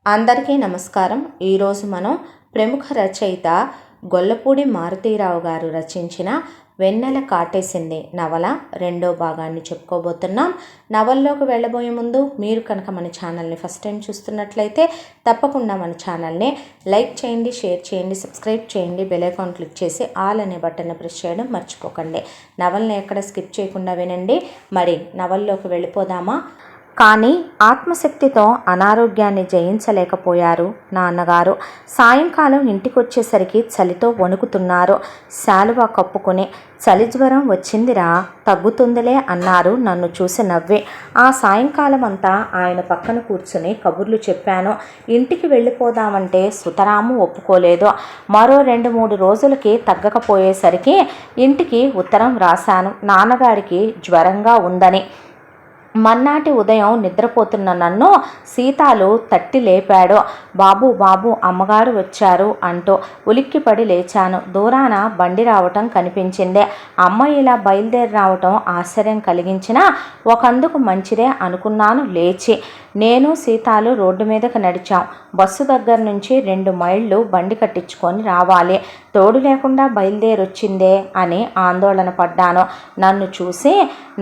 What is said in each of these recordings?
అందరికీ నమస్కారం. ఈరోజు మనం ప్రముఖ రచయిత గొల్లపూడి మారుతీరావు గారు రచించిన వెన్నెల కాటేసింది నవల రెండో భాగాన్ని చెప్పుకోబోతున్నాం. నవల్లోకి వెళ్ళబోయే ముందు మీరు కనుక మన ఛానల్ని ఫస్ట్ టైం చూస్తున్నట్లయితే తప్పకుండా మన ఛానల్ని లైక్ చేయండి, షేర్ చేయండి, సబ్స్క్రైబ్ చేయండి, బెల్ ఐకాన్ క్లిక్ చేసి ఆల్ అనే బటన్ని ప్రెస్ చేయడం మర్చిపోకండి. నవల్ని ఎక్కడ స్కిప్ చేయకుండా వినండి. మరి నవల్లోకి వెళ్ళిపోదామా? కానీ ఆత్మశక్తితో అనారోగ్యాన్ని జయించలేకపోయారు నాన్నగారు. సాయంకాలం ఇంటికొచ్చేసరికి చలితో వణుకుతున్నారు. శాలువా కప్పుకొని చలి జ్వరం వచ్చిందిరా, తగ్గుతుందిలే అన్నారు నన్ను చూసి నవ్వి. ఆ సాయంకాలం అంతా ఆయన పక్కన కూర్చుని కబుర్లు చెప్పాను. ఇంటికి వెళ్ళిపోదామంటే సుతరాము ఒప్పుకోలేదు. మరో 2-3 రోజులకి తగ్గకపోయేసరికి ఇంటికి ఉత్తరం రాశాను, నాన్నగారికి జ్వరంగా ఉందని. మన్నాటి ఉదయం నిద్రపోతున్న నన్ను సీతాలు తట్టి లేపాడు. బాబు బాబు అమ్మగారు వచ్చారు అంటూ ఉలిక్కిపడి లేచాను. దూరాన బండి రావటం కనిపించింది. అమ్మ ఇలా బయలుదేరి రావటం ఆశ్చర్యం కలిగించినా ఒకందుకు మంచిదే అనుకున్నాను లేచి. నేను సీతాలు రోడ్డు మీదకి నడిచాం. బస్సు దగ్గర నుంచి 2 మైళ్ళు బండి కట్టించుకొని రావాలి. తోడు లేకుండా బయలుదేరొచ్చిందే అని ఆందోళన పడ్డాను. నన్ను చూసి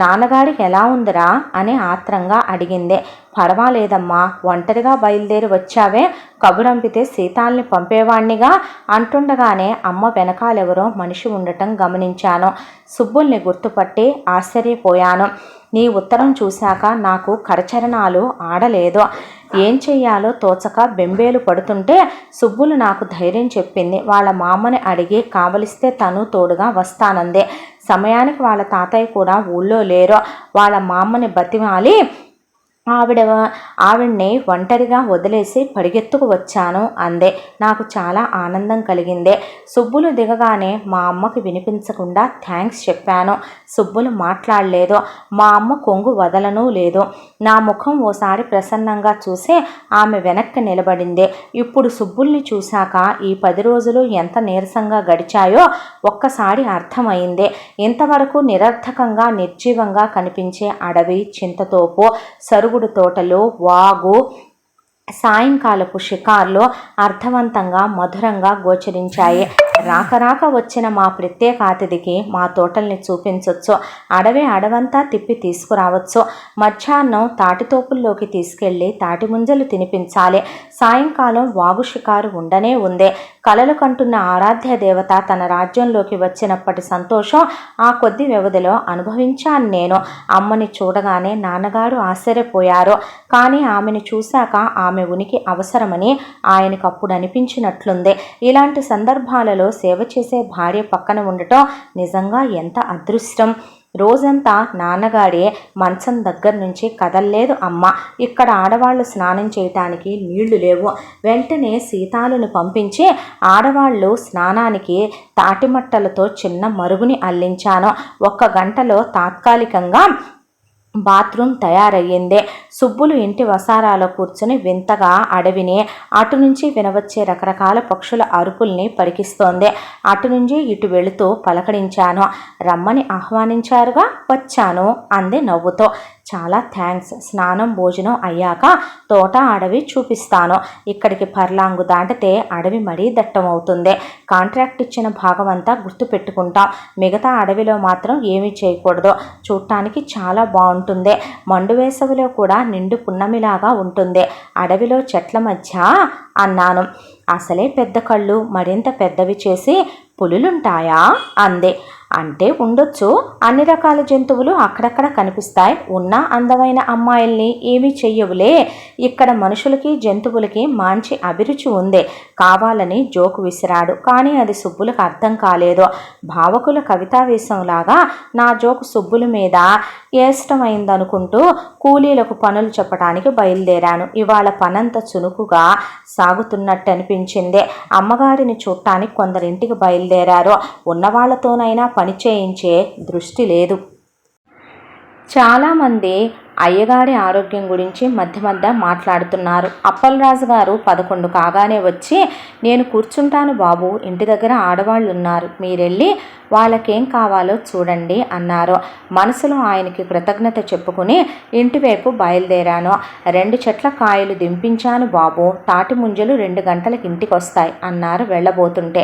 నాన్నగారికి ఎలా ఉందిరా అని ఆత్రంగా అడిగింది. పర్వాలేదమ్మా, ఒంటరిగా బయలుదేరి వచ్చావే, కబురంపితే సీతాల్ని పంపేవాణ్ణిగా అంటుండగానే అమ్మ వెనకాలెవరో మనిషి ఉండటం గమనించాను. సుబ్బుల్ని గుర్తుపట్టి ఆశ్చర్యపోయాను. నీ ఉత్తరం చూశాక నాకు కరచరణాలు ఆడలేదు. ఏం చెయ్యాలో తోచక బెంబేలు పడుతుంటే సుబ్బులు నాకు ధైర్యం చెప్పింది. వాళ్ళ మామని అడిగి కావలిస్తే తను తోడుగా వస్తానందే. సమయానికి వాళ్ళ తాతయ్య కూడా ఊళ్ళో లేరు. వాళ్ళ మామని బతిమాలి ఆవిడ్ని ఒంటరిగా వదిలేసి పరిగెత్తుకు వచ్చాను అందే. నాకు చాలా ఆనందం కలిగింది. సుబ్బులు దిగగానే మా అమ్మకి వినిపించకుండా థ్యాంక్స్ చెప్పాను. సుబ్బులు మాట్లాడలేదు. మా అమ్మ కొంగు వదలనూ లేదు. నా ముఖం ఓసారి ప్రసన్నంగా చూసి ఆమె వెనక్కి నిలబడింది. ఇప్పుడు సుబ్బుల్ని చూశాక ఈ 10 రోజులు ఎంత నీరసంగా గడిచాయో ఒక్కసారి అర్థమైంది. ఇంతవరకు నిరర్థకంగా నిర్జీవంగా కనిపించే అడవి, చింతతోపు, సరుగుడు తోటలు, వాగు, సాయంకాలపు షికార్లు అర్థవంతంగా మధురంగా గోచరించాయి. రాక వచ్చిన మా ప్రత్యేక అతిథికి మా తోటల్ని చూపించవచ్చు. అడవంతా తిప్పి తీసుకురావచ్చు. మధ్యాహ్నం తాటితోపుల్లోకి తీసుకెళ్లి తాటి ముంజలు తినిపించాలి. సాయంకాలం వాగు షికారు ఉండనే ఉంది. కలలు కంటున్న ఆరాధ్య దేవత తన రాజ్యంలోకి వచ్చినప్పటి సంతోషం ఆ కొద్ది వ్యవధిలో అనుభవించాను నేను. అమ్మని చూడగానే నాన్నగారు ఆశ్చర్యపోయారు. కానీ ఆమెను చూశాక ఆమె ఉనికి అవసరమని ఆయనకు అప్పుడు అనిపించినట్లుంది. ఇలాంటి సందర్భాలలో సేవ చేసే భార్య పక్కన ఉండటం నిజంగా ఎంత అదృష్టం. రోజంతా నాన్నగారే మంచం దగ్గర నుంచి కదల్లేదు అమ్మ. ఇక్కడ ఆడవాళ్లు స్నానం చేయటానికి నీళ్లు లేవు. వెంటనే సీతాలను పంపించి ఆడవాళ్లు స్నానానికి తాటిమట్టలతో చిన్న మరుగుని అల్లించాను. 1 గంటలో తాత్కాలికంగా బాత్రూమ్ తయారయ్యింది. సుబ్బులు ఇంటి వసారాలో కూర్చుని వింతగా అడవిని, అటు నుంచి వినవచ్చే రకరకాల పక్షుల అరుపుల్ని పరికిస్తోంది. అటు నుంచి ఇటు వెళుతూ పలకరించాను. రమ్మని ఆహ్వానించారుగా, వచ్చాను అంది నవ్వుతో. చాలా థ్యాంక్స్. స్నానం భోజనం అయ్యాక తోట, అడవి చూపిస్తాను. ఇక్కడికి పర్లాంగు దాటితే అడవి మరీ దట్టమవుతుంది. కాంట్రాక్ట్ ఇచ్చిన భాగం అంతా గుర్తు పెట్టుకుంటాం. మిగతా అడవిలో మాత్రం ఏమీ చేయకూడదు. చూడటానికి చాలా బాగుంటుంది. మండు వేసవిలో కూడా నిండు పున్నమిలాగా ఉంటుంది అడవిలో చెట్ల మధ్య అన్నాను. అసలే పెద్ద కళ్ళు మరింత పెద్దవి చేసి పులులుంటాయా అంది. అంటే ఉండొచ్చు. అన్ని రకాల జంతువులు అక్కడక్కడ కనిపిస్తాయి. ఉన్న అందమైన అమ్మాయిల్ని ఏమీ చెయ్యవులే. ఇక్కడ మనుషులకి జంతువులకి మంచి అభిరుచి ఉంది. కావాలని జోకు విసిరాడు. కానీ అది సుబ్బులకు అర్థం కాలేదు. భావకుల కవితావేశంలాగా నా జోకు సుబ్బుల మీద ఇష్టమైందనుకుంటూ కూలీలకు పనులు చెప్పడానికి బయలుదేరాను. ఇవాళ పనంత చునుకుగా సాగుతున్నట్టు అనిపించింది. అమ్మగారిని చూడటానికి కొందరింటికి బయలుదేరారు. ఉన్నవాళ్లతోనైనా పని చేయించే దృష్టి లేదు. చాలామంది అయ్యగారి ఆరోగ్యం గురించి మధ్య మధ్య మాట్లాడుతున్నారు. అప్పలరాజు గారు 11 కాగానే వచ్చి, నేను కూర్చుంటాను బాబు, ఇంటి దగ్గర ఆడవాళ్ళు ఉన్నారు, మీరెళ్ళి వాళ్ళకేం కావాలో చూడండి అన్నారు. మనసులో ఆయనకి కృతజ్ఞత చెప్పుకుని ఇంటివైపు బయలుదేరాను. 2 చెట్ల కాయలు దింపించాను బాబు, తాటి ముంజలు 2 గంటలకు ఇంటికొస్తాయి అన్నారు వెళ్ళబోతుంటే.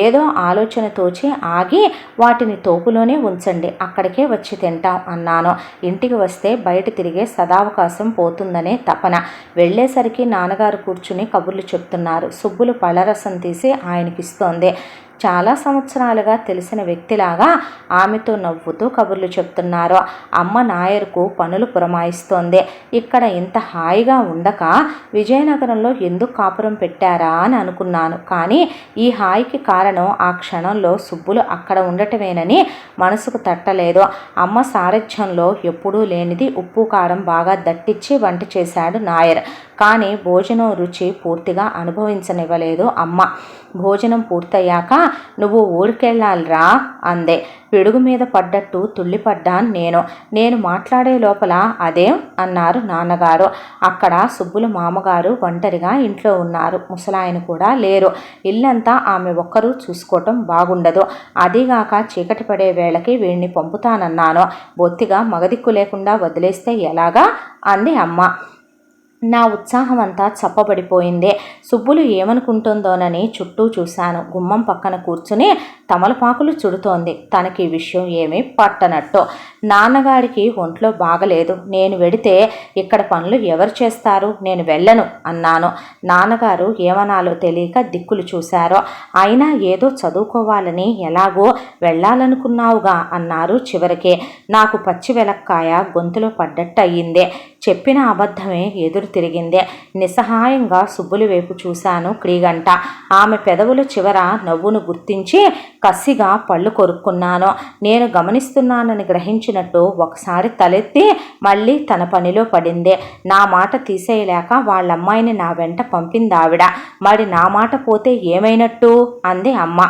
ఏదో ఆలోచన తోచి ఆగి, వాటిని తోపులోనే ఉంచండి, అక్కడికే వచ్చి తింటాం అన్నాను. ఇంటికి వస్తే బయట తిరిగే సదావకాశం పోతుందనే తపన. వెళ్ళేసరికి నాన్నగారు కూర్చుని కబుర్లు చెప్తున్నారు. సుబ్బులు పళ్ళరసం తీసి ఆయనకిస్తోంది. చాలా సంవత్సరాలుగా తెలిసిన వ్యక్తిలాగా ఆమెతో నవ్వుతూ కబుర్లు చెప్తున్నారు. అమ్మ నాయర్కు పనులు పురమాయిస్తోంది. ఇక్కడ ఇంత హాయిగా ఉండక విజయనగరంలో ఎందుకు కాపురం పెట్టారా అని అనుకున్నాను. కానీ ఈ హాయికి కారణం ఆ క్షణంలో సుబ్బులు అక్కడ ఉండటమేనని మనసుకు తట్టలేదు. అమ్మ సారథ్యంలో ఎప్పుడూ లేనిది ఉప్పు కారం బాగా దట్టించి వంట చేశాడు నాయర్. కానీ భోజనం రుచి పూర్తిగా అనుభవించనివ్వలేదు అమ్మ. భోజనం పూర్తయ్యాక, నువ్వు ఊరికెళ్ళాలిరా అందే. పిడుగు మీద పడ్డట్టు తుళ్ళిపడ్డాను నేను మాట్లాడే లోపల అదేం అన్నారు నాన్నగారు. అక్కడ సుబ్బులు మామగారు ఒంటరిగా ఇంట్లో ఉన్నారు. ముసలాయన కూడా లేరు. ఇల్లంతా ఆమె ఒక్కరూ చూసుకోవటం బాగుండదు. అదీగాక చీకటి పడే వేళకి వీడిని పంపుతానన్నాను. బొత్తిగా మగదిక్కు లేకుండా వదిలేస్తే ఎలాగా అంది అమ్మ. నా ఉత్సాహం అంతా చప్పబడిపోయింది. సుబ్బులు ఏమనుకుంటుందోనని చుట్టూ చూశాను. గుమ్మం పక్కన కూర్చుని తమలపాకులు చుడుతోంది. తనకి ఈ విషయం ఏమీ పట్టనట్టు. నాన్నగారికి ఒంట్లో బాగలేదు, నేను వెడితే ఇక్కడ పనులు ఎవరు చేస్తారు, నేను వెళ్ళను అన్నాను. నాన్నగారు ఏమనాలో తెలియక దిక్కులు చూశారు. అయినా ఏదో చదువుకోవాలని ఎలాగో వెళ్ళాలనుకున్నావుగా అన్నారు చివరికి. నాకు పచ్చి వెలక్కాయ గొంతులో పడ్డట్టు అయ్యింది. చెప్పిన అబద్ధమే ఎదురు తిరిగింది. నిస్సహాయంగా సుబ్బులు వైపు చూశాను క్రీగంట. ఆమె పెదవుల చివర నవ్వును గుర్తించి కసిగా పళ్ళు కొరుక్కున్నాను. నేను గమనిస్తున్నానని గ్రహించినట్టు ఒకసారి తలెత్తి మళ్ళీ తన పనిలో పడింది. నా మాట తీసేయలేక వాళ్ళమ్మాయిని నా వెంట పంపిందావిడ. మరి నా మాట పోతే ఏమైనట్టు అంది అమ్మ.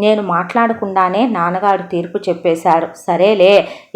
నేను మాట్లాడకుండానే నాన్నగారు తీర్పు చెప్పేశారు. సరేలే,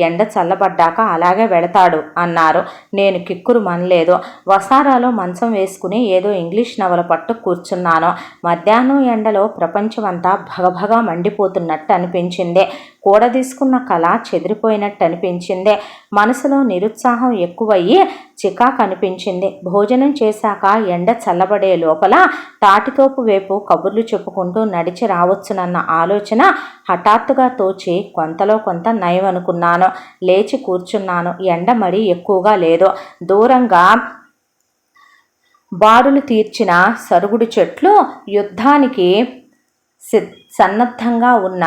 ఎండ చల్లబడ్డాక అలాగే వెళతాడు అన్నారు. నేను కిక్కురు మనలేదు. వసారాలో మంచం వేసుకుని ఏదో ఇంగ్లీష్ నవల పట్టు కూర్చున్నాను. మధ్యాహ్నం ఎండలో ప్రపంచమంతా భగభగా మండిపోతున్నట్టు అనిపించింది. కూడదీసుకున్న కళ చెదిరిపోయినట్టు అనిపించింది. మనసులో నిరుత్సాహం ఎక్కువయ్యి చికాకు అనిపించింది. భోజనం చేశాక ఎండ చల్లబడే లోపల తాటితోపు వైపు కబుర్లు చెప్పుకుంటూ నడిచి రావచ్చునన్న ఆలోచన హఠాత్తుగా తోచి కొంతలో కొంత నయం అనుకున్నాను. లేచి కూర్చున్నాను. ఎండ మరీ ఎక్కువగా లేదు. దూరంగా బారులు తీర్చిన సరుగుడు చెట్లు యుద్ధానికి సన్నద్ధంగా ఉన్న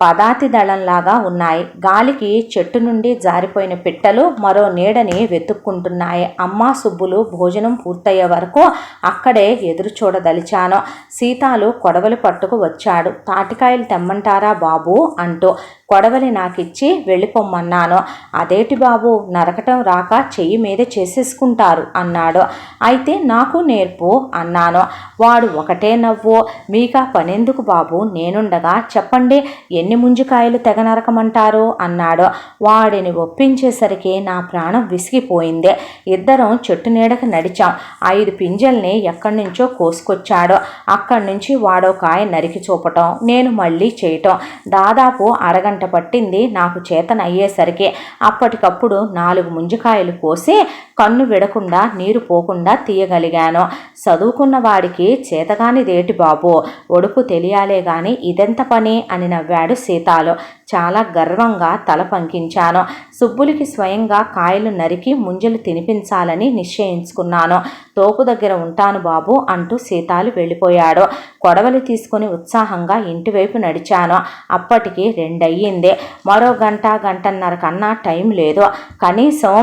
పదాతి దళంలాగా ఉన్నాయి. గాలికి చెట్టు నుండి జారిపోయిన పిట్టలు మరో నీడని వెతుక్కుంటున్నాయి. అమ్మ సుబ్బులు భోజనం పూర్తయ్యే వరకు అక్కడే ఎదురు చూడదలిచాను. సీతాలు కొడవలి పట్టుకు వచ్చాడు. తాటికాయలు తెమ్మంటారా బాబు అంటూ. కొడవలి నాకిచ్చి వెళ్ళిపోమ్మన్నాను. అదేటి బాబు, నరకటం రాక చెయ్యి మీద చేసేసుకుంటారు అన్నాడు. అయితే నాకు నేర్పు అన్నాను. వాడు ఒకటే నవ్వు. మీకా పనెందుకు బాబు, నేనుండగా చెప్పండి, ఎన్ని ముంజికాయలు తెగ నరకమంటారు అన్నాడు. వాడిని ఒప్పించేసరికి నా ప్రాణం విసిగిపోయింది. ఇద్దరం చెట్టు నీడకు నడిచాం. 5 పింజల్ని ఎక్కడి నుంచో కోసుకొచ్చాడు. అక్కడి నుంచి వాడో కాయ నరికి చూపటం, నేను మళ్ళీ చేయటం. దాదాపు అరగంట పట్టింది నాకు చేతనయ్యేసరికి. అప్పటికప్పుడు 4 ముంజికాయలు కోసి కన్ను విడకుండా నీరు పోకుండా తీయగలిగాను. చదువుకున్న వాడికి చేతగానిదేటి బాబు, ఒడుపు తెలియాలే గాని ఇదెంత పని అని నవ్వాడు సీతాలు. చాలా గర్వంగా తల పంకించాను. సుబ్బులికి స్వయంగా కాయలు నరికి ముంజలు తినిపించాలని నిశ్చయించుకున్నాను. తోపు దగ్గర ఉంటాను బాబు అంటూ సీతాలు వెళ్ళిపోయాడు. కొడవలి తీసుకుని ఉత్సాహంగా ఇంటివైపు నడిచాను. అప్పటికి 2 అయ్యింది. మరో గంట గంటన్నర కన్నా టైం లేదు. కనీసం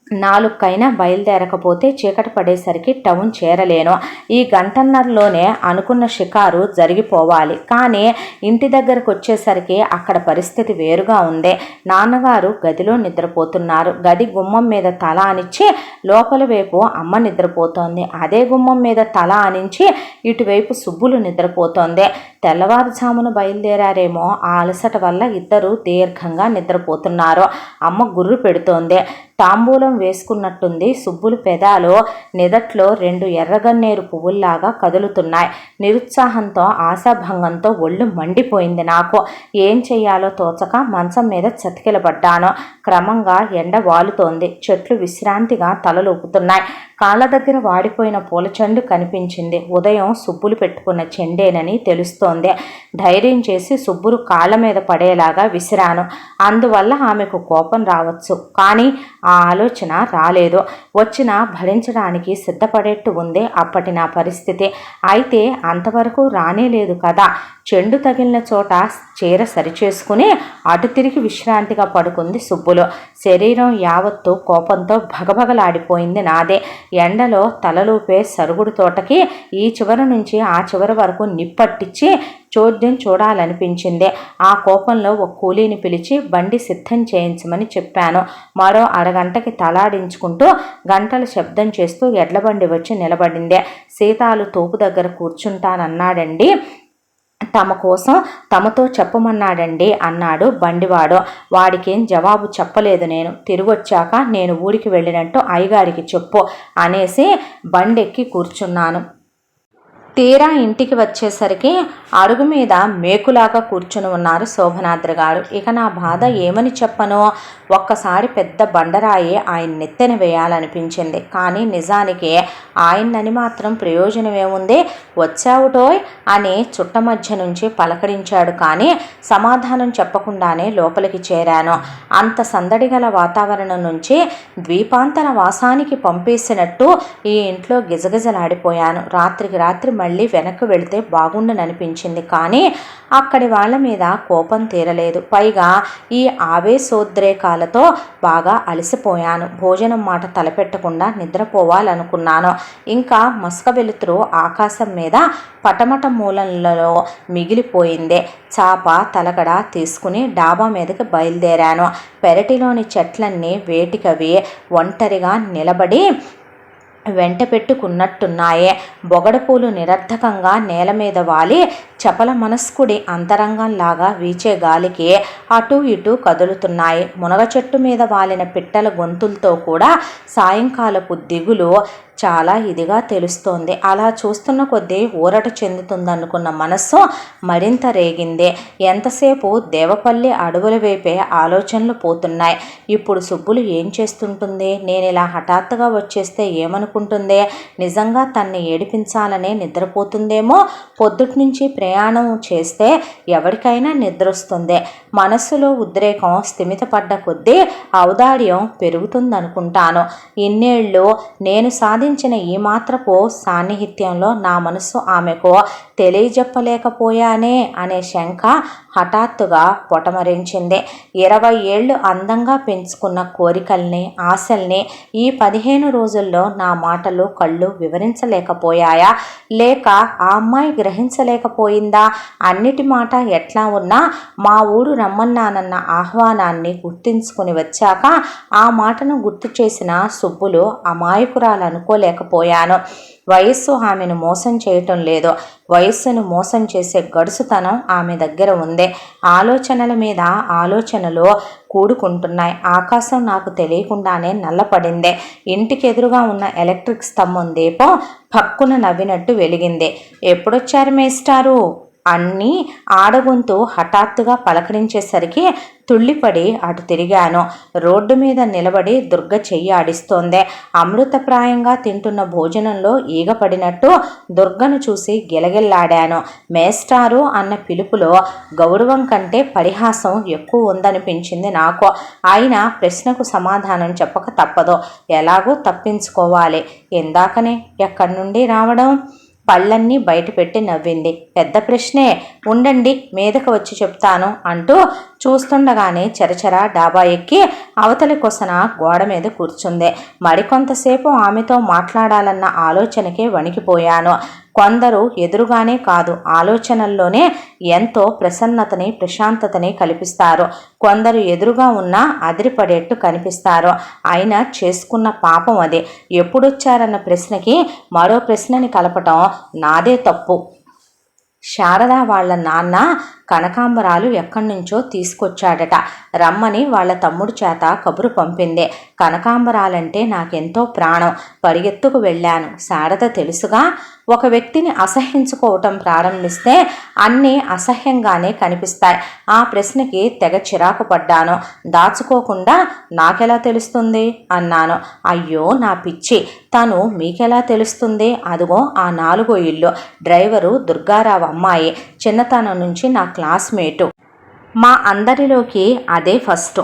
నాలుగుకైనా బయలుదేరకపోతే చీకటి పడేసరికి టౌన్ చేరలేను. ఈ గంటన్నరలోనే అనుకున్న షికారు జరిగిపోవాలి. కానీ ఇంటి దగ్గరకు వచ్చేసరికి అక్కడ పరిస్థితి వేరుగా ఉంది. నాన్నగారు గదిలో నిద్రపోతున్నారు. గది గుమ్మం మీద తల ఆనించి లోపల వైపు అమ్మ నిద్రపోతోంది. అదే గుమ్మం మీద తల ఆనించి ఇటువైపు సుబ్బులు నిద్రపోతోంది. తెల్లవారుజామున బయలుదేరారేమో. ఆ అలసట వల్ల ఇద్దరు దీర్ఘంగా నిద్రపోతున్నారు. అమ్మ గుర్రు పెడుతోంది. తాంబూలం వేసుకున్నట్టుంది. సుబ్బులు పెదాలు నిదట్లో 2 ఎర్రగన్నేరు పువ్వుల్లాగా కదులుతున్నాయి. నిరుత్సాహంతో ఆశాభంగంతో ఒళ్ళు మండిపోయింది నాకు. ఏం చెయ్యాలో తోచక మంచం మీద చతికిలబడ్డాను. క్రమంగా ఎండ వాలుతోంది. చెట్లు విశ్రాంతిగా తలలూపుతున్నాయి. కాళ్ళ దగ్గర వాడిపోయిన పూలచెండు కనిపించింది. ఉదయం సుబ్బులు పెట్టుకున్న చెండేనని తెలుస్తోంది. ధైర్యం చేసి సుబ్బులు కాళ్ళ మీద పడేలాగా విసిరాను. అందువల్ల ఆమెకు కోపం రావచ్చు. కానీ ఆ ఆలోచన రాలేదు. వచ్చినా భరించడానికి సిద్ధపడేట్టు ఉంది అప్పటి నా పరిస్థితి. అయితే అంతవరకు రానేలేదు కదా. చెండు తగిలిన చోట చీర సరిచేసుకుని అటు తిరిగి విశ్రాంతిగా పడుకుంది సుబ్బులు. శరీరం యావత్తు కోపంతో భగభగలాడిపోయింది నాదే. ఎండలో తలలూపే సరుగుడు తోటకి ఈ చివరి నుంచి ఆ చివరి వరకు నిప్పట్టించి చోద్యం చూడాలనిపించింది. ఆ కోపంలో ఒక కూలీని పిలిచి బండి సిద్ధం చేయించమని చెప్పాను. మరో అరగంటకి తలాడించుకుంటూ గంటల శబ్దం చేస్తూ ఎడ్లబండి వచ్చి నిలబడింది. సీతాలు తోపు దగ్గర కూర్చుంటానన్నాడండి, తమ కోసం తమతో చెప్పమన్నాడండి అన్నాడు బండివాడు. వాడికేం జవాబు చెప్పలేదు నేను. తిరిగొచ్చాక నేను ఊరికి వెళ్ళినట్టు అయ్యగారికి చెప్పు అనేసి బండెక్కి కూర్చున్నాను. తీరా ఇంటికి వచ్చేసరికి అరుగు మీద మేకులాగా కూర్చుని ఉన్నారు శోభనాద్రి గారు. ఇక నా బాధ ఏమని చెప్పను. ఒక్కసారి పెద్ద బండరాయి ఆయన నెత్తెన వేయాలనిపించింది. కానీ నిజానికి ఆయన్నని మాత్రం ప్రయోజనమేముంది. వచ్చావుటోయ్ అని చుట్ట మధ్య నుంచి పలకరించాడు. కానీ సమాధానం చెప్పకుండానే లోపలికి చేరాను. అంత సందడిగల వాతావరణం నుంచి ద్వీపాంతర వాసానికి పంపేసినట్టు ఈ ఇంట్లో గిజగిజలాడిపోయాను. రాత్రికి రాత్రి మళ్ళీ వెనక్కి వెళితే బాగుండననిపించింది. కానీ అక్కడి వాళ్ళ మీద కోపం తీరలేదు. పైగా ఈ ఆవేశోద్రేకాలతో బాగా అలసిపోయాను. భోజనం మాట తలపెట్టకుండా నిద్రపోవాలనుకున్నాను. ఇంకా మసక వెలుతురు ఆకాశం మీద పటమట మూలంలో మిగిలిపోయింది. చాప తలగడ తీసుకుని డాబా మీదకి బయలుదేరాను. పెరటిలోని చెట్లన్నీ వేటికవి ఒంటరిగా నిలబడి వెంట పెట్టుకున్నట్టున్నాయే. బొగడపూలు నిరర్ధకంగా నేల మీద వాలి చపల మనస్కుడి అంతరంగంలాగా వీచే గాలికి అటూ ఇటూ కదులుతున్నాయి. మునగ చెట్టు మీద వాలిన పిట్టల గొంతులతో కూడా సాయంకాలపు దిగులు చాలా ఇదిగా తెలుస్తోంది. అలా చూస్తున్న కొద్దీ ఊరట చెందుతుందనుకున్న మనస్సు మరింత రేగింది. ఎంతసేపు దేవపల్లి అడవుల వైపే ఆలోచనలు పోతున్నాయి. ఇప్పుడు సుబ్బులు ఏం చేస్తుంటుంది? నేను ఇలా హఠాత్తుగా వచ్చేస్తే ఏమనుకుంటుంది? నిజంగా తన్ని ఏడిపించాలనే నిద్రపోతుందేమో. పొద్దుటి నుంచి ప్రయాణం చేస్తే ఎవరికైనా నిద్రొస్తుంది. మనస్సులో ఉద్రేకం స్థిమితపడ్డ కొద్దీ ఔదార్యం పెరుగుతుందనుకుంటాను. ఇన్నేళ్ళు నేను సాధించిన ఈ మాత్రపు సాన్నిహిత్యంలో నా మనసు ఆమెకు తెలియజెప్పలేకపోయానే అనే శంక హఠాత్తుగా పొటమరించింది. 20 ఏళ్ళు అందంగా పెంచుకున్న కోరికల్ని, ఆశల్ని ఈ 15 రోజుల్లో నా మాటలు కళ్ళు వివరించలేకపోయాయా? లేక ఆ అమ్మాయి గ్రహించలేకపోయిందా? అన్నిటి మాట ఎట్లా ఉన్నా మా ఊరు రమ్మన్నానన్న ఆహ్వానాన్ని గుర్తించుకుని వచ్చాక ఆ మాటను గుర్తు చేసిన సుబ్బులు అమాయకురాలనుకోలేకపోయాను. వయస్సు ఆమెను మోసం చేయటం లేదు. వయస్సును మోసం చేసే గడుసుతనం ఆమె దగ్గర ఉంది. ఆలోచనల మీద ఆలోచనలు కూడుకుంటున్నాయి. ఆకాశం నాకు తెలియకుండానే నల్లపడింది. ఇంటికి ఎదురుగా ఉన్న ఎలక్ట్రిక్ స్తంభం దీపం పక్కున నవ్వినట్టు వెలిగింది. ఎప్పుడొచ్చారు మేస్టారు అన్ని ఆడగొంతు హఠాత్తుగా పలకరించేసరికి తుళ్ళిపడి అటు తిరిగాను. రోడ్డు మీద నిలబడి దుర్గ చెయ్యి ఆడిస్తోంది. అమృతప్రాయంగా తింటున్న భోజనంలో ఈగ పడినట్టు దుర్గను చూసి గిలగిల్లాడాను. మేస్టారు అన్న పిలుపులో గౌరవం కంటే పరిహాసం ఎక్కువ ఉందనిపించింది నాకు. అయినా ప్రశ్నకు సమాధానం చెప్పక తప్పదు. ఎలాగో తప్పించుకోవాలి. ఇందాకనే ఎక్కడి నుండి రావడం? పళ్ళన్నీ బయటపెట్టి నవ్వింది. పెద్ద ప్రశ్నే, ఉండండి మీదకు వచ్చి చెప్తాను అంటూ చూస్తుండగానే చరచర డాబా ఎక్కి అవతలి కొసన గోడ మీద కూర్చుంది. మరికొంతసేపు ఆమెతో మాట్లాడాలన్న ఆలోచనకే వణికిపోయాను. కొందరు ఎదురుగానే కాదు, ఆలోచనల్లోనే ఎంతో ప్రసన్నతని ప్రశాంతతని కల్పిస్తారు. కొందరు ఎదురుగా ఉన్నా అదిరిపడేట్టు కనిపిస్తారు. అయినా చేసుకున్న పాపం అది. ఎప్పుడొచ్చారన్న ప్రశ్నకి మరో ప్రశ్నని కలపటం నాదే తప్పు. శారద వాళ్ళ నాన్న కనకాంబరాలు ఎక్కడి నుంచో తీసుకొచ్చాడట. రమ్మని వాళ్ళ తమ్ముడు చేత కబురు పంపింది. కనకాంబరాలంటే నాకెంతో ప్రాణం. పరిగెత్తుకు వెళ్ళాను. శారద తెలుసుగా. ఒక వ్యక్తిని అసహ్యించుకోవటం ప్రారంభిస్తే అన్నీ అసహ్యంగానే కనిపిస్తాయి. ఆ ప్రశ్నకి తెగ చిరాకు పడ్డాను. దాచుకోకుండా నాకెలా తెలుస్తుంది అన్నాను. అయ్యో నా పిచ్చి, తను మీకెలా తెలుస్తుంది? అదిగో ఆ 4వ ఇల్లు. డ్రైవరు దుర్గారావు అమ్మాయి. చిన్నతనం నుంచి నా క్లాస్మేటు. మా అందరిలోకి అదే ఫస్ట్.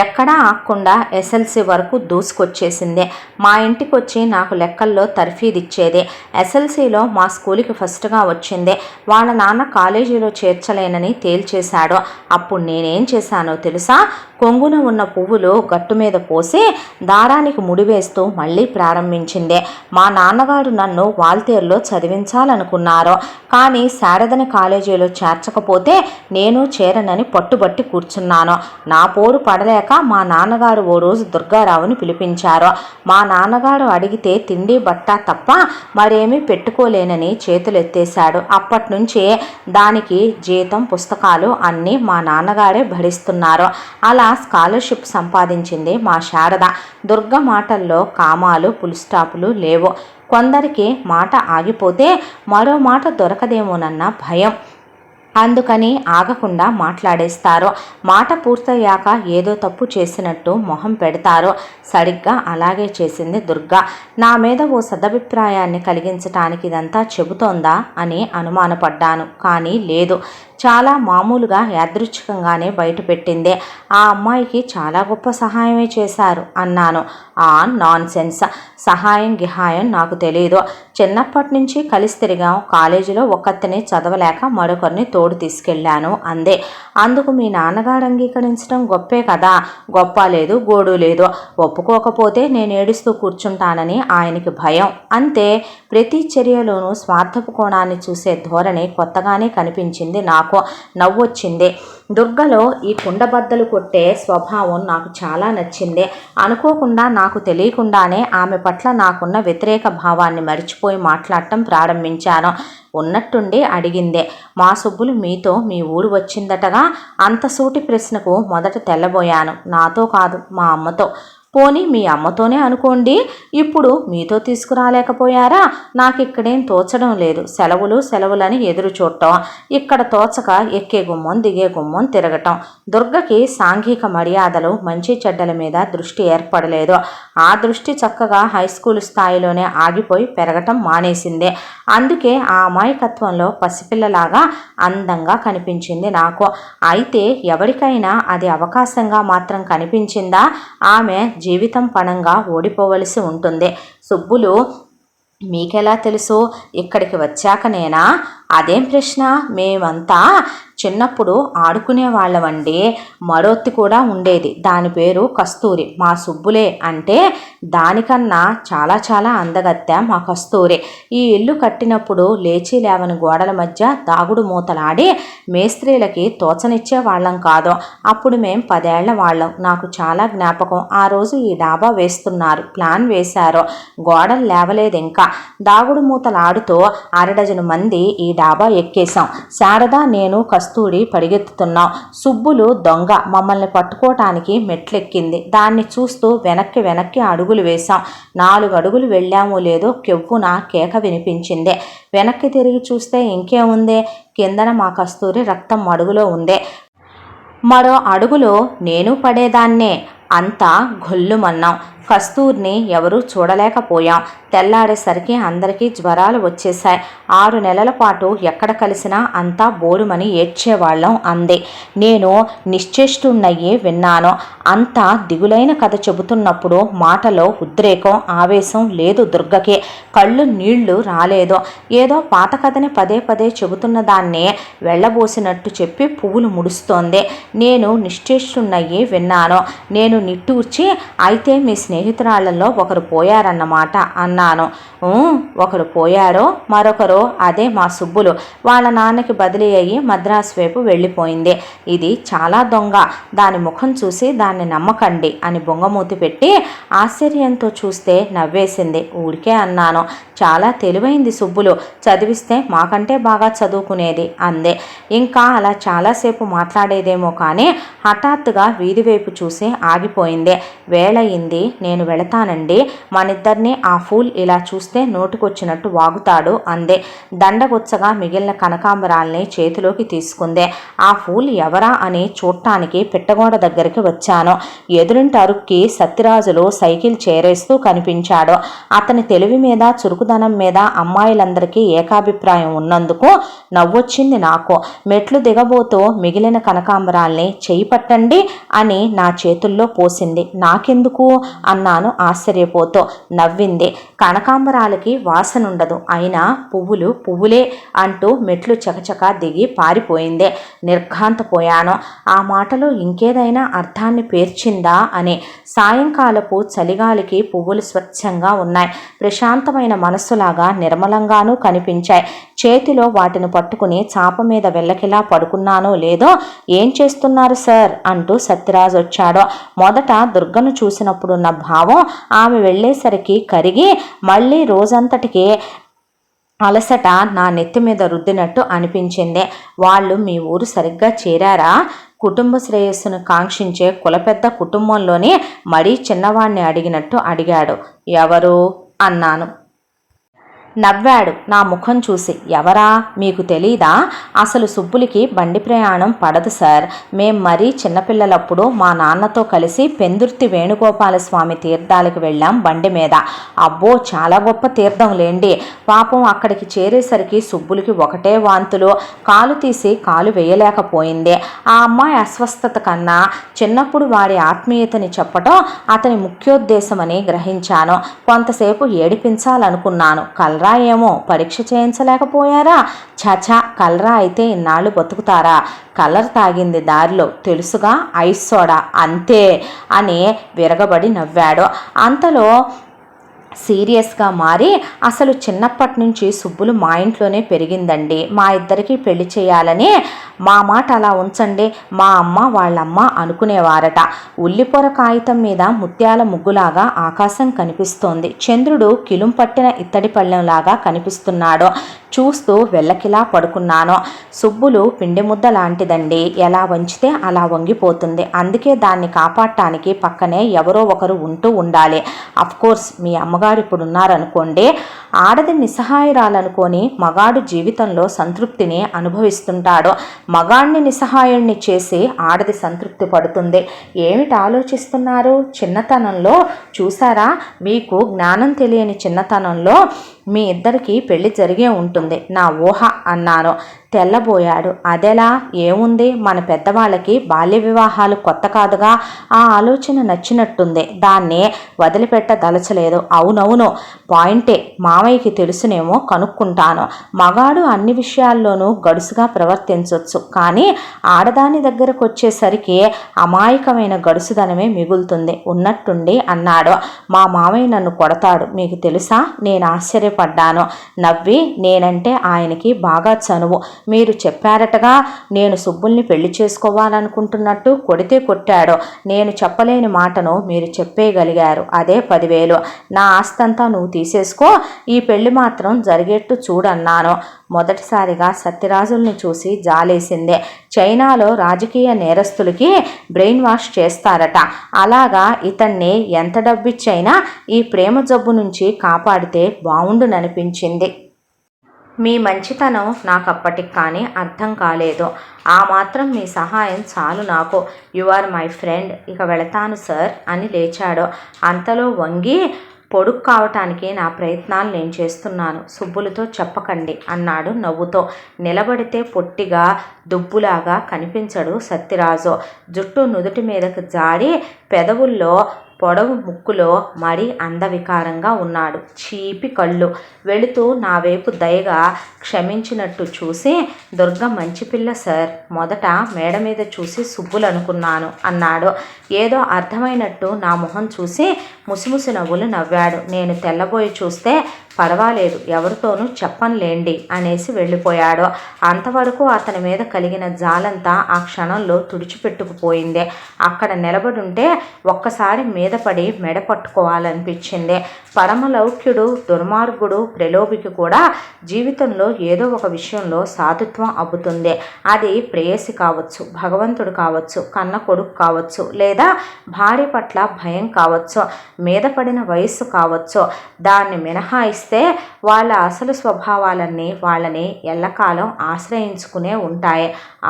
ఎక్కడా ఆగకుండా ఎస్ఎల్సి వరకు దూసుకొచ్చేసింది. మా ఇంటికి వచ్చి నాకు లెక్కల్లో తర్ఫీదిచ్చేది. ఎస్ఎల్సిలో మా స్కూల్కి ఫస్ట్గా వచ్చింది. వాళ్ళ నాన్న కాలేజీలో చేర్చలేనని తేల్చేశాడు. అప్పుడు నేనేం చేశానో తెలుసా? కొంగున ఉన్న పువ్వులు గట్టు మీద పోసి దారానికి ముడివేస్తూ మళ్ళీ ప్రారంభించింది. మా నాన్నగారు నన్ను వాల్తేరులో చదివించాలనుకున్నారు. కానీ శారదని కాలేజీలో చేర్చకపోతే నేను చేరనని పట్టుబట్టి కూర్చున్నాను. నా పోరు పడలేక మా నాన్నగారు ఓ రోజు దుర్గారావుని పిలిపించారు. మా నాన్నగారు అడిగితే తిండి బట్ట తప్ప మరేమీ పెట్టుకోలేనని చేతులెత్తేశాడు. అప్పట్నుంచి దానికి జీతం పుస్తకాలు అన్నీ మా నాన్నగారే భరిస్తున్నారు. అలా స్కాలర్షిప్ సంపాదించింది మా శారద. దుర్గ మాటల్లో కామాలు పులిస్టాపులు లేవు. కొందరికి మాట ఆగిపోతే మరో మాట దొరకదేమోనన్న భయం. అందుకని ఆగకుండా మాట్లాడేస్తారు. మాట పూర్తయ్యాక ఏదో తప్పు చేసినట్టు మొహం పెడతారు. సరిగ్గా అలాగే చేసింది దుర్గ. నా మీద ఓ సదభిప్రాయాన్ని కలిగించటానికి ఇదంతా చెబుతోందా అని అనుమానపడ్డాను. కానీ లేదు. చాలా మామూలుగా యాదృచ్ఛికంగానే బయటపెట్టింది. ఆ అమ్మాయికి చాలా గొప్ప సహాయమే చేశారు అన్నాను. ఆ నాన్సెన్స్. సహాయం గిహాయం నాకు తెలియదు. చిన్నప్పటి నుంచి కలిసి తిరిగాం. కాలేజీలో ఒక్కతిని చదవలేక మరొకరిని తోడు తీసుకెళ్లాను అందే. అందుకు మీ నాన్నగారు అంగీకరించడం గొప్పే కదా. గొప్ప లేదు గోడు లేదు. ఒప్పుకోకపోతే నేను ఏడుస్తూ కూర్చుంటానని ఆయనకి భయం. అంతే. ప్రతి చర్యలోనూ స్వార్థపు కోణాన్ని చూసే ధోరణి కొత్తగానే కనిపించింది నాకు. నవ్వొచ్చింది. దుర్గలో ఈ కుండబద్దలు కొట్టే స్వభావం నాకు చాలా నచ్చింది. అనుకోకుండా నాకు తెలియకుండానే ఆమె పట్ల నాకున్న వ్యతిరేక భావాన్ని మరిచిపోయి మాట్లాడటం ప్రారంభించాను. ఉన్నట్టుండి అడిగిందే, మా సుబ్బులు మీతో మీ ఊరు వచ్చిందటగా? అంత సూటి ప్రశ్నకు మొదట తెల్లబోయాను. నాతో కాదు, మా అమ్మతో. పోనీ మీ అమ్మతోనే అనుకోండి. ఇప్పుడు మీతో తీసుకురాలేకపోయారా? నాకు ఇక్కడేం తోచడం లేదు. సెలవులని ఎదురు చూడటం, ఇక్కడ తోచక ఎక్కే గుమ్మం దిగే గుమ్మం తిరగటం. దుర్గకి సాంఘిక మర్యాదలు మంచి చెడ్డల మీద దృష్టి ఏర్పడలేదు. ఆ దృష్టి చక్కగా హైస్కూల్ స్థాయిలోనే ఆగిపోయి పెరగటం మానేసింది. అందుకే ఆ అమాయకత్వంలో పసిపిల్లలాగా అందంగా కనిపించింది నాకు. అయితే ఎవరికైనా అది అవకాశంగా మాత్రం కనిపించిందా? ఆమె జీవితం పణంగా ఓడిపోవలసి ఉంటుంది. సుబ్బులు మీకెలా తెలుసు? ఇక్కడికి వచ్చాకనేనా? అదేం ప్రశ్న? మేమంతా చిన్నప్పుడు ఆడుకునే వాళ్ళమండి. మరొత్తి కూడా ఉండేది. దాని పేరు కస్తూరి. మా సుబ్బులే అంటే దానికన్నా చాలా చాలా అందగత్తె మా కస్తూరి. ఈ ఇల్లు కట్టినప్పుడు లేచి లేవని గోడల మధ్య దాగుడు మూతలాడి మేస్త్రీలకి తోచనిచ్చే వాళ్ళం కాదు. అప్పుడు మేం 10 ఏళ్ల వాళ్ళం. నాకు చాలా జ్ఞాపకం. ఆ రోజు ఈ డాబా వేస్తున్నారు. ప్లాన్ వేశారు. గోడలు లేవలేదు ఇంకా. దాగుడు మూతలాడుతూ 1/2 డజను మంది ఈ డాబా ఎక్కేశాం. శారద, నేను, కస్తూరి పరిగెత్తుతున్నాం. సుబ్బులు దొంగ మమ్మల్ని పట్టుకోవటానికి మెట్లెక్కింది. దాన్ని చూస్తూ వెనక్కి అడుగులు వేశాం. 4 అడుగులు వెళ్ళామో లేదో కెవ్వున కేక వినిపించింది. వెనక్కి తిరిగి చూస్తే ఇంకేముంది? కిందన మా కస్తూరి రక్తం అడుగులో ఉంది. మరో అడుగులో నేను పడేదాన్నే. అంతా గొల్లుమన్నాం. కస్తూర్ని ఎవరూ చూడలేకపోయాం. తెల్లారేసరికి అందరికీ జ్వరాలు వచ్చేశాయి. 6 నెలల పాటు ఎక్కడ కలిసినా అంతా బోరుమని ఏడ్చేవాళ్ళం అంది. నేను నిశ్చేష్టున్నయ్యి విన్నాను. అంతా దిగులైన కథ చెబుతున్నప్పుడు మాటలో ఉద్రేకం, ఆవేశం లేదు దుర్గకి. కళ్ళు నీళ్లు రాలేదు. ఏదో పాత కథని పదే పదే చెబుతున్న దాన్ని వెళ్ళబోసినట్టు చెప్పి పువ్వులు ముడుస్తోంది. నేను నిశ్చేష్టున్నయ్యి విన్నాను. నేను నిట్టూర్చి, అయితే మీ స్నేహితురాళ్లలో ఒకరు పోయారన్నమాట అన్నాను. ఒకరు పోయారో, మరొకరు అదే మా సుబ్బులు. వాళ్ళ నాన్నకి బదిలీ అయ్యి మద్రాసు వైపు వెళ్ళిపోయింది. ఇది చాలా దొంగ. దాని ముఖం చూసి దాన్ని నమ్మకండి అని బొంగమూతి పెట్టి ఆశ్చర్యంతో చూస్తే నవ్వేసింది. ఊరికే అన్నాను. చాలా తెలివైంది సుబ్బులు. చదివిస్తే మాకంటే బాగా చదువుకునేది అందే. ఇంకా అలా చాలాసేపు మాట్లాడేదేమో కానీ హఠాత్తుగా వీధి వైపు చూసి ఆగిపోయింది. వేళయింది, నేను వెళతానండి. మనిద్దరినీ ఆ ఫూల్ ఇలా చూస్తే నోటికొచ్చినట్టు వాగుతాడు అందే. దండగుచ్చగా మిగిలిన కనకాంబరాల్ని చేతిలోకి తీసుకుందే. ఆ ఫూల్ ఎవరా అని చూడటానికి పిట్టగోడ దగ్గరికి వచ్చాను. ఎదురింటి అరుక్కి సత్యరాజులు సైకిల్ చేరేస్తూ కనిపించాడు. అతని తెలివి మీద, చురుకుదనం మీద అమ్మాయిలందరికీ ఏకాభిప్రాయం ఉన్నందుకు నవ్వొచ్చింది నాకు. మెట్లు దిగబోతూ మిగిలిన కనకాంబరాల్ని చెయ్యి పట్టండి అని నా చేతుల్లో పోసింది. నాకెందుకు అన్నాను ఆశ్చర్యపోతూ. నవ్వింది. కనకాంబరాలకి వాసనుండదు, అయినా పువ్వులు పువ్వులే అంటూ మెట్లు చకచకా దిగి పారిపోయింది. నిర్ఘాంతపోయాను. ఆ మాటలో ఇంకేదైనా అర్థాన్ని పేర్చిందా అని. సాయంకాలపు చలిగాలికి పువ్వులు స్వచ్ఛంగా ఉన్నాయి. ప్రశాంతమైన మనస్సులాగా నిర్మలంగానూ కనిపించాయి. చేతిలో వాటిని పట్టుకుని చాప మీద వెళ్ళకిలా పడుకున్నానో లేదో, ఏం చేస్తున్నారు సార్ అంటూ సత్యరాజు వచ్చాడు. మొదట దుర్గను చూసినప్పుడున్న భావం ఆమె వెళ్ళేసరికి కరిగి మళ్ళీ రోజంతటికి అలసట నా నెత్తి మీద రుద్దినట్టు అనిపించింది. వాళ్ళు మీ ఊరు సరిగ్గా చేరారా? కుటుంబ శ్రేయస్సును కాంక్షించే కులపెద్ద కుటుంబంలోని మరీ చిన్నవాణ్ణి అడిగినట్టు అడిగాడు. ఎవరు అన్నాను. నవ్వాడు నా ముఖం చూసి. ఎవరా, మీకు తెలీదా? అసలు సుబ్బులికి బండి ప్రయాణం పడదు సార్. మేం మరీ చిన్నపిల్లలప్పుడు మా నాన్నతో కలిసి పెందుర్తి వేణుగోపాలస్వామి తీర్థాలకు వెళ్ళాం బండి మీద. అబ్బో, చాలా గొప్ప తీర్థం లేండి. పాపం అక్కడికి చేరేసరికి సుబ్బులికి ఒకటే వాంతులు. కాలు తీసి కాలు వేయలేకపోయింది. ఆ అమ్మాయి అస్వస్థత కన్నా చిన్నప్పుడు వాడి ఆత్మీయతని చెప్పటం అతని ముఖ్యోద్దేశమని గ్రహించాను. కొంతసేపు ఏడిపించాలనుకున్నాను. కల్రా ఏమో, పరీక్ష చేయించలేకపోయారా? చచా, కలరా అయితే ఇన్నాళ్ళు బతుకుతారా? కలర్ తాగింది దారిలో, తెలుసుగా, ఐస్ సోడా, అంతే అని విరగబడి నవ్వాడు. అంతలో సీరియస్గా మారి, అసలు చిన్నప్పటి నుంచి సుబ్బులు మా ఇంట్లోనే పెరిగిందండి. మా ఇద్దరికి పెళ్లి చేయాలని. మా మాట అలా ఉంచండి, మా అమ్మ వాళ్ళమ్మ అనుకునేవారట. ఉల్లిపొర కాగితం మీద ముత్యాల ముగ్గులాగా ఆకాశం కనిపిస్తోంది. చంద్రుడు కిలుం పట్టిన ఇత్తడి పళ్ళెంలాగా కనిపిస్తున్నాడు. చూస్తూ వెళ్ళకిలా పడుకున్నాను. సుబ్బులు పిండి ముద్ద లాంటిదండి. ఎలా వంచితే అలా వంగిపోతుంది. అందుకే దాన్ని కాపాడటానికి పక్కనే ఎవరో ఒకరు ఉంటూ ఉండాలి. అఫ్కోర్స్ మీ అమ్మగారు ఇప్పుడు ఉన్నారనుకోండి. ఆడది నిస్సహాయురాలనుకొని మగాడు జీవితంలో సంతృప్తిని అనుభవిస్తుంటాడు. మగాణ్ణి నిస్సహాయుణ్ణి చేసి ఆడది సంతృప్తి పడుతుంది. ఏమిటి ఆలోచిస్తున్నారు? చిన్నతనంలో చూసారా, మీకు జ్ఞానం తెలియని చిన్నతనంలో మీ ఇద్దరికి పెళ్లి జరిగే ఉంటుంది నా ఊహ అన్నాను. తెల్లబోయాడు. అదెలా? ఏముంది, మన పెద్దవాళ్ళకి బాల్య వివాహాలు కొత్త కాదుగా. ఆ ఆలోచన నచ్చినట్టుంది. దాన్ని వదిలిపెట్టదలచలేదు. అవునవును, పాయింటే. మామయ్యకి తెలుసునేమో, కనుక్కుంటాను. మగాడు అన్ని విషయాల్లోనూ గడుసుగా ప్రవర్తించవచ్చు, కానీ ఆడదాని దగ్గరకు వచ్చేసరికి అమాయకమైన గడుసుదనమే మిగులుతుంది. ఉన్నట్టుండి అన్నాడు. మా మామయ్య నన్ను కొడతాడు, మీకు తెలుసా? నేను ఆశ్చర్యపడ్డాను. నవ్వి, నేనంటే ఆయనకి బాగా చనువు. మీరు చెప్పారటగా, నేను సుబ్బుల్ని పెళ్లి చేసుకోవాలనుకుంటున్నట్టు. కొడితే కొట్టాడు. నేను చెప్పలేని మాటను మీరు చెప్పేయగలిగారు. అదే 10,000. నా ఆస్తంతా నువ్వు తీసేసుకో, ఈ పెళ్లి మాత్రం జరిగేట్టు చూడన్నాను. మొదటిసారిగా సత్యరాజుల్ని చూసి జాలేసిందే. చైనాలో రాజకీయ నేరస్తులకి బ్రెయిన్ వాష్ చేస్తారట. అలాగా ఇతన్ని ఎంత డబ్బిచ్చైనా ఈ ప్రేమ జబ్బు నుంచి కాపాడితే బావుండుననిపించింది. మీ మంచితనం నాకు అప్పటికి కానీ అర్థం కాలేదు. ఆ మాత్రం మీ సహాయం చాలు నాకు. You are my friend. ఇక వెళతాను సార్ అని లేచాడు. అంతలో వంగి పొడుగు కావటానికి నా ప్రయత్నాలు నేను చేస్తున్నాను, సుబ్బులతో చెప్పకండి అన్నాడు నవ్వుతో. నిలబడితే పొట్టిగా దుబ్బులాగా కనిపించడు సత్యరాజు. జుట్టు నుదుటి మీదకు జారి పెదవుల్లో పొడవు ముక్కులో మరీ అందవికారంగా ఉన్నాడు. చీపి కళ్ళు. వెళుతూ నా వైపు దయగా క్షమించినట్టు చూసి, దుర్గ మంచి పిల్ల సార్, మొదట మేడ మీద చూసి సుబ్బులనుకున్నాను అన్నాడు. ఏదో అర్థమైనట్టు నా మొహం చూసి ముసిముసి నవ్వులు నవ్వాడు. నేను తెల్లబోయి చూస్తే పర్వాలేదు, ఎవరితోనూ చెప్పనులేండి అనేసి వెళ్ళిపోయాడు. అంతవరకు అతని మీద కలిగిన జాలంతా ఆ క్షణంలో తుడిచిపెట్టుకుపోయింది. అక్కడ నిలబడుంటే ఒక్కసారి మీద పడి మెడ పట్టుకోవాలనిపించింది. పరమలౌక్యుడు, దుర్మార్గుడు, ప్రలోభికి కూడా జీవితంలో ఏదో ఒక విషయంలో సాధుత్వం అబ్బుతుంది. అది ప్రేయసి కావచ్చు, భగవంతుడు కావచ్చు, కన్న కొడుకు కావచ్చు, లేదా భార్య పట్ల భయం కావచ్చు, మీద పడిన వయస్సు కావచ్చు. దాన్ని మినహాయిస్తే వాళ్ళ అసలు స్వభావాలన్నీ వాళ్ళని ఎల్లకాలం ఆశ్రయించుకునే ఉంటాయి.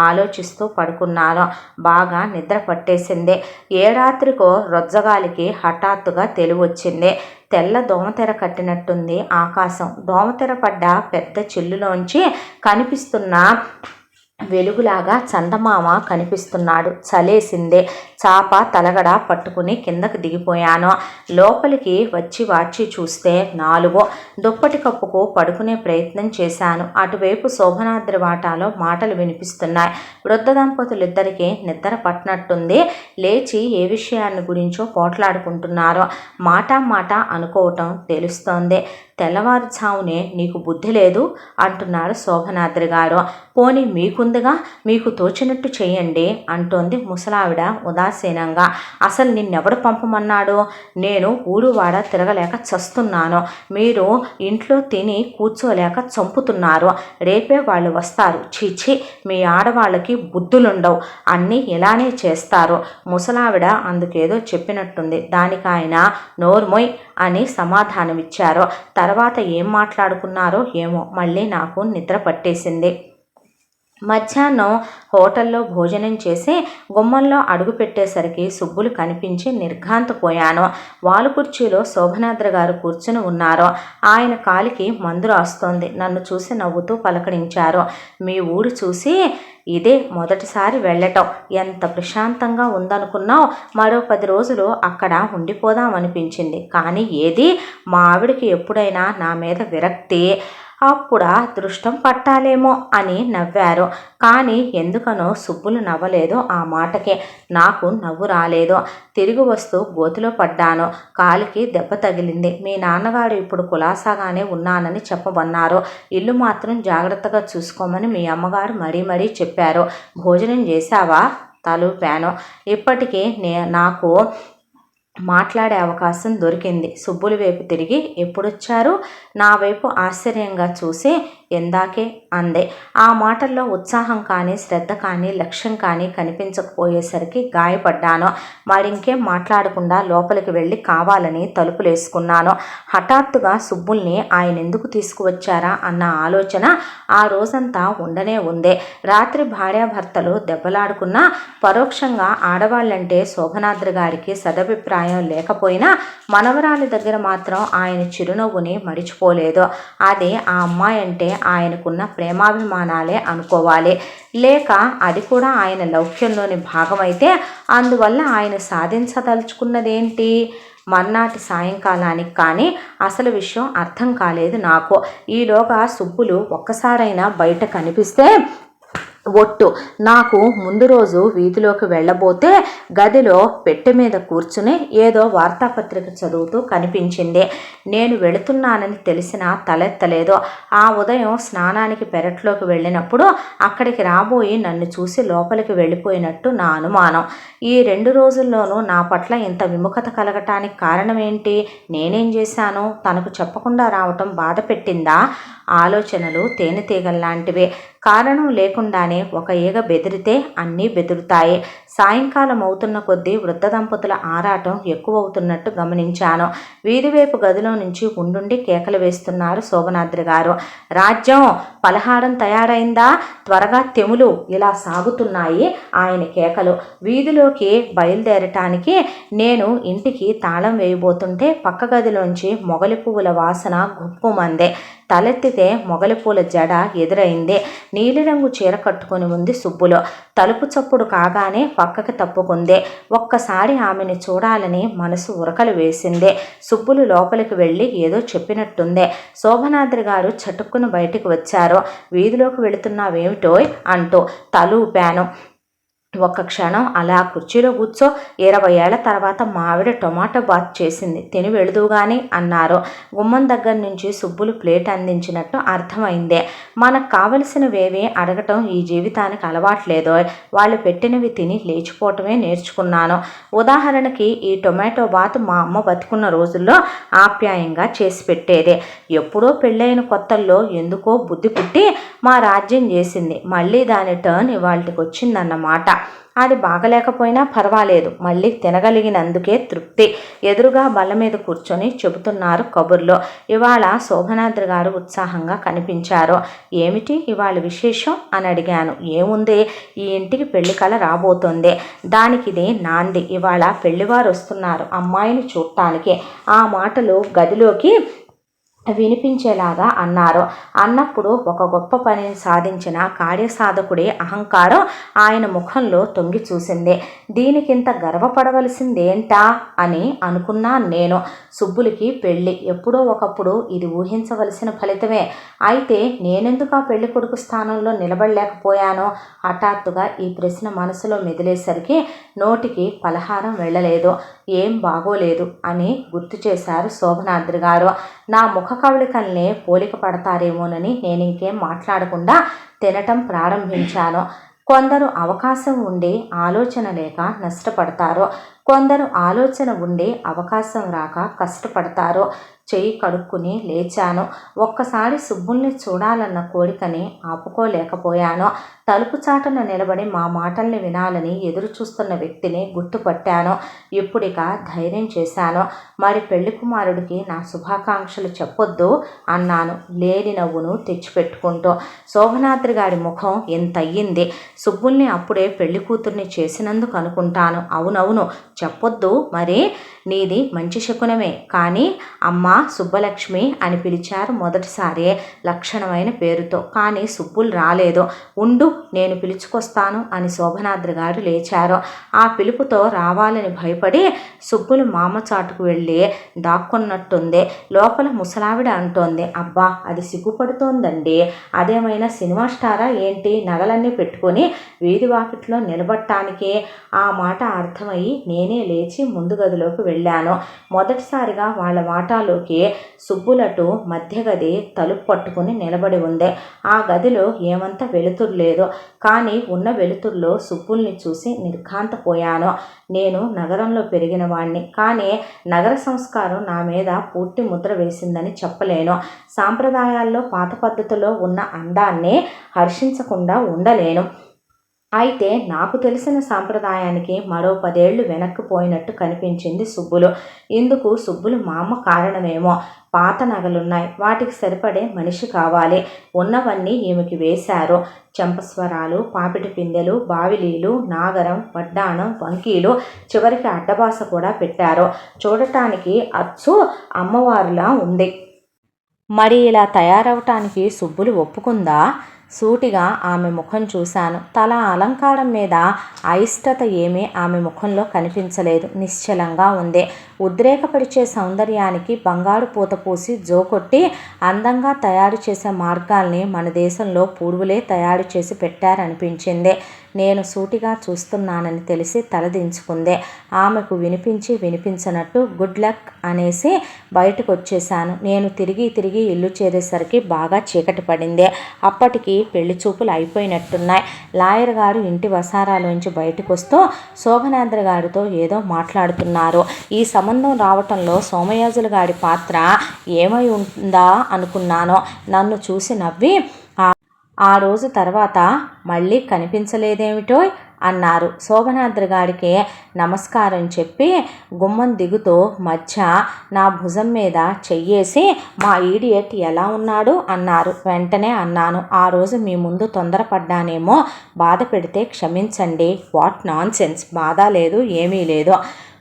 ఆలోచిస్తూ పడుకున్నాను. బాగా నిద్ర పట్టేసింది. ఏ రాత్రికో రొజ్జగాలికి హఠాత్తుగా తెలివొచ్చింది. తెల్ల దోమతెర కట్టినట్టుంది ఆకాశం. దోమతెర పడ్డ పెద్ద చిల్లులోంచి కనిపిస్తున్న వెలుగులాగా చందమామ కనిపిస్తున్నాడు. చలేసిందే. చాప తలగడ పట్టుకుని కిందకు దిగిపోయాను. లోపలికి వచ్చి వాచి చూస్తే 4. దుప్పటి కప్పుకు పడుకునే ప్రయత్నం చేశాను. అటువైపు శోభనాద్రి వాటాలో మాటలు వినిపిస్తున్నాయి. వృద్ధ దంపతులిద్దరికీ నిద్ర పట్టినట్టుంది. లేచి ఏ విషయాన్ని గురించో పోట్లాడుకుంటున్నారో. మాట అనుకోవటం తెలుస్తోంది. తెల్లవారుజామునే నీకు బుద్ధి లేదు అంటున్నారు శోభనాద్రి గారు. పోనీ మీకుందిగా, మీకు తోచినట్టు చేయండి అంటోంది ముసలావిడ ఉదాసీనంగా. అసలు నిన్నెవడు పంపమన్నాడు? నేను ఊరువాడ తిరగలేక చస్తున్నాను. మీరు ఇంట్లో తిని కూర్చోలేక చంపుతున్నారు. రేపే వాళ్ళు వస్తారు. చీచి, మీ ఆడవాళ్ళకి బుద్ధులుండవు, అన్నీ ఇలానే చేస్తారు. ముసలావిడ అందుకేదో చెప్పినట్టుంది. దానికి ఆయన నోర్మొయ్ అని సమాధానమిచ్చారు. తర్వాత ఏం మాట్లాడుకున్నారో ఏమో. మళ్ళీ నాకు నిద్ర పట్టేసింది. మధ్యాహ్నం హోటల్లో భోజనం చేసి గుమ్మంలో అడుగు పెట్టేసరికి సుబ్బులు కనిపించి నిర్ఘాంతపోయాను. వాలుకుర్చీలో శోభనాద్రి గారు కూర్చుని ఉన్నారు. ఆయన కాలికి మందు రాస్తోంది. నన్ను చూసి నవ్వుతూ పలకరించారు. మీ ఊరు చూసి ఇదే మొదటిసారి వెళ్ళటం. ఎంత ప్రశాంతంగా ఉందనుకున్నావు. మరో 10 రోజులు అక్కడ ఉండిపోదామనిపించింది. కానీ ఏది, మా ఆవిడకి ఎప్పుడైనా నా మీద విరక్తి, అప్పుడా దృష్టం పట్టాలేమో అని నవ్వారు. కానీ ఎందుకనో సుబ్బులు నవ్వలేదు. ఆ మాటకే నాకు నవ్వు రాలేదు. తిరిగి వస్తూ గోతిలో పడ్డాను. కాలికి దెబ్బ తగిలింది. మీ నాన్నగారు ఇప్పుడు కులాసాగానే ఉన్నానని చెప్పమన్నారు. ఇల్లు మాత్రం జాగ్రత్తగా చూసుకోమని మీ అమ్మగారు మరీ చెప్పారు. భోజనం చేశావా? తలూపాను. ఇప్పటికీ నాకు మాట్లాడే అవకాశం దొరికింది. సుబ్బుల వైపు తిరిగి ఎప్పుడొచ్చారు? నా వైపు ఆశ్చర్యంగా చూసి ఎందాకే అందే. ఆ మాటల్లో ఉత్సాహం కానీ, శ్రద్ధ కానీ, లక్ష్యం కానీ కనిపించకపోయేసరికి గాయపడ్డాను. మరింకేం మాట్లాడకుండా లోపలికి వెళ్ళి కావాలని తలుపులేసుకున్నాను. హఠాత్తుగా సుబ్బుల్ని ఆయన ఎందుకు తీసుకువచ్చారా అన్న ఆలోచన ఆ రోజంతా ఉండనే ఉంది. రాత్రి భార్యాభర్తలు దెబ్బలాడుకున్నా పరోక్షంగా ఆడవాళ్ళంటే శోభనాద్రి గారికి సదభిప్రాయం లేకపోయినా మనవరాలి దగ్గర మాత్రం ఆయన చిరునవ్వుని మరిచిపోలేదు. అది ఆ అమ్మాయి అంటే ఆయనకున్న ప్రేమాభిమానాలే అనుకోవాలి. లేక అది కూడా ఆయన లౌక్యంలోని భాగమైతే అందువల్ల ఆయన సాధించదలుచుకున్నదేంటి? మర్నాటి సాయంకాలానికి కానీ అసలు విషయం అర్థం కాలేదు నాకు. ఈలోగా సుబ్బులు ఒక్కసారైనా బయట కనిపిస్తే ఒట్టు. నాకు ముందు రోజు వీధిలోకి వెళ్ళబోతే గదిలో పెట్టె మీద కూర్చుని ఏదో వార్తాపత్రిక చదువుతూ కనిపించింది. నేను వెళుతున్నానని తెలిసినా తలెత్తలేదు. ఆ ఉదయం స్నానానికి పెరట్లోకి వెళ్ళినప్పుడు అక్కడికి రాబోయి నన్ను చూసి లోపలికి వెళ్ళిపోయినట్టు నా అనుమానం. ఈ 2 రోజుల్లోనూ నా పట్ల ఇంత విముఖత కలగటానికి కారణమేంటి? నేనేం చేశాను? తనకు చెప్పకుండా రావటం బాధ పెట్టిందా? ఆలోచనలు తేనెటీగల్లాంటివే. కారణం లేకుండానే ఒక ఈగ బెదిరితే అన్నీ బెదురుతాయి. సాయంకాలం అవుతున్న కొద్దీ వృద్ధ దంపతుల ఆరాటం ఎక్కువవుతున్నట్టు గమనించాను. వీధివైపు గదిలో నుంచి ఉండుండి కేకలు వేస్తున్నారు శోభనాద్రి గారు. రాజ్యం పలహారం తయారైందా, త్వరగా తెములు. ఇలా సాగుతున్నాయి ఆయన కేకలు. వీధిలోకి బయలుదేరటానికి నేను ఇంటికి తాళం వేయబోతుంటే పక్క గదిలోంచి మొగలి పువ్వుల వాసన గుప్పుమందే. తలెత్తితే మొగలి పూల జడ ఎదురైంది. నీలిరంగు చీర కట్టుకుని ఉంది సుబ్బులు. తలుపు చప్పుడు కాగానే పక్కకి తప్పుకుంది. ఒక్కసారి ఆమెని చూడాలని మనసు ఉరకలు వేసింది. సుబ్బులు లోపలికి వెళ్ళి ఏదో చెప్పినట్టుంది. శోభనాద్రి గారు చటుక్కున బయటికి వచ్చారు. వీధిలోకి వెళుతున్నావేమిటో అంటూ తలూపాను. ఒక్క క్షణం అలా కుర్చీలో కూర్చో, 20 ఏళ్ల తర్వాత మా ఆవిడ టొమాటో బాత్ చేసింది, తిని వెళుదువుగాని అన్నారు. గుమ్మం దగ్గర నుంచి సుబ్బులు ప్లేట్ అందించినట్టు అర్థమైందే. మనకు కావలసినవేవి అడగటం ఈ జీవితానికి అలవాట్లేదో, వాళ్ళు పెట్టినవి తిని లేచిపోవటమే నేర్చుకున్నాను. ఉదాహరణకి ఈ టొమాటో బాత్ మా అమ్మ బతుకున్న రోజుల్లో ఆప్యాయంగా చేసి పెట్టేదే. ఎప్పుడో పెళ్ళైన కొత్తల్లో ఎందుకో బుద్ధి పుట్టి మా రాజ్యం చేసింది. మళ్ళీ దాని టర్న్ ఇవాళకి వచ్చిందన్నమాట. అది బాగలేకపోయినా పర్వాలేదు, మళ్ళీ తినగలిగినందుకే తృప్తి. ఎదురుగా బల్ల మీద కూర్చొని చెబుతున్నారు కబుర్లో. ఇవాళ శోభనాద్రి గారు ఉత్సాహంగా కనిపించారు. ఏమిటి ఇవాళ విశేషం అని అడిగాను. ఏముంది, ఈ ఇంటికి పెళ్లి కల రాబోతోంది, దానికిది నాంది. ఇవాళ పెళ్లివారు వస్తున్నారు అమ్మాయిని చూడటానికి. ఆ మాటలు గదిలోకి వినిపించేలాగా అన్నారు. అన్నప్పుడు ఒక గొప్ప పనిని సాధించిన కార్యసాధకుడి అహంకారం ఆయన ముఖంలో తొంగి చూసింది. దీనికింత గర్వపడవలసిందేంటా అని అనుకున్నాను నేను. సుబ్బులకి పెళ్ళి ఎప్పుడో ఒకప్పుడు, ఇది ఊహించవలసిన ఫలితమే. అయితే నేనెందుకు ఆ పెళ్లి కొడుకు స్థానంలో నిలబడలేకపోయానో? హఠాత్తుగా ఈ ప్రశ్న మనసులో మెదిలేసరికి నోటికి పలహారం వెళ్ళలేదు. ఏం బాగోలేదు అని గుర్తు చేశారు శోభనాద్రి గారు. నా ముఖ కవళికల్నే పోలిక పడతారేమోనని నేనింకేం మాట్లాడకుండా తినటం ప్రారంభించాను. కొందరు అవకాశం ఉండి ఆలోచన లేక నష్టపడతారు, కొందరు ఆలోచన ఉండి అవకాశం రాక కష్టపడతారు. చెయ్యి కడుక్కుని లేచాను. ఒక్కసారి సుబ్బుల్ని చూడాలన్న కోరికని ఆపుకోలేకపోయాను. తలుపు చాటున నిలబడి మా మాటల్ని వినాలని ఎదురు చూస్తున్న వ్యక్తిని గుర్తుపట్టాను. ఇప్పుడిక ధైర్యం చేశాను. మరి పెళ్లి కుమారుడికి నా శుభాకాంక్షలు చెప్పొద్దు అన్నాను లేని నవ్వును తెచ్చిపెట్టుకుంటూ. శోభనాద్రి గారి ముఖం ఎంతయ్యింది. సుబ్బుల్ని అప్పుడే పెళ్లి కూతుర్ని చేసినందుకు అనుకుంటాను. అవునవును చెప్పొద్దు మరి, నీది మంచి శకునమే. కానీ అమ్మ సుబ్బలక్ష్మి అని పిలిచారు మొదటిసారే లక్షణమైన పేరుతో. కానీ సుబ్బులు రాలేదు. ఉండు నేను పిలుచుకొస్తాను అని శోభనాద్రి గారు లేచారు. ఆ పిలుపుతో రావాలని భయపడి సుబ్బులు మామ చాటుకు వెళ్ళి దాక్కున్నట్టుంది. లోపల ముసలావిడ అంటోంది, అబ్బా అది సిగ్గుపడుతోందండి, అదేమైనా సినిమా స్టారా ఏంటి, నగలన్నీ పెట్టుకొని వీధి వాకిట్లో నిలబడటానికి. ఆ మాట అర్థమయ్యి నేనే లేచి ముందు గదిలోకి వెళ్ళాను. మొదటిసారిగా వాళ్ళ వాటాలోకి సుబ్బులటు మధ్య గది తలుపు పట్టుకుని నిలబడి ఉంది. ఆ గదిలో ఏమంత వెలుతురు లేదు. కానీ ఉన్న వెలుతురులో సుబ్బుల్ని చూసి నిర్ఘాంతపోయాను. నేను నగరంలో పెరిగిన వాణ్ణి, కానీ నగర సంస్కారం నా మీద పూర్తి ముద్ర వేసిందని చెప్పలేను. సాంప్రదాయాల్లో పాత పద్ధతిలో ఉన్న అందాన్ని హర్షించకుండా ఉండలేను. అయితే నాకు తెలిసిన సాంప్రదాయానికి మరో 10 ఏళ్లు వెనక్కిపోయినట్టు కనిపించింది సుబ్బులు. ఇందుకు సుబ్బులు మా అమ్మ కారణమేమో. పాత నగలున్నాయి, వాటికి సరిపడే మనిషి కావాలి. ఉన్నవన్నీ ఈమెకి వేశారు. చెంపస్వరాలు, పాపిటి పిందెలు, బావిలీలు, నాగరం, వడ్డాణం, వంకీలు, చివరికి అడ్డబాస కూడా పెట్టారు. చూడటానికి అచ్చు అమ్మవారులా ఉంది. మరి ఇలా తయారవటానికి సుబ్బులు ఒప్పుకుందా? సూటిగా ఆమె ముఖం చూశాను. తల అలంకారం మీద అయిష్టత ఏమీ ఆమె ముఖంలో కనిపించలేదు. నిశ్చలంగా ఉంది. ఉద్రేకపరిచే సౌందర్యానికి బంగారు పూత పూసి జోకొట్టి అందంగా తయారు చేసే మార్గాల్ని మన దేశంలో పూర్వులే తయారు చేసి పెట్టారనిపించింది. నేను సూటిగా చూస్తున్నానని తెలిసి తలదించుకుంది. ఆమెకు వినిపించి వినిపించనట్టు గుడ్ లక్ అనేసి బయటకు వచ్చేశాను. నేను తిరిగి తిరిగి ఇల్లు చేరేసరికి బాగా చీకటి పడింది. అప్పటికి పెళ్లి చూపులు అయిపోయినట్టున్నాయి. లాయర్ గారు ఇంటి వసారాలోంచి బయటకు వస్తూ శోభనాద్రి గారితో ఏదో మాట్లాడుతున్నారు. ఈ సంబంధం రావటంలో సోమయాజుల గారి పాత్ర ఏమై ఉందా అనుకున్నాను. నన్ను చూసి నవ్వి ఆ రోజు తర్వాత మళ్ళీ కనిపించలేదేమిటో అన్నారు. శోభనాద్రి గారికి నమస్కారం చెప్పి గుమ్మం దిగుతూ మధ్య నా భుజం మీద చెయ్యేసి మా ఈడియట్ ఎలా ఉన్నాడు అన్నారు. వెంటనే అన్నాను, ఆ రోజు మీ ముందు తొందరపడ్డానేమో, బాధ పెడితే క్షమించండి. వాట్ నాన్ సెన్స్, బాధ లేదు ఏమీ లేదు.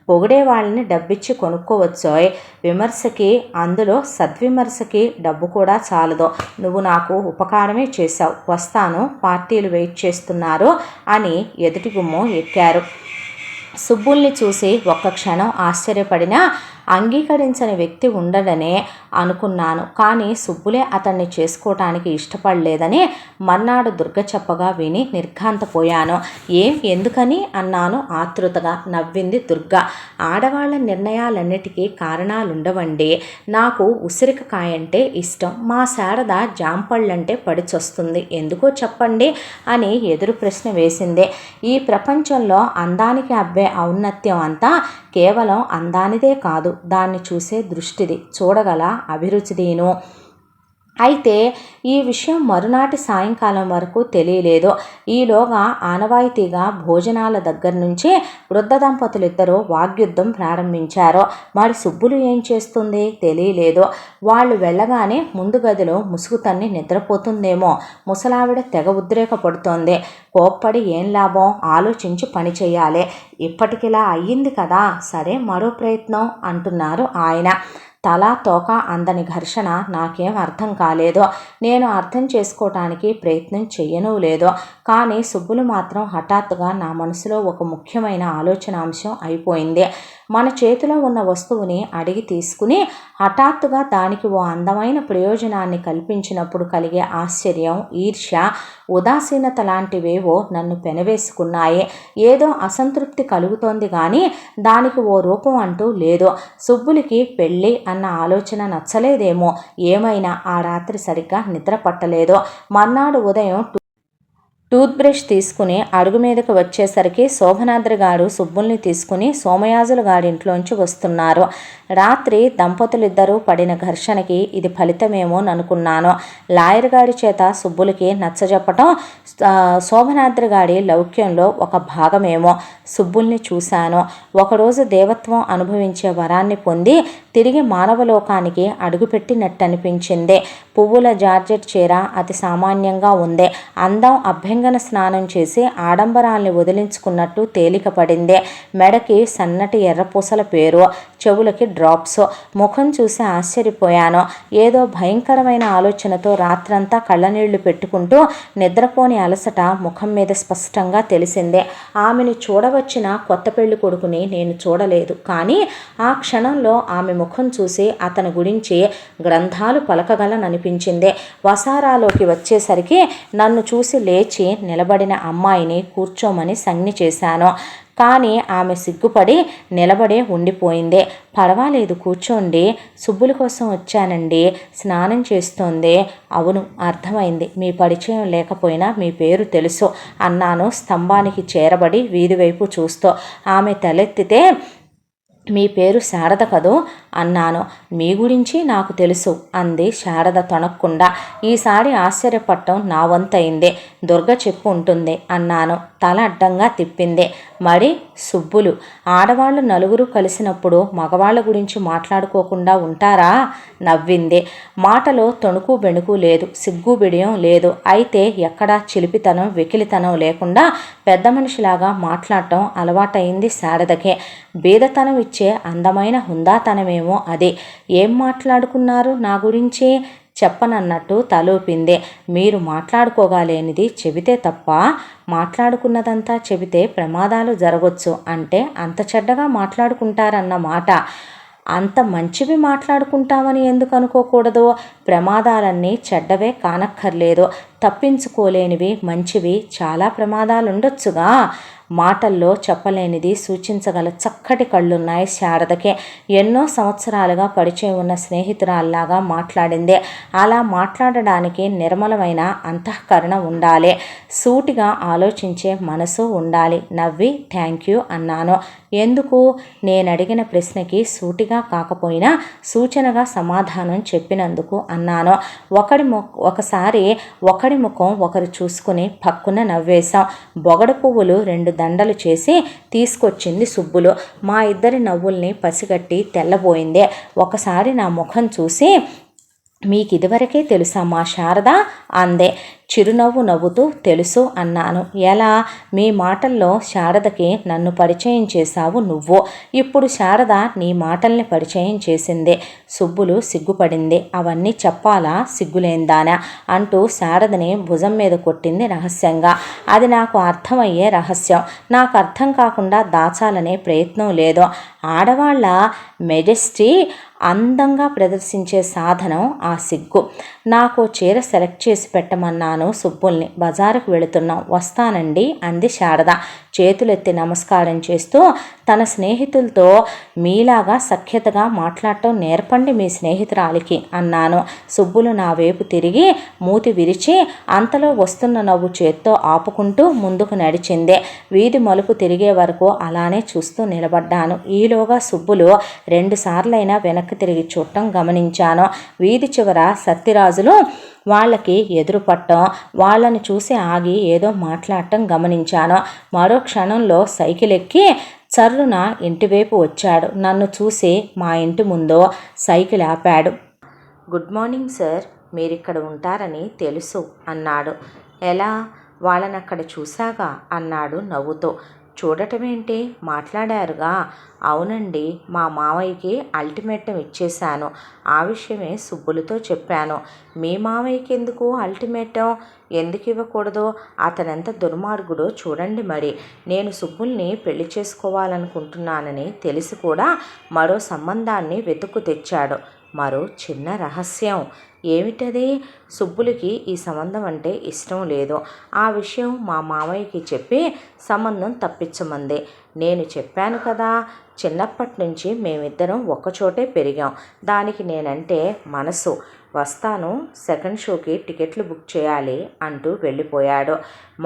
పొగిడే వాళ్ళని డబ్బిచ్చి కొనుక్కోవచ్చోయ్, విమర్శకి, అందులో సద్విమర్శకి డబ్బు కూడా చాలదు. నువ్వు నాకు ఉపకారమే చేశావు, వస్తాను, పార్టీలు వెయిట్ చేస్తున్నారు అని ఎదుటి గుమ్మం ఎక్కారు. సుబ్బుల్ని చూసి ఒక్క క్షణం ఆశ్చర్యపడినా అంగీకరించని వ్యక్తి ఉండడనే అనుకున్నాను. కానీ సుబ్బులే అతన్ని చేసుకోవటానికి ఇష్టపడలేదని మర్నాడు దుర్గ చెప్పగా విని నిర్ఘాంతపోయాను. ఎందుకని అన్నాను ఆతృతగా. నవ్వింది దుర్గ. ఆడవాళ్ల నిర్ణయాలన్నిటికీ కారణాలుండవండి. నాకు ఉసిరికాయంటే ఇష్టం, మా శారద జాంపళ్ళంటే పడిచొస్తుంది, ఎందుకో చెప్పండి అని ఎదురు ప్రశ్న వేసింది. ఈ ప్రపంచంలో అందానికి అబ్బే ఔన్నత్యం అంతా కేవలం అందానిదే కాదు, దాన్ని చూసే దృష్టిది, చూడగల అభిరుచిదీను. అయితే ఈ విషయం మరునాటి సాయంకాలం వరకు తెలియలేదు. ఈలోగా ఆనవాయితీగా భోజనాల దగ్గర నుంచి వృద్ధ దంపతులిద్దరూ వాగ్యుద్ధం ప్రారంభించారు. మరి సుబ్బులు ఏం చేస్తుంది తెలియలేదు. వాళ్ళు వెళ్ళగానే ముందు గదిలో ముసుగు తన్ని నిద్రపోతుందేమో, ముసలావిడ తెగ ఉద్రేకపడుతోంది. కోప్పడి ఏం లాభం, ఆలోచించి పని చేయాలి. ఇప్పటికిలా అయ్యింది కదా, సరే మరో ప్రయత్నం అంటున్నారు ఆయన. తలా తోక అందని ఘర్షణ నాకేం అర్థం కాలేదు. నేను అర్థం చేసుకోవటానికి ప్రయత్నం చెయ్యనూ లేదు. కానీ సుబ్బులు మాత్రం హఠాత్తుగా నా మనసులో ఒక ముఖ్యమైన ఆలోచనాంశం అయిపోయింది. మన చేతిలో ఉన్న వస్తువుని అడిగి తీసుకుని హఠాత్తుగా దానికి ఓ అందమైన ప్రయోజనాన్ని కల్పించినప్పుడు కలిగే ఆశ్చర్యం, ఈర్ష్య, ఉదాసీనత లాంటివేవో నన్ను పెనవేసుకున్నాయి. ఏదో అసంతృప్తి కలుగుతోంది కానీ దానికి ఓ రూపం అంటూ లేదు. సుబ్బులికి పెళ్ళి అన్న ఆలోచన నచ్చలేదేమో, ఏమైనా ఆ రాత్రి సరిగ్గా నిద్ర పట్టలేదు. మర్నాడు ఉదయం టూత్ బ్రష్ తీసుకుని అడుగు మీదకి వచ్చేసరికి శోభనాద్రి గారు సుబ్బుల్ని తీసుకుని సోమయాజుల గారింట్లోంచి వస్తున్నారు. రాత్రి దంపతులిద్దరూ పడిన ఘర్షణకి ఇది ఫలితమేమోననుకున్నాను. లాయర్ గారి చేత సుబ్బులకి నచ్చజెప్పటం శోభనాద్రి గారి లౌక్యంలో ఒక భాగమేమో. సుబ్బుల్ని చూశాను. ఒకరోజు దేవత్వం అనుభవించే వరాన్ని పొంది తిరిగి మానవలోకానికి అడుగుపెట్టినట్టనిపించింది. పువ్వుల జార్జెట్ చీర అతి సామాన్యంగా ఉంది. అందం అభ్యంగన స్నానం చేసి ఆడంబరాల్ని వదిలించుకున్నట్టు తేలికపడింది. మెడకి సన్నటి ఎర్రపూసల పేరు, చెవులకి డ్రాప్స్. ముఖం చూసి ఆశ్చర్యపోయాను. ఏదో భయంకరమైన ఆలోచనతో రాత్రంతా కళ్ళనీళ్లు పెట్టుకుంటూ నిద్రపోని అలసట ముఖం మీద స్పష్టంగా తెలిసిందే. ఆమెను చూడవచ్చిన కొత్త పెళ్లి కొడుకుని నేను చూడలేదు. కానీ ఆ క్షణంలో ఆమె ముఖం చూసి అతని గురించి గ్రంథాలు పలకగలననిపించింది. వసారాలోకి వచ్చేసరికి నన్ను చూసి లేచి నిలబడిన అమ్మాయిని కూర్చోమని సంజ్ఞ చేశాను. కానీ ఆమె సిగ్గుపడి నిలబడే ఉండిపోయింది. పర్వాలేదు కూర్చోండి, సుబ్బుల కోసం వచ్చానండి, స్నానం చేస్తోంది. అవును అర్థమైంది, మీ పరిచయం లేకపోయినా మీ పేరు తెలుసు అన్నాను స్తంభానికి చేరబడి వీధివైపు చూస్తూ. ఆమె తలెత్తితే మీ పేరు శారద కదూ అన్నాను. మీ గురించి నాకు తెలుసు అంది శారద తొణక్కుండా. ఈసారి ఆశ్చర్యపడటం నా వంతయింది. దుర్గ చెప్పు ఉంటుంది అన్నాను. తల అడ్డంగా తిప్పింది. మరి సుబ్బులు, ఆడవాళ్ళు నలుగురు కలిసినప్పుడు మగవాళ్ళ గురించి మాట్లాడుకోకుండా ఉంటారా? నవ్వింది. మాటలో తొణుకు బెణుకు లేదు, సిగ్గు బిడియం లేదు. అయితే ఎక్కడా చిలిపితనం వెకిలితనం లేకుండా పెద్ద మనిషిలాగా మాట్లాడటం అలవాటైంది శారదకే. బీదతనం ఇచ్చే అందమైన హుందాతనమేమో అది. ఏం మాట్లాడుకున్నారు నా గురించి? చెప్పనన్నట్టు తలూపింది. మీరు మాట్లాడుకోగాలేనిది చెబితే తప్ప, మాట్లాడుకున్నదంతా చెబితే ప్రమాదాలు జరగవచ్చు అంటే అంత చెడ్డగా మాట్లాడుకుంటారన్నమాట. అంత మంచివి మాట్లాడుకుంటామని ఎందుకు అనుకోకూడదు? ప్రమాదాలన్నీ చెడ్డవే కానక్కర్లేదు. తప్పించుకోలేనివి మంచివి చాలా ప్రమాదాలుండొచ్చుగా. మాటల్లో చెప్పలేనిది సూచించగల చక్కటి కళ్ళున్నాయి శారదకి. ఎన్నో సంవత్సరాలుగా పరిచయం ఉన్న స్నేహితురాల్లాగా మాట్లాడింది. అలా మాట్లాడడానికి నిర్మలమైన అంతఃకరణ ఉండాలి, సూటిగా ఆలోచించే మనసు ఉండాలి. నవ్వి థ్యాంక్ యూ అన్నాను. ఎందుకు? నేనడిగిన ప్రశ్నకి సూటిగా కాకపోయినా సూచనగా సమాధానం చెప్పినందుకు అన్నాను. ఒకసారి ఒకడి ముఖం ఒకరు చూసుకుని పక్కున నవ్వేశాం. బొగడ పువ్వులు 2 దండలు చేసి తీసుకొచ్చింది సుబ్బులు. మా ఇద్దరి నవ్వుల్ని పసిగట్టి తెల్లబోయింది. ఒకసారి నా ముఖం చూసి, మీకు ఇదివరకే తెలుసా మా శారద అందే. చిరునవ్వు నవ్వుతూ తెలుసు అన్నాను. ఎలా? మీ మాటల్లో శారదకి నన్ను పరిచయం చేశావు నువ్వు. ఇప్పుడు శారద నీ మాటల్ని పరిచయం చేసింది. సుబ్బులు సిగ్గుపడింది. అవన్నీ చెప్పాలా సిగ్గులేందానా అంటూ శారదని భుజం మీద కొట్టింది రహస్యంగా. అది నాకు అర్థమయ్యే రహస్యం. నాకు అర్థం కాకుండా దాచాలనే ప్రయత్నం లేదు. ఆడవాళ్ళ మెజెస్టీ అందంగా ప్రదర్శించే సాధనం ఆ సిగ్గు. నాకు చీర సెలెక్ట్ చేసి పెట్టమన్నాను సుబ్బుల్ని. బజారుకు వెళుతున్నాం, వస్తానండి అంది శారద చేతులెత్తి నమస్కారం చేస్తూ. తన స్నేహితులతో మీలాగా సఖ్యతగా మాట్లాడటం నేర్పండి మీ స్నేహితురాలికి అన్నాను. సుబ్బులు నా వైపు తిరిగి మూతి విరిచి అంతలో వస్తున్న నవ్వు చేత్తో ఆపుకుంటూ ముందుకు నడిచింది. వీధి మలుపు తిరిగే వరకు అలానే చూస్తూ నిలబడ్డాను. ఈలోగా సుబ్బులు 2 సార్లైనా వెనక్కి తిరిగి చూడటం గమనించాను. వీధి చివర సత్యరాజులు వాళ్ళకి ఎదురుపట్టం, వాళ్ళని చూసి ఆగి ఏదో మాట్లాడటం గమనించాను. మరో క్షణంలో సైకిల్ ఎక్కి చర్రున ఇంటివైపు వచ్చాడు. నన్ను చూసి మా ఇంటి ముందు సైకిల్ ఆపాడు. గుడ్ మార్నింగ్ సార్, మీరిక్కడ ఉంటారని తెలుసు అన్నాడు. ఎలా? వాళ్ళని అక్కడ చూశాగా అన్నాడు నవ్వుతూ. చూడటమేంటి, మాట్లాడారుగా. అవునండి, మా మావయ్యకి అల్టిమేటం ఇచ్చేశాను. ఆ విషయమే సుబ్బులతో చెప్పాను. మీ మావయ్యకి ఎందుకు అల్టిమేటం? ఎందుకు ఇవ్వకూడదు? అతనెంత దుర్మార్గుడో చూడండి మరి. నేను సుబ్బుల్ని పెళ్లి చేసుకోవాలనుకుంటున్నానని తెలిసి కూడా మరో సంబంధాన్ని వెతుక్కు తెచ్చాడు. మరో చిన్న రహస్యం. ఏమిటది? సుబ్బులకి ఈ సంబంధం అంటే ఇష్టం లేదు. ఆ విషయం మా మామయ్యకి చెప్పి సంబంధం తప్పించమంది. నేను చెప్పాను కదా, చిన్నప్పటి నుంచి మేమిద్దరం ఒక్కచోటే పెరిగాం. దానికి నేనంటే మనసు. వస్తాను, సెకండ్ షోకి టికెట్లు బుక్ చేయాలి అంటూ వెళ్ళిపోయాడు.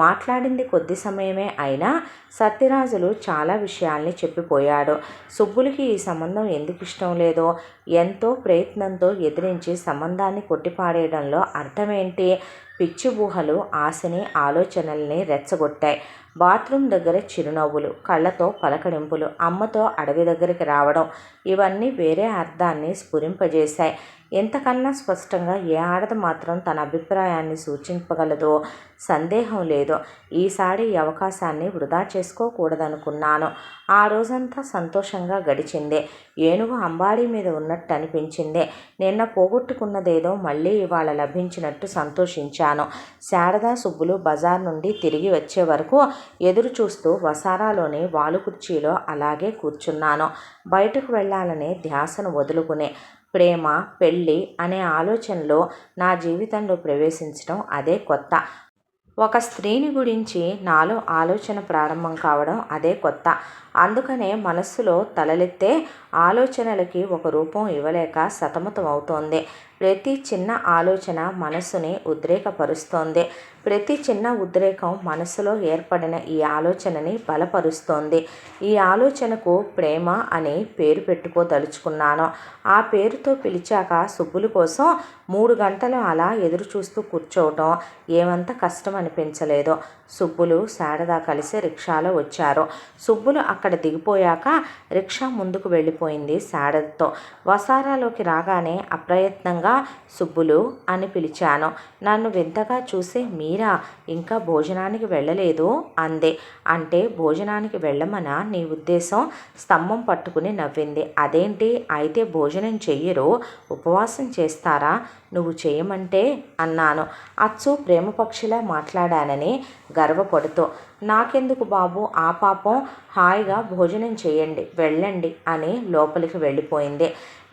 మాట్లాడింది కొద్ది సమయమే అయినా సత్యరాజులు చాలా విషయాల్ని చెప్పిపోయాడు. సుబ్బులకి ఈ సంబంధం ఎందుకు ఇష్టం లేదో, ఎంతో ప్రయత్నంతో ఎదిరించి సంబంధాన్ని కొట్టిపాడేయడంలో అర్థమేంటి? పిచ్చి ఊహలు ఆశని ఆలోచనల్ని రెచ్చగొట్టాయి. బాత్రూమ్ దగ్గర చిరునవ్వులు, కళ్ళతో పలకడింపులు, అమ్మతో అడవి దగ్గరికి రావడం, ఇవన్నీ వేరే అర్థాన్ని స్ఫురింపజేశాయి. ఎంతకన్నా స్పష్టంగా ఏ ఆడది మాత్రం తన అభిప్రాయాన్ని సూచింపగలదో సందేహం లేదు. ఈసారి ఈ అవకాశాన్ని వృధా చేసుకోకూడదనుకున్నాను. ఆ రోజంతా సంతోషంగా గడిచింది. ఏనుగు అంబారీ మీద ఉన్నట్టు అనిపించింది. నిన్న పోగొట్టుకున్నదేదో మళ్ళీ ఇవాళ లభించినట్టు సంతోషించాను. శారదా సుబ్బులు బజార్ నుండి తిరిగి వచ్చే వరకు ఎదురు చూస్తూ వసారాలోని వాలు కుర్చీలో అలాగే కూర్చున్నాను. బయటకు వెళ్ళాలనే ధ్యాసను వదులుకునే ప్రేమ, పెళ్ళి అనే ఆలోచనలో నా జీవితంలో ప్రవేశించడం అదే కొత్త. ఒక స్త్రీని గురించి నాలో ఆలోచన ప్రారంభం కావడం అదే కొత్త. అందుకనే మనస్సులో తలెత్తే ఆలోచనలకి ఒక రూపం ఇవ్వలేక సతమతం అవుతోంది. ప్రతి చిన్న ఆలోచన మనస్సుని ఉద్రేకపరుస్తోంది. ప్రతి చిన్న ఉద్రేకం మనస్సులో ఏర్పడిన ఈ ఆలోచనని బలపరుస్తోంది. ఈ ఆలోచనకు ప్రేమ అని పేరు పెట్టుకోదలుచుకున్నాను. ఆ పేరుతో పిలిచాక సుబ్బులు కోసం 3 గంటలు అలా ఎదురు చూస్తూ కూర్చోవటం ఏమంత కష్టం అనిపించలేదు. సుబ్బులు, శారద కలిసి రిక్షాలో వచ్చారు. సుబ్బులు అక్కడ దిగిపోయాక రిక్షా ముందుకు వెళ్ళిపోయింది శారదతో. వసారాలోకి రాగానే అప్రయత్నంగా సుబ్బులు అని పిలిచాను. నన్ను వింతగా చూసి మీరా, ఇంకా భోజనానికి వెళ్ళలేదు అంది. అంటే భోజనానికి వెళ్ళమనా నీ ఉద్దేశం? స్తంభం పట్టుకుని నవ్వింది. అదేంటి, అయితే భోజనం చెయ్యరు, ఉపవాసం చేస్తారా? నువ్వు చేయమంటే అన్నాను. అచ్చు ప్రేమ పక్షిలా మాట్లాడానని గర్వపడుతూ. నాకెందుకు బాబు ఆ పాపం, హాయిగా భోజనం చేయండి, వెళ్ళండి అని లోపలికి వెళ్ళిపోయింది.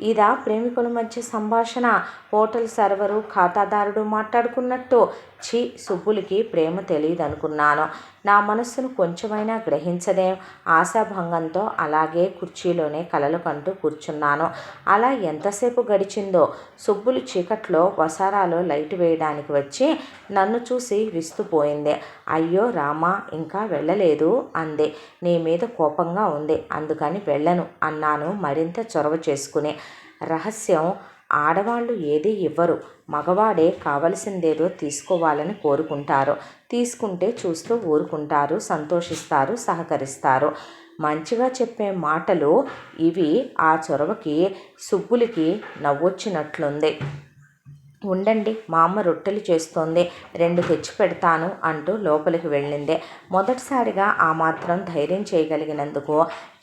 ఇదా ప్రేమికుల మధ్య సంభాషణ? హోటల్ సర్వరు ఖాతాదారుడు మాట్లాడుకున్నట్టు. ఛీ, సుబ్బులకి ప్రేమ తెలియదనుకున్నాను. నా మనస్సును కొంచెమైనా గ్రహించదేం? ఆశాభంగంతో అలాగే కుర్చీలోనే కలలు కంటూ కూర్చున్నాను. అలా ఎంతసేపు గడిచిందో. సుబ్బులు చీకట్లో వసారాలో లైటు వేయడానికి వచ్చి నన్ను చూసి విస్తుపోయింది. అయ్యో రామా, ఇంకా వెళ్ళలేదు అంది. నీ మీద కోపంగా ఉంది, అందుకని వెళ్ళను అన్నాను మరింత చొరవ చేసుకుని. రహస్యం, ఆడవాళ్ళు ఏదీ ఇవ్వరు. మగవాడే కావలసిందేదో తీసుకోవాలని కోరుకుంటారు. తీసుకుంటే చూస్తూ ఊరుకుంటారు, సంతోషిస్తారు, సహకరిస్తారు. మంచిగా చెప్పే మాటలు ఇవి. ఆ చొరవకి సుబ్బులికి నవ్వొచ్చినట్లుంది. ఉండండి, మా అమ్మ రొట్టెలు చేస్తోంది, 2 తెచ్చి పెడతాను అంటూ లోపలికి వెళ్ళింది. మొదటిసారిగా ఆ మాత్రం ధైర్యం చేయగలిగినందుకు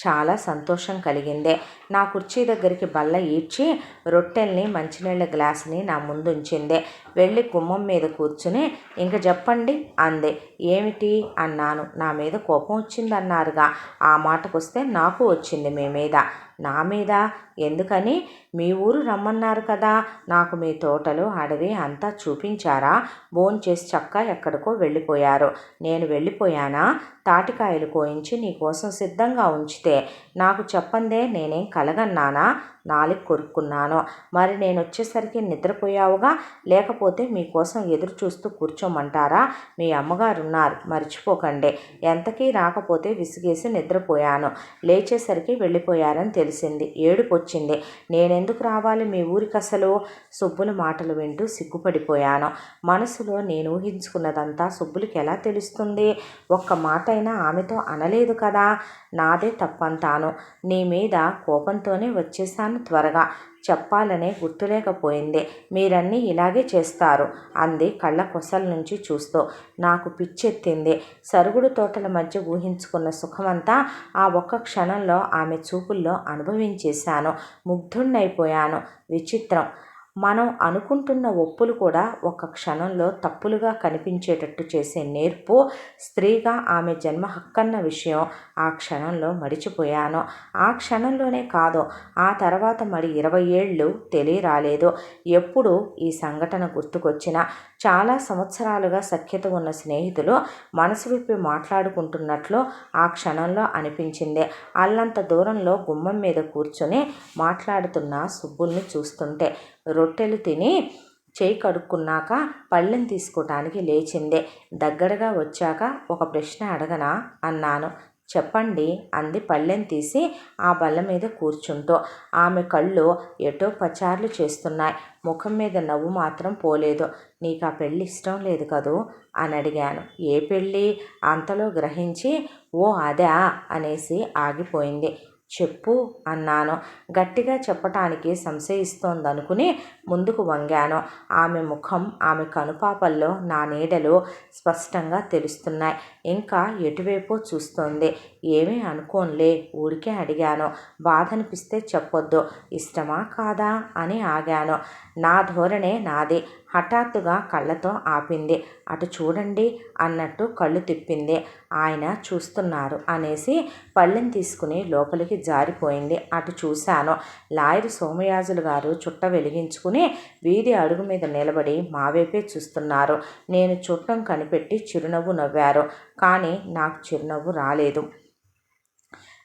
చాలా సంతోషం కలిగింది. నా కుర్చీ దగ్గరికి బల్ల ఈడ్చి రొట్టెల్ని మంచినీళ్ళ గ్లాసుని నా ముందుంచింది. వెళ్ళి గుమ్మం మీద కూర్చుని ఇంక చెప్పండి అంది. ఏమిటి అన్నాను. నా మీద కోపం వచ్చిందన్నారుగా. ఆ మాటకొస్తే నాకు వచ్చింది మీ మీద. నా మీద ఎందుకని? మీ ఊరు రమ్మన్నారు కదా. నాకు మీ తోటలు, అడవి అంతా చూపించారా? భోంచేసి చక్కా ఎక్కడికో వెళ్ళిపోయారు. నేను వెళ్ళిపోయానా? తాటికాయలు కోయించి నీకోసం సిద్ధంగా ఉంచితే నాకు చెప్పందే నేనేం కలగన్నానా? నాలుగు కొరుక్కున్నాను. మరి నేను వచ్చేసరికి నిద్రపోయావుగా. లేకపోతే మీకోసం ఎదురు చూస్తూ కూర్చోమంటారా? మీ అమ్మగారున్నారు, మర్చిపోకండి. ఎంతకీ రాకపోతే విసిగేసి నిద్రపోయాను. లేచేసరికి వెళ్ళిపోయారని తెలిసింది. ఏడుపొచ్చింది. నేనెందుకు రావాలి మీ ఊరికి అసలు? సుబ్బుల మాటలు వింటూ సిగ్గుపడిపోయాను. మనసులో నేను ఊహించుకున్నదంతా సుబ్బులకి ఎలా తెలుస్తుంది? ఒక్క మాటైనా ఆమెతో అనలేదు కదా. నాదే తప్పంతాను. నీ మీద కోపంతోనే వచ్చేశాను త్వరగా. చెప్పాలనే గుర్తులేకపోయింది. మీరన్నీ ఇలాగే చేస్తారు అంది కళ్ళ కొసల నుంచి చూస్తూ. నాకు పిచ్చెత్తింది. సరుగుడు తోటల మధ్య ఊహించుకున్న సుఖమంతా ఆ ఒక్క క్షణంలో ఆమె చూపుల్లో అనుభవించేశాను. ముగ్ధుణ్ణైపోయాను. విచిత్రం, మనం అనుకుంటున్న ఒప్పులు కూడా ఒక క్షణంలో తప్పులుగా కనిపించేటట్టు చేసే నేర్పు స్త్రీగా ఆమె జన్మ హక్కన్న విషయం ఆ క్షణంలో మడిచిపోయాను. ఆ క్షణంలోనే కాదు, ఆ తర్వాత మరి 20 ఏళ్ళు తెలియరాలేదు. ఎప్పుడు ఈ సంఘటన గుర్తుకొచ్చినా చాలా సంవత్సరాలుగా సఖ్యత ఉన్న స్నేహితులు మనసు విప్పి మాట్లాడుకుంటున్నట్లు ఆ క్షణంలో అనిపించింది. అల్లంత దూరంలో గుమ్మం మీద కూర్చొని మాట్లాడుతున్న సుబ్బుల్ని చూస్తుంటే. రొట్టెలు తిని చేయి కడుక్కున్నాక పళ్ళెం తీసుకోవటానికి లేచింది. దగ్గరగా వచ్చాక ఒక ప్రశ్న అడగనా అన్నాను. చెప్పండి అంది పళ్ళెం తీసి ఆ బల్ల మీద కూర్చుంటూ. ఆమె కళ్ళు ఎటో పచార్లు చేస్తున్నాయి. ముఖం మీద నవ్వు మాత్రం పోలేదు. నీకు ఆ పెళ్ళి ఇష్టం లేదు కదూ అని అడిగాను. ఏ పెళ్ళి? అంతలో గ్రహించి ఓ అదా అనేసి ఆగిపోయింది. చెప్పు అన్నాను. గట్టిగా చెప్పటానికి సంశయిస్తోందనుకుని ముందుకు వంగాను. ఆమె ముఖం, ఆమె కనుపాపల్లో నా నీడలు స్పష్టంగా తెలుస్తున్నాయి. ఇంకా ఎటువైపో చూస్తోంది. ఏమీ అనుకోనులే, ఊరికే అడిగాను. బాధ అనిపిస్తే చెప్పొద్దు. ఇష్టమా కాదా అని ఆగాను. నా ధోరణే నాది. హఠాత్తుగా కళ్ళతో ఆపింది. అటు చూడండి అన్నట్టు కళ్ళు తిప్పింది. ఆయన చూస్తున్నారు అనేసి పళ్ళెం తీసుకుని లోపలికి జారిపోయింది. అటు చూశాను. లాయరు సోమయాజులు గారు చుట్ట వెలిగించుకుని వీధి అడుగు మీద నిలబడి మావైపే చూస్తున్నారు. నేను చుట్టం కనిపెట్టి చిరునవ్వు నవ్వారు. కానీ నాకు చిరునవ్వు రాలేదు.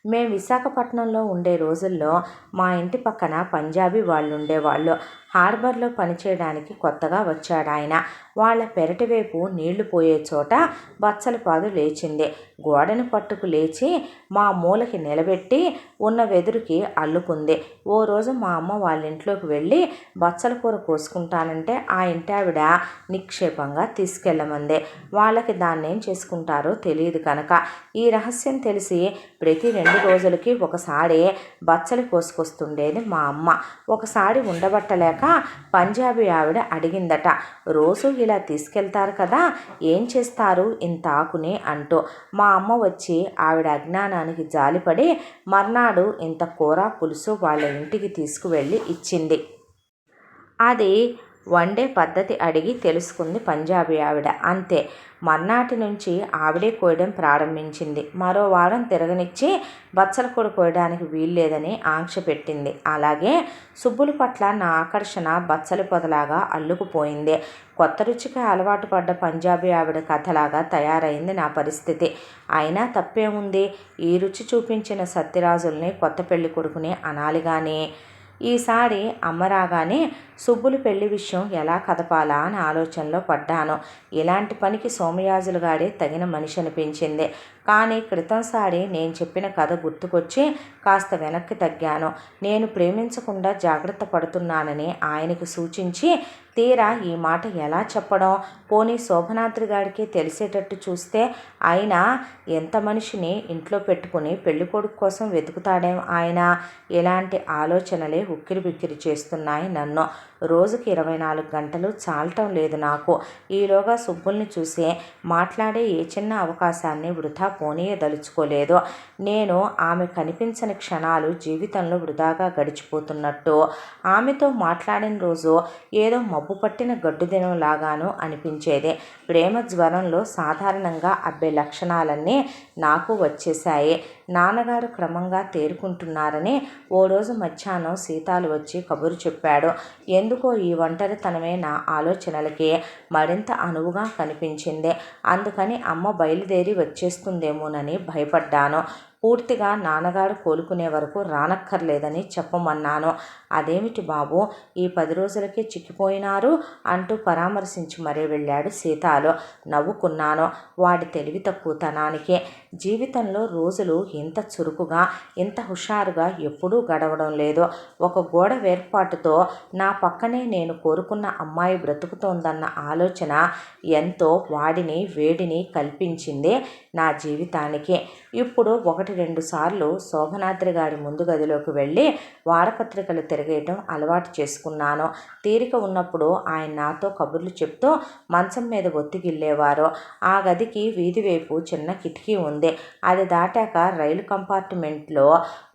మేం విశాఖపట్నంలో ఉండే రోజుల్లో మా ఇంటి పక్కన పంజాబీ వాళ్ళు ఉండేవాళ్ళు. హార్బర్లో పనిచేయడానికి కొత్తగా వచ్చాడాయన. వాళ్ళ పెరటి వైపు నీళ్లు పోయే చోట బచ్చలపాదు లేచింది. గోడను పట్టుకు లేచి మా మూలకి నిలబెట్టి ఉన్న వెదురుకి అల్లుకుంది. ఓ రోజు మా అమ్మ వాళ్ళ ఇంట్లోకి వెళ్ళి బచ్చల కూర కోసుకుంటానంటే ఆ ఇంటావిడ నిక్షేపంగా తీసుకెళ్ళమంది. వాళ్ళకి దాన్నేం చేసుకుంటారో తెలియదు కనుక. ఈ రహస్యం తెలిసి ప్రతి 2 రోజులకి ఒకసారి బచ్చలు కోసుకొస్తుండేది మా అమ్మ. ఒకసారి ఉండబట్టలేక పంజాబీ ఆవిడ అడిగిందట, రోజు ఇలా తీసుకెళ్తారు కదా, ఏం చేస్తారు ఇంత ఆకుని అంటూ. మా అమ్మ వచ్చి ఆవిడ అజ్ఞానానికి జాలిపడి మర్నాడు ఇంత కూర పులుసు వాళ్ళ ఇంటికి తీసుకువెళ్ళి ఇచ్చింది. అది వండే పద్ధతి అడిగి తెలుసుకుంది పంజాబీ ఆవిడ. అంతే. మర్నాటి నుంచి ఆవిడే కోయడం ప్రారంభించింది. మరో వారం తిరగనిచ్చి బచ్చల కూర కోయడానికి వీల్లేదని ఆంక్ష పెట్టింది. అలాగే సుబ్బుల పట్ల నా ఆకర్షణ బచ్చలి పొదలాగా అల్లుకుపోయింది. కొత్త రుచికి అలవాటు పడ్డ పంజాబీ ఆవిడ కథలాగా తయారైంది నా పరిస్థితి. అయినా తప్పేముంది? ఈ రుచి చూపించిన సత్యరాజుల్ని కొత్త పెళ్లి కొడుకుని అనాలి గాని. ఈసారి అమ్మ రాగానే సుబ్బులు పెళ్లి విషయం ఎలా కదపాలా అని ఆలోచనలో పడ్డాను. ఇలాంటి పనికి సోమయాజులుగాడే తగిన మనిషి అనిపించింది. కానీ క్రితంసారి నేను చెప్పిన కథ గుర్తుకొచ్చి కాస్త వెనక్కి తగ్గాను. నేను ప్రేమించకుండా జాగ్రత్త పడుతున్నానని ఆయనకు సూచించి తీరా ఈ మాట ఎలా చెప్పడం? పోనీ శోభనాద్రి గారికి తెలిసేటట్టు చూస్తే ఆయన ఎంత మనిషిని ఇంట్లో పెట్టుకుని పెళ్ళికొడుకు కోసం వెతుకుతాడేం ఆయన? ఇలాంటి ఆలోచనలే ఉక్కిరిబిక్కిరి చేస్తున్నాయి నన్ను. రోజుకి 24 గంటలు చాలటం లేదు నాకు. ఈలోగా సుబ్బుల్ని చూసి మాట్లాడే ఏ చిన్న అవకాశాన్ని వృధా పోనీయదలుచుకోలేదు. నేను ఆమె కనిపించని క్షణాలు జీవితంలో వృధాగా గడిచిపోతున్నట్టు. ఆమెతో మాట్లాడిన రోజు ఏదో మబ్బు పట్టిన గడ్డు దినం లాగాను అనిపించేది. ప్రేమ జ్వరంలో సాధారణంగా అబ్బే లక్షణాలన్నీ నాకు వచ్చేశాయి. నాన్నగారు క్రమంగా తేరుకుంటున్నారని ఓ రోజు మధ్యాహ్నం సీతాలు వచ్చి కబురు చెప్పాడు. ఎందుకో ఈ ఒంటరితనమే నా ఆలోచనలకి మరింత అనువుగా కనిపించింది. అందుకని అమ్మ బయలుదేరి వచ్చేస్తుందేమోనని భయపడ్డాను. పూర్తిగా నాన్నగారు కోలుకునే వరకు రానక్కర్లేదని చెప్పమన్నాను. అదేమిటి బాబు, ఈ 10 రోజులకే చిక్కిపోయినారు అంటూ పరామర్శించి మరీ వెళ్ళాడు సీతాలు. నవ్వుకున్నాను వాడి తెలివి తక్కువతనానికి. జీవితంలో రోజులు ఇంత చురుకుగా ఇంత హుషారుగా ఎప్పుడూ గడవడం లేదు. ఒక గోడ వేర్పాటుతో నా పక్కనే నేను కోరుకున్న అమ్మాయి బ్రతుకుతోందన్న ఆలోచన ఎంతో వాడిని వేడిని కల్పించింది నా జీవితానికి. ఇప్పుడు 1-2 సార్లు శోభనాద్రి గారి ముందు గదిలోకి వెళ్ళి వారపత్రికలు తిరగేయటం అలవాటు చేసుకున్నాను. తీరిక ఉన్నప్పుడు ఆయన నాతో కబుర్లు చెప్తూ మంచం మీద ఒత్తిగిల్లేవారు. ఆ గదికి వీధి వైపు చిన్న కిటికీ ఉంది. అది దాటాక రైలు కంపార్ట్మెంట్లో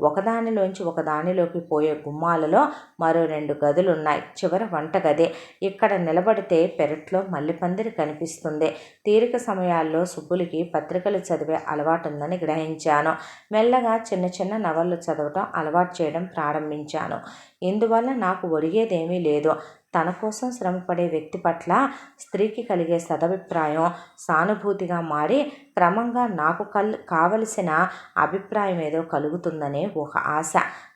ఒకదానిలోంచి ఒకదానిలోకి పోయే గుమ్మాలలో మరో 2 గదులున్నాయి. చివర వంటగది. ఇక్కడ నిలబడితే పెరట్లో మల్లెపందిరి కనిపిస్తుంది. తీరిక సమయాల్లో సుబ్బులికి పత్రికలు చదివే అలవాటుందని గ్రహించాను. మెల్లగా చిన్న చిన్న నవళ్ళు చదవటం అలవాటు చేయడం ప్రారంభించాను. ఇందువల్ల నాకు ఒరిగేదేమీ లేదు. తన కోసం శ్రమపడే వ్యక్తి పట్ల స్త్రీకి కలిగే సదభిప్రాయం సానుభూతిగా మారి క్రమంగా నాకు కావలసిన అభిప్రాయం ఏదో కలుగుతుందనే ఒక ఆశ.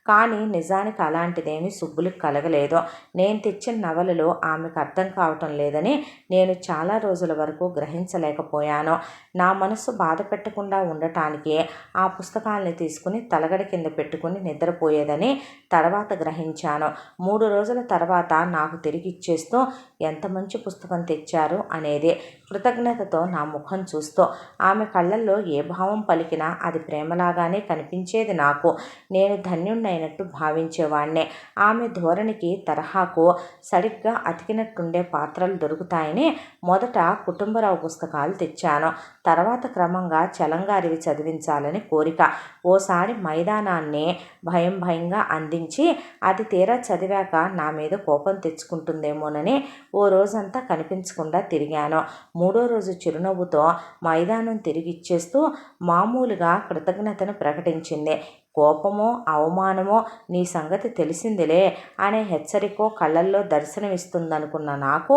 కానీ నిజానికి అలాంటిదేమీ సుబ్బులికి కలగలేదు. నేను తెచ్చిన నవలలు ఆమెకు అర్థం కావటం లేదని నేను చాలా రోజుల వరకు గ్రహించలేకపోయాను. నా మనసు బాధ పెట్టకుండా ఉండటానికి ఆ పుస్తకాల్ని తీసుకుని తలగడ కింద పెట్టుకుని నిద్రపోయేదని తర్వాత గ్రహించాను. 3 రోజుల తర్వాత నాకు తిరిగిచ్చేస్తూ ఎంత మంచి పుస్తకం తెచ్చారు అనేది కృతజ్ఞతతో నా ముఖం చూస్తూ. ఆమె కళ్ళల్లో ఏ భావం పలికినా అది ప్రేమలాగానే కనిపించేది నాకు. నేను ధన్యుణ్ణైనట్టు భావించేవాణ్ణే. ఆమె ధోరణికి తరహాకు సరిగ్గా అతికినట్టుండే పాత్రలు దొరుకుతాయని మొదట కుటుంబరావు పుస్తకాలు తెచ్చాను. తర్వాత క్రమంగా చలంగారివి చదివించాలని కోరిక. ఓసారి మైదానాన్ని భయంగా అందించి అది తీరా చదివాక నా మీద కోపం తెచ్చుకుంటుందేమోనని ఓ రోజంతా కనిపించకుండా తిరిగాను. 3వ రోజు చిరునవ్వుతో మైదానం తిరిగిచ్చేస్తూ మామూలుగా కృతజ్ఞతను ప్రకటించింది. కోపమో అవమానమో నీ సంగతి తెలిసిందిలే అనే హెచ్చరికో కళ్ళల్లో దర్శనమిస్తుందనుకున్న నాకు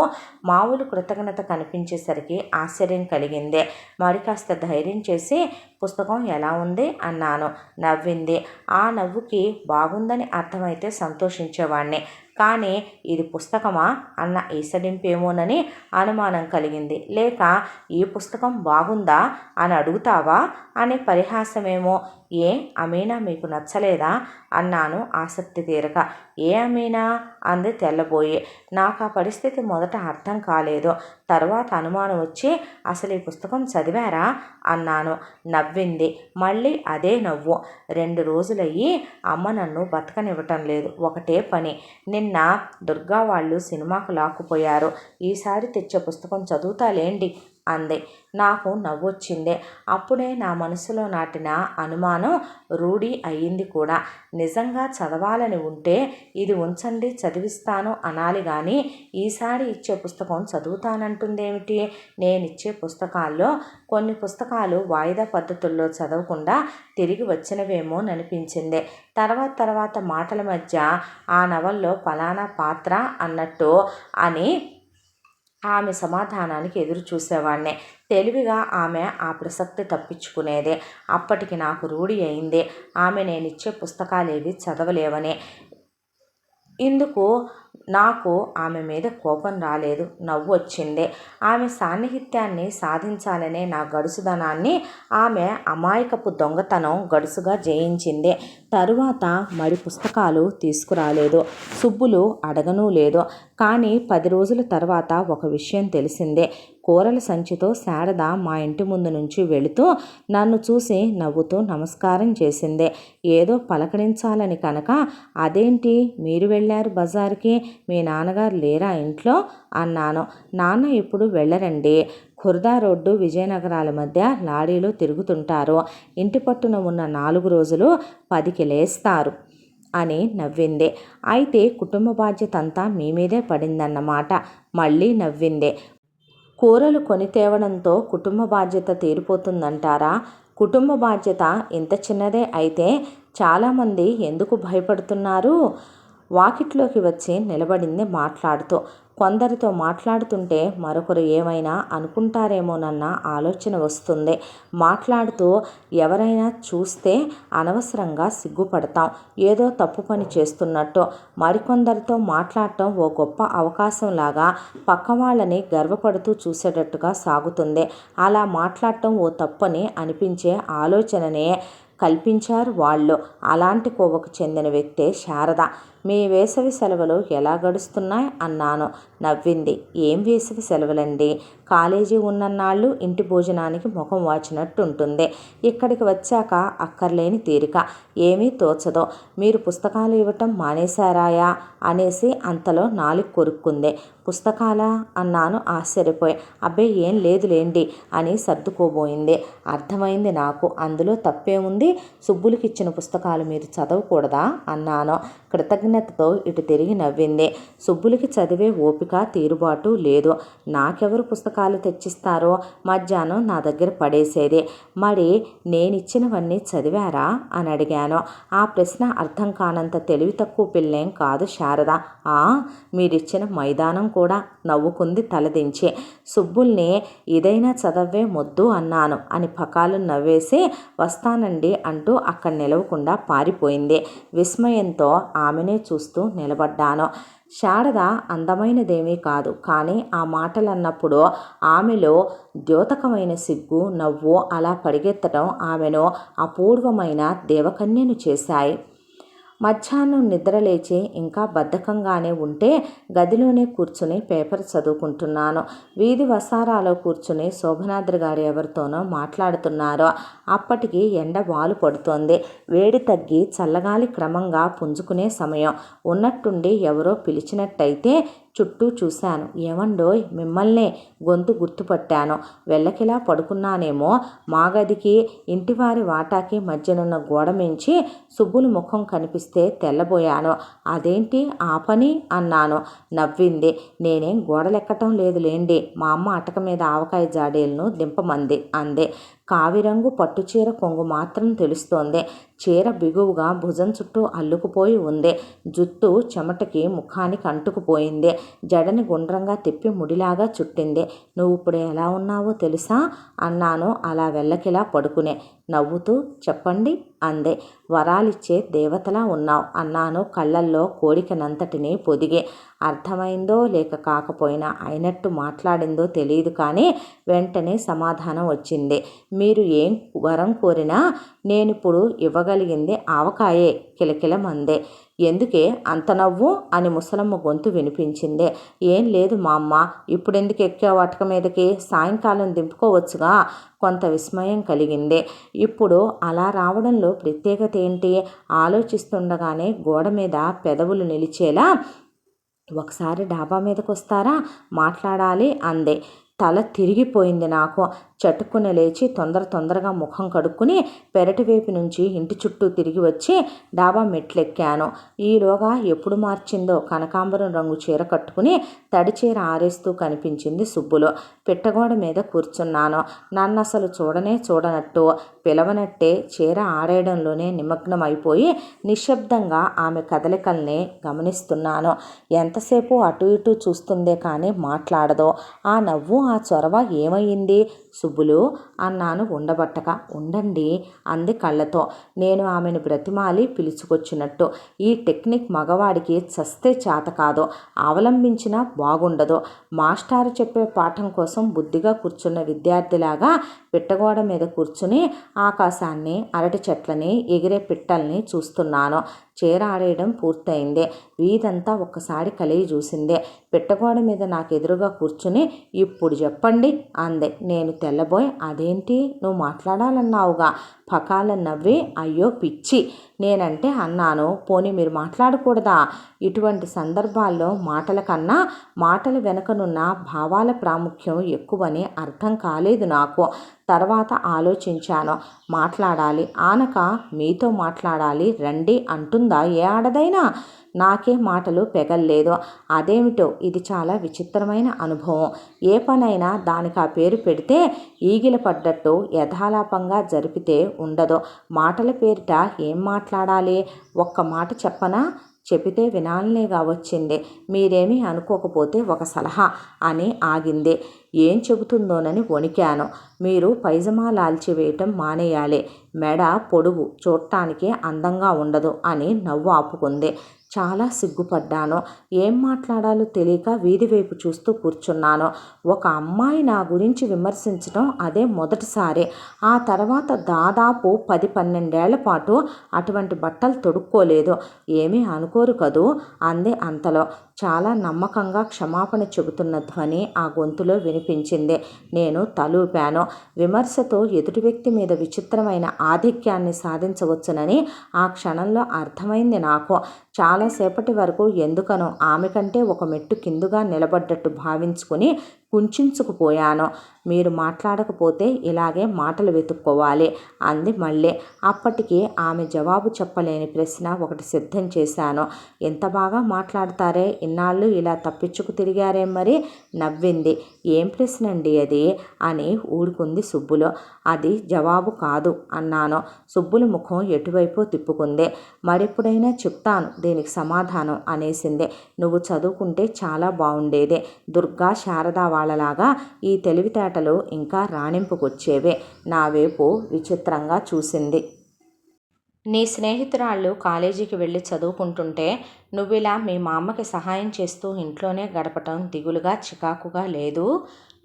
మామూలు కృతజ్ఞత కనిపించేసరికి ఆశ్చర్యం కలిగింది. మరి కాస్త ధైర్యం చేసి పుస్తకం ఎలా ఉంది అన్నాను. నవ్వింది. ఆ నవ్వుకి బాగుందని అర్థమైతే సంతోషించేవాణ్ణి. కానీ ఇది పుస్తకమా అన్న ఈసడింపేమోనని అనుమానం కలిగింది. లేక ఈ పుస్తకం బాగుందా అని అడుగుతావా అనే పరిహాసమేమో. ఏ అమీనా మీకు నచ్చలేదా అన్నాను ఆసక్తి తీరక. ఏ అమీనా అంది తెల్లబోయి. నాకు ఆ పరిస్థితి మొదట అర్థం కాలేదు. తర్వాత అనుమానం వచ్చి అసలు ఈ పుస్తకం చదివారా అన్నాను. నవ్వింది. మళ్ళీ అదే నవ్వు. 2 రోజులయ్యి అమ్మ నన్ను బతకనివ్వటం లేదు. ఒకటే పని. నిన్న దుర్గా వాళ్ళు సినిమాకు లాక్కుపోయారు. ఈసారి తెచ్చే పుస్తకం చదువుతాలేండి అంది. నాకు నవ్వొచ్చింది. అప్పుడే నా మనసులో నాటిన అనుమానం రూఢి అయ్యింది కూడా. నిజంగా చదవాలని ఉంటే ఇది ఉంచండి చదివిస్తాను అనాలి గాని ఈసారి ఇచ్చే పుస్తకం చదువుతానంటుందేమిటి? నేనిచ్చే పుస్తకాల్లో కొన్ని పుస్తకాలు వాయిదా పద్ధతుల్లో చదవకుండా తిరిగి వచ్చినవేమోననిపించింది. తర్వాత మాటల మధ్య ఆ నవల్లో ఫలానా పాత్ర అన్నట్టు అని ఆమె సమాధానానికి ఎదురు చూసేవాణ్ణే. తెలివిగా ఆమె ఆ ప్రసక్తి తప్పించుకునేదే. అప్పటికి నాకు రూఢి అయింది ఆమె నేనిచ్చే పుస్తకాలేవి చదవలేవని. ఇందుకు నాకు ఆమె మీద కోపం రాలేదు, నవ్వు వచ్చింది. ఆమె సాన్నిహిత్యాన్ని సాధించాలనే నా గడుసుదనాన్ని ఆమె అమాయకపు దొంగతనం గడుసుగా జయించింది. తరువాత మడి పుస్తకాలు తీసుకురాలేదు, సుబ్బులు అడగనూ లేదు. కానీ 10 రోజుల తర్వాత ఒక విషయం తెలిసిందే. కూరల సంచితో శారద మా ఇంటి ముందు నుంచి వెళుతూ నన్ను చూసి నవ్వుతూ నమస్కారం చేసింది. ఏదో పలకరించాలని కనుక, అదేంటి మీరు వెళ్ళారు బజారుకి, మీ నాన్నగారు లేరా ఇంట్లో అన్నాను. నాన్న ఇప్పుడు వెళ్ళరండి, ఖుర్దా రోడ్డు విజయనగరాల మధ్య లారీలో తిరుగుతుంటారు. ఇంటి పట్టున ఉన్న 4 రోజులు 10కి లేస్తారు అని నవ్వింది. అయితే కుటుంబ బాధ్యత అంతా మీ మీదే పడిందన్నమాట. మళ్ళీ నవ్వింది. కూరలు కొని తేవడంతో కుటుంబ బాధ్యత తీరిపోతుందంటారా? కుటుంబ బాధ్యత ఇంత చిన్నదే అయితే చాలామంది ఎందుకు భయపడుతున్నారు? వాకిట్లోకి వచ్చి నిలబడింది మాట్లాడుతూ. కొందరితో మాట్లాడుతుంటే మరొకరు ఏమైనా అనుకుంటారేమోనన్న ఆలోచన వస్తుంది. మాట్లాడుతూ ఎవరైనా చూస్తే అనవసరంగా సిగ్గుపడతాం, ఏదో తప్పు పని చేస్తున్నట్టు. మరికొందరితో మాట్లాడటం ఓ గొప్ప అవకాశంలాగా పక్కవాళ్ళని గర్వపడుతూ చూసేటట్టుగా సాగుతుంది. అలా మాట్లాడటం ఓ తప్పని అనిపించే ఆలోచననే కల్పించారు వాళ్ళు. అలాంటి కోవకు చెందిన వ్యక్తే శారద. మీ వేసవి సెలవులు ఎలా గడుస్తున్నాయి అన్నాను. నవ్వింది. ఏం వేసవి సెలవులండి, కాలేజీ ఉన్నన్నాళ్ళు ఇంటి భోజనానికి ముఖం వాచినట్టుంటుంది. ఇక్కడికి వచ్చాక అక్కర్లేని తీరిక, ఏమీ తోచదో. మీరు పుస్తకాలు ఇవ్వటం మానేశారాయా అనేసి అంతలో నాలుగు కొరుక్కుంది. పుస్తకాలా అన్నాను ఆశ్చర్యపోయి. అబ్బే ఏం లేదులేండి అని సర్దుకోబోయింది. అర్థమైంది నాకు, అందులో తప్పేముంది, సుబ్బులకిచ్చిన పుస్తకాలు మీరు చదవకూడదా అన్నాను. కృతజ్ఞతతో ఇటు తిరిగి నవ్వింది. సుబ్బులకి చదివే ఓపిక తీరుబాటు లేదు. నాకెవరు పుస్తకాలు తెచ్చిస్తారో? మధ్యాహ్నం నా దగ్గర పడేసేది. మరి నేనిచ్చినవన్నీ చదివారా అని అడిగాను. ఆ ప్రశ్న అర్థం కానంత తెలివి తక్కువ పిల్లేం కాదు శారద. మీరిచ్చిన మైదానం కూడా నవ్వుకుంది తలదించి. సుబ్బుల్ని ఇదైనా చదవే మొద్దు అన్నాను అని పకాలు నవ్వేసి వస్తానండి అంటూ అక్కడ నిలవకుండా పారిపోయింది. విస్మయంతో ఆమెనే చూస్తూ నిలబడ్డాను. శారద అందమైనదేమీ కాదు, కానీ ఆ మాటలన్నప్పుడు ఆమెలో ద్యోతకమైన సిగ్గు, నవ్వు అలా పరిగెత్తడం ఆమెను అపూర్వమైన దేవకన్యను చేశాయి. మధ్యాహ్నం నిద్రలేచి ఇంకా బద్ధకంగానే ఉంటే గదిలోనే కూర్చుని పేపర్ చదువుకుంటున్నాను. వీధి వసారాలో కూర్చుని శోభనాద్రి గారు ఎవరితోనో మాట్లాడుతున్నారు. అప్పటికి ఎండ వాలు పడుతోంది. వేడి తగ్గి చల్లగాలి క్రమంగా పుంజుకునే సమయం. ఉన్నట్టుండి ఎవరో పిలిచినట్టయితే చుట్టూ చూశాను. ఏమండోయ్ మిమ్మల్నే, గొంతు గుర్తుపట్టాను. వెళ్ళకిలా పడుకున్నానేమో. మా గదికి ఇంటివారి వాటాకి మధ్యనున్న గోడ మించి సుబ్బులు ముఖం కనిపిస్తే తెల్లబోయాను. అదేంటి ఆ పని అన్నాను. నవ్వింది. నేనేం గోడలెక్కటం లేదులేండి, మా అమ్మ అటక మీద ఆవకాయ జాడీలను దింపమంది అంది. కావిరంగు పట్టుచీర కొంగు మాత్రం తెలుస్తోంది. చీర బిగువుగా భుజం చుట్టూ అల్లుకుపోయి ఉంది. జుత్తు చెమటకి ముఖానికి అంటుకుపోయింది. జడని గుండ్రంగా తిప్పి ముడిలాగా చుట్టింది. నువ్వు ఇప్పుడు ఎలా ఉన్నావో తెలుసా అన్నాను అలా వెళ్ళకిలా పడుకునే. నవ్వుతూ చెప్పండి అందే. వరాలిచ్చే దేవతలా ఉన్నావు అన్నాను కళ్ళల్లో కోరికనంతటినీ పొదిగి. అర్థమైందో లేక కాకపోయినా అయినట్టు మాట్లాడిందో తెలియదు కానీ వెంటనే సమాధానం వచ్చింది. మీరు ఏం వరం కోరినా నేనిప్పుడు ఇవ్వగలిగింది ఆవకాయే కిలకిలమందే. ఎందుకే అంత నవ్వు అని ముసలమ్మ గొంతు వినిపించింది. ఏం లేదు మా అమ్మ, ఇప్పుడెందుకు ఎక్కావు అటక మీదకి, సాయంకాలం దింపుకోవచ్చుగా. కొంత విస్మయం కలిగింది. ఇప్పుడు అలా రావడంలో ప్రత్యేకత ఏంటి? ఆలోచిస్తుండగానే గోడ మీద పెదవులు నిలిచేలా ఒకసారి డాబా మీదకి వస్తారా, మాట్లాడాలి అంది. తల తిరిగిపోయింది నాకు. చటుక్కున లేచి తొందరగా ముఖం కడుక్కుని పెరటి వైపు నుంచి ఇంటి చుట్టూ తిరిగి వచ్చి డాబా మెట్లెక్కాను. ఈలోగా ఎప్పుడు మార్చిందో కనకాంబరం రంగు చీర కట్టుకుని తడి చీర ఆరేస్తూ కనిపించింది సుబ్బులు. పిట్టగోడ మీద కూర్చున్నాను. నన్నసలు చూడనే చూడనట్టు, పిలవనట్టే చీర ఆరేయడంలోనే నిమగ్నమైపోయి నిశ్శబ్దంగా ఆమె కదలికల్ని గమనిస్తున్నాను. ఎంతసేపు అటు ఇటు చూస్తుందే కానీ మాట్లాడదు. ఆ నవ్వు, ఆ చొరవ ఏమయ్యింది సుబ్బులు అన్నాను ఉండబట్టక. ఉండండి అంది కళ్ళతో. నేను ఆమెను బ్రతిమాలి పిలుచుకొచ్చినట్టు. ఈ టెక్నిక్ మగవాడికి చస్తే చేత కాదు, అవలంబించినా బాగుండదు. మాస్టారు చెప్పే పాఠం కోసం బుద్ధిగా కూర్చున్న విద్యార్థిలాగా పిట్టగోడ మీద కూర్చుని ఆకాశాన్ని, అరటి చెట్లని, ఎగిరే పిట్టల్ని చూస్తున్నాను. చీర ఆడేయడం పూర్తయింది. వీధంతా ఒక్కసారి కలిగి చూసిందే. పిట్టగోడ మీద నాకు ఎదురుగా కూర్చుని ఇప్పుడు చెప్పండి అంది. నేను తెల్లబోయి అదేంటి నువ్వు మాట్లాడాలన్నావుగా పకాలను నవ్వి అయ్యో పిచ్చి నేనంటే అన్నాను. పోనీ మీరు మాట్లాడకూడదా? ఇటువంటి సందర్భాల్లో మాటల కన్నా మాటల వెనుకనున్న భావాల ప్రాముఖ్యం ఎక్కువని అర్థం కాలేదు నాకు. తర్వాత ఆలోచించాను. మాట్లాడాలి ఆనక మీతో మాట్లాడాలి రండి అంటుందా ఏ ఆడదైనా? నాకే మాటలు పెగల్లేదు. అదేమిటో ఇది చాలా విచిత్రమైన అనుభవం. ఏ పనైనా దానికి ఆ పేరు పెడితే ఈగిల పడ్డట్టు యథాలాపంగా జరిపితే ఉండదు. మాటల పేరిట ఏం మాట్లాడాలి? ఒక్క మాట చెప్పనా? చెబితే వినాలనేగా వచ్చింది. మీరేమీ అనుకోకపోతే ఒక సలహా అని ఆగింది. ఏం చెబుతుందోనని వణికాను. మీరు పైజమా లాల్చి వేయటం మానేయాలి. మెడ పొడుగు, చూడటానికి అందంగా ఉండదు అని నవ్వు ఆపుకుంది. చాలా సిగ్గుపడ్డాను. ఏం మాట్లాడాలో తెలియక వీధి వైపు చూస్తూ కూర్చున్నాను. ఒక అమ్మాయి నా గురించి విమర్శించడం అదే మొదటిసారి. ఆ తర్వాత దాదాపు 10-12 పాటు అటువంటి బట్టలు తొడుక్కోలేదు. ఏమీ అనుకోరు కదూ అంది అంతలో. చాలా నమ్మకంగా క్షమాపణ చెబుతున్న ధ్వని ఆ గొంతులో వినిపించింది. నేను తలూపాను. విమర్శతో ఎదుటి వ్యక్తి మీద విచిత్రమైన ఆధిక్యాన్ని సాధించవచ్చునని ఆ క్షణంలో అర్థమైంది నాకు. చాలాసేపటి వరకు ఎందుకనో ఆమె కంటే ఒక మెట్టు కిందుగా నిలబడ్డట్టు భావించుకుని కుంచుకుపోయాను. మీరు మాట్లాడకపోతే ఇలాగే మాటలు వెతుక్కోవాలి అంది మళ్ళీ. అప్పటికి ఆమె జవాబు చెప్పలేని ప్రశ్న ఒకటి సిద్ధం చేశాను. ఎంత బాగా మాట్లాడతారే, ఇన్నాళ్ళు ఇలా తప్పించుకు తిరిగారేం మరి? నవ్వింది. ఏం ప్రశ్న అండి అది అని ఊరుకుంది సుబ్బులు. అది జవాబు కాదు అన్నాను. సుబ్బులు ముఖం ఎటువైపో తిప్పుకుంది. మరెప్పుడైనా చెప్తాను దీనికి సమాధానం అనేసింది. నువ్వు చదువుకుంటే చాలా బాగుండేదే. దుర్గా శారదా వాళ్ళలాగా ఈ తెలివితేటలు ఇంకా రాణింపుకొచ్చేవే. నా వైపు విచిత్రంగా చూసింది. నీ స్నేహితురాళ్ళు కాలేజీకి వెళ్ళి చదువుకుంటుంటే నువ్విలా మీ మా అమ్మకి సహాయం చేస్తూ ఇంట్లోనే గడపటం దిగులుగా చికాకుగా లేదు?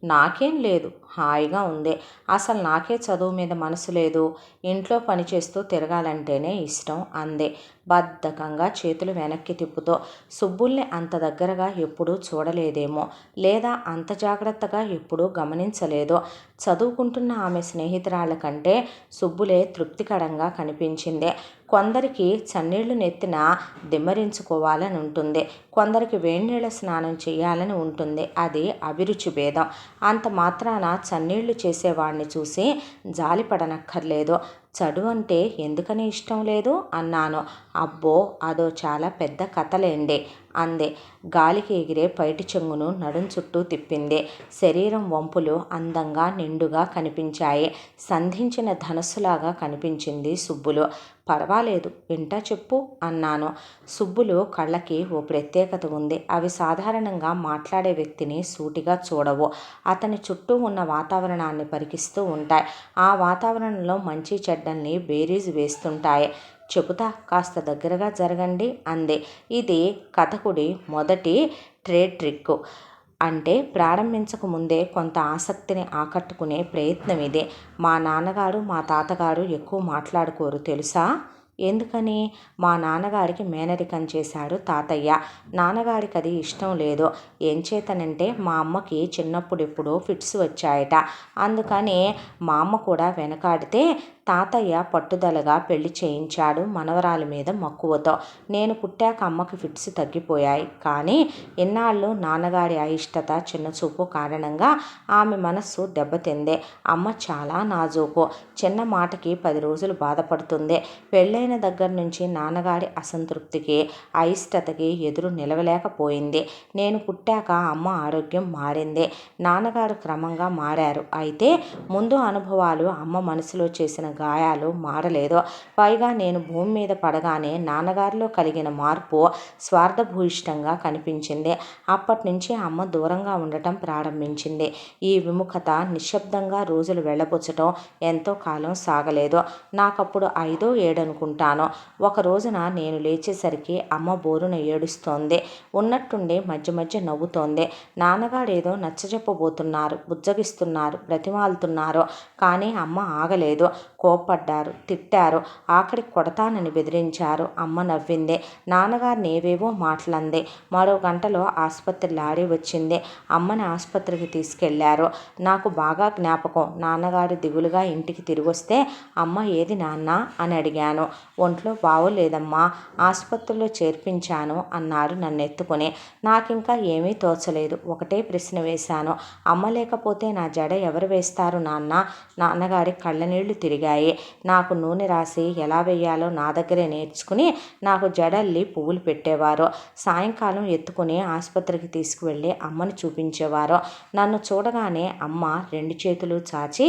నాకేం లేదు, హాయిగా ఉంది. అసలు నాకే చదువు మీద మనసు లేదు. ఇంట్లో పని చేస్తూ తిరగాలంటేనే ఇష్టం అంది బద్ధకంగా చేతులు వెనక్కి తిప్పుతూ. సుబ్బుల్ని అంత దగ్గరగా ఎప్పుడూ చూడలేదేమో, లేదా అంత జాగ్రత్తగా ఎప్పుడూ గమనించలేదు. చదువుకుంటున్న ఆమె స్నేహితురాళ్ళ కంటే సుబ్బులే తృప్తికరంగా కనిపించింది. కొందరికి చన్నీళ్లు నెత్తిన దిమ్మరించుకోవాలని ఉంటుంది, కొందరికి వేడినీళ్ళ స్నానం చేయాలని ఉంటుంది. అది అభిరుచి భేదం. అంత మాత్రాన చన్నీళ్లు చేసేవాడిని చూసి జాలిపడనక్కర్లేదు. చదువు అంటే ఎందుకని ఇష్టం లేదు అన్నాను. అబ్బో అదో చాలా పెద్ద కథలేండి అంది. గాలికి ఎగిరే పైటి చెంగును నడుం చుట్టూ తిప్పింది. శరీరం వంపులు అందంగా నిండుగా కనిపించాయి. సంధించిన ధనస్సులాగా కనిపించింది సుబ్బులు. పర్వాలేదు వింటా చెప్పు అన్నాను. సుబ్బులు కళ్ళకి ఓ ప్రత్యేకత ఉంది. అవి సాధారణంగా మాట్లాడే వ్యక్తిని సూటిగా చూడవు. అతని చుట్టూ ఉన్న వాతావరణాన్ని పరికిస్తూ ఉంటాయి. ఆ వాతావరణంలో మంచి చెడ్డల్ని బేరీజు వేస్తుంటాయి. చెబుతా, కాస్త దగ్గరగా జరగండి అంది. ఇది కథకుడి మొదటి ట్రేడ్ ట్రిక్. అంటే ప్రారంభించక ముందే కొంత ఆసక్తిని ఆకట్టుకునే ప్రయత్నం ఇది. మా నాన్నగారు మా తాతగారు ఎక్కువ మాట్లాడుకోరు తెలుసా? ఎందుకని? మా నాన్నగారికి మేనరికం చేశాడు తాతయ్య. నాన్నగారికి అది ఇష్టం లేదు. ఏం చేతనంటే మా అమ్మకి చిన్నప్పుడు ఎప్పుడో ఫిట్స్ వచ్చాయట. అందుకని మా అమ్మ కూడా వెనకాడితే తాతయ్య పట్టుదలగా పెళ్లి చేయించాడు మనవరాలి మీద మక్కువతో. నేను పుట్టాక అమ్మకి ఫిట్స్ తగ్గిపోయాయి. కానీ ఇన్నాళ్ళు నాన్నగారి అయిష్టత, చిన్నచూపు కారణంగా ఆమె మనస్సు దెబ్బతిందే. అమ్మ చాలా నాజూకు. చిన్న మాటకి 10 రోజులు బాధపడుతుంది. పెళ్ళైన దగ్గర నుంచి నాన్నగారి అసంతృప్తికి, అయిష్టతకి ఎదురు నిలవలేకపోయింది. నేను పుట్టాక అమ్మ ఆరోగ్యం మారింది. నాన్నగారు క్రమంగా మారారు. అయితే ముందు అనుభవాలు అమ్మ మనసులో చేసిన గాయాలు మారలేదు. పైగా నేను భూమి మీద పడగానే నాన్నగారిలో కలిగిన మార్పు స్వార్థభూయిష్టంగా కనిపించింది. అప్పటి నుంచి అమ్మ దూరంగా ఉండటం ప్రారంభించింది. ఈ విముఖత నిశ్శబ్దంగా రోజులు వెళ్ళబుచ్చటం ఎంతో కాలం సాగలేదు. నాకప్పుడు 5, 7 అనుకుంటాను. ఒక రోజున నేను లేచేసరికి అమ్మ బోరున ఏడుస్తోంది. ఉన్నట్టుండి మధ్య మధ్య నవ్వుతోంది. నాన్నగారేదో నచ్చజెప్పబోతున్నారు, బుజ్జగిస్తున్నారు, బ్రతిమాలుతున్నారు. కానీ అమ్మ ఆగలేదు. కోప్పడ్డారు, తిట్టారు, ఆఖరికి కొడతానని బెదిరించారు. అమ్మ నవ్వింది. నాన్నగారిని ఏవేవో మాటలంది. మరో గంటలో ఆసుపత్రి లారీ వచ్చింది. అమ్మని ఆసుపత్రికి తీసుకెళ్లారు. నాకు బాగా జ్ఞాపకం. నాన్నగారు దిగులుగా ఇంటికి తిరిగొస్తే అమ్మ ఏది నాన్న అని అడిగాను. ఒంట్లో బాగోలేదమ్మా, ఆసుపత్రిలో చేర్పించాను అన్నారు నన్నెత్తుకుని. నాకింకా ఏమీ తోచలేదు. ఒకటే ప్రశ్న వేశాను. అమ్మ లేకపోతే నా జడ ఎవరు వేస్తారు నాన్న? నాన్నగారి కళ్ళనీళ్లు తిరిగాయి. నాకు నూనె రాసి ఎలా వేయాలో నా దగ్గరే నేర్చుకుని నాకు జడల్లి పువ్వులు పెట్టేవారు. సాయంకాలం ఎత్తుకుని ఆసుపత్రికి తీసుకువెళ్ళి అమ్మని చూపించేవారు. నన్ను చూడగానే అమ్మ 2 చేతులు చాచి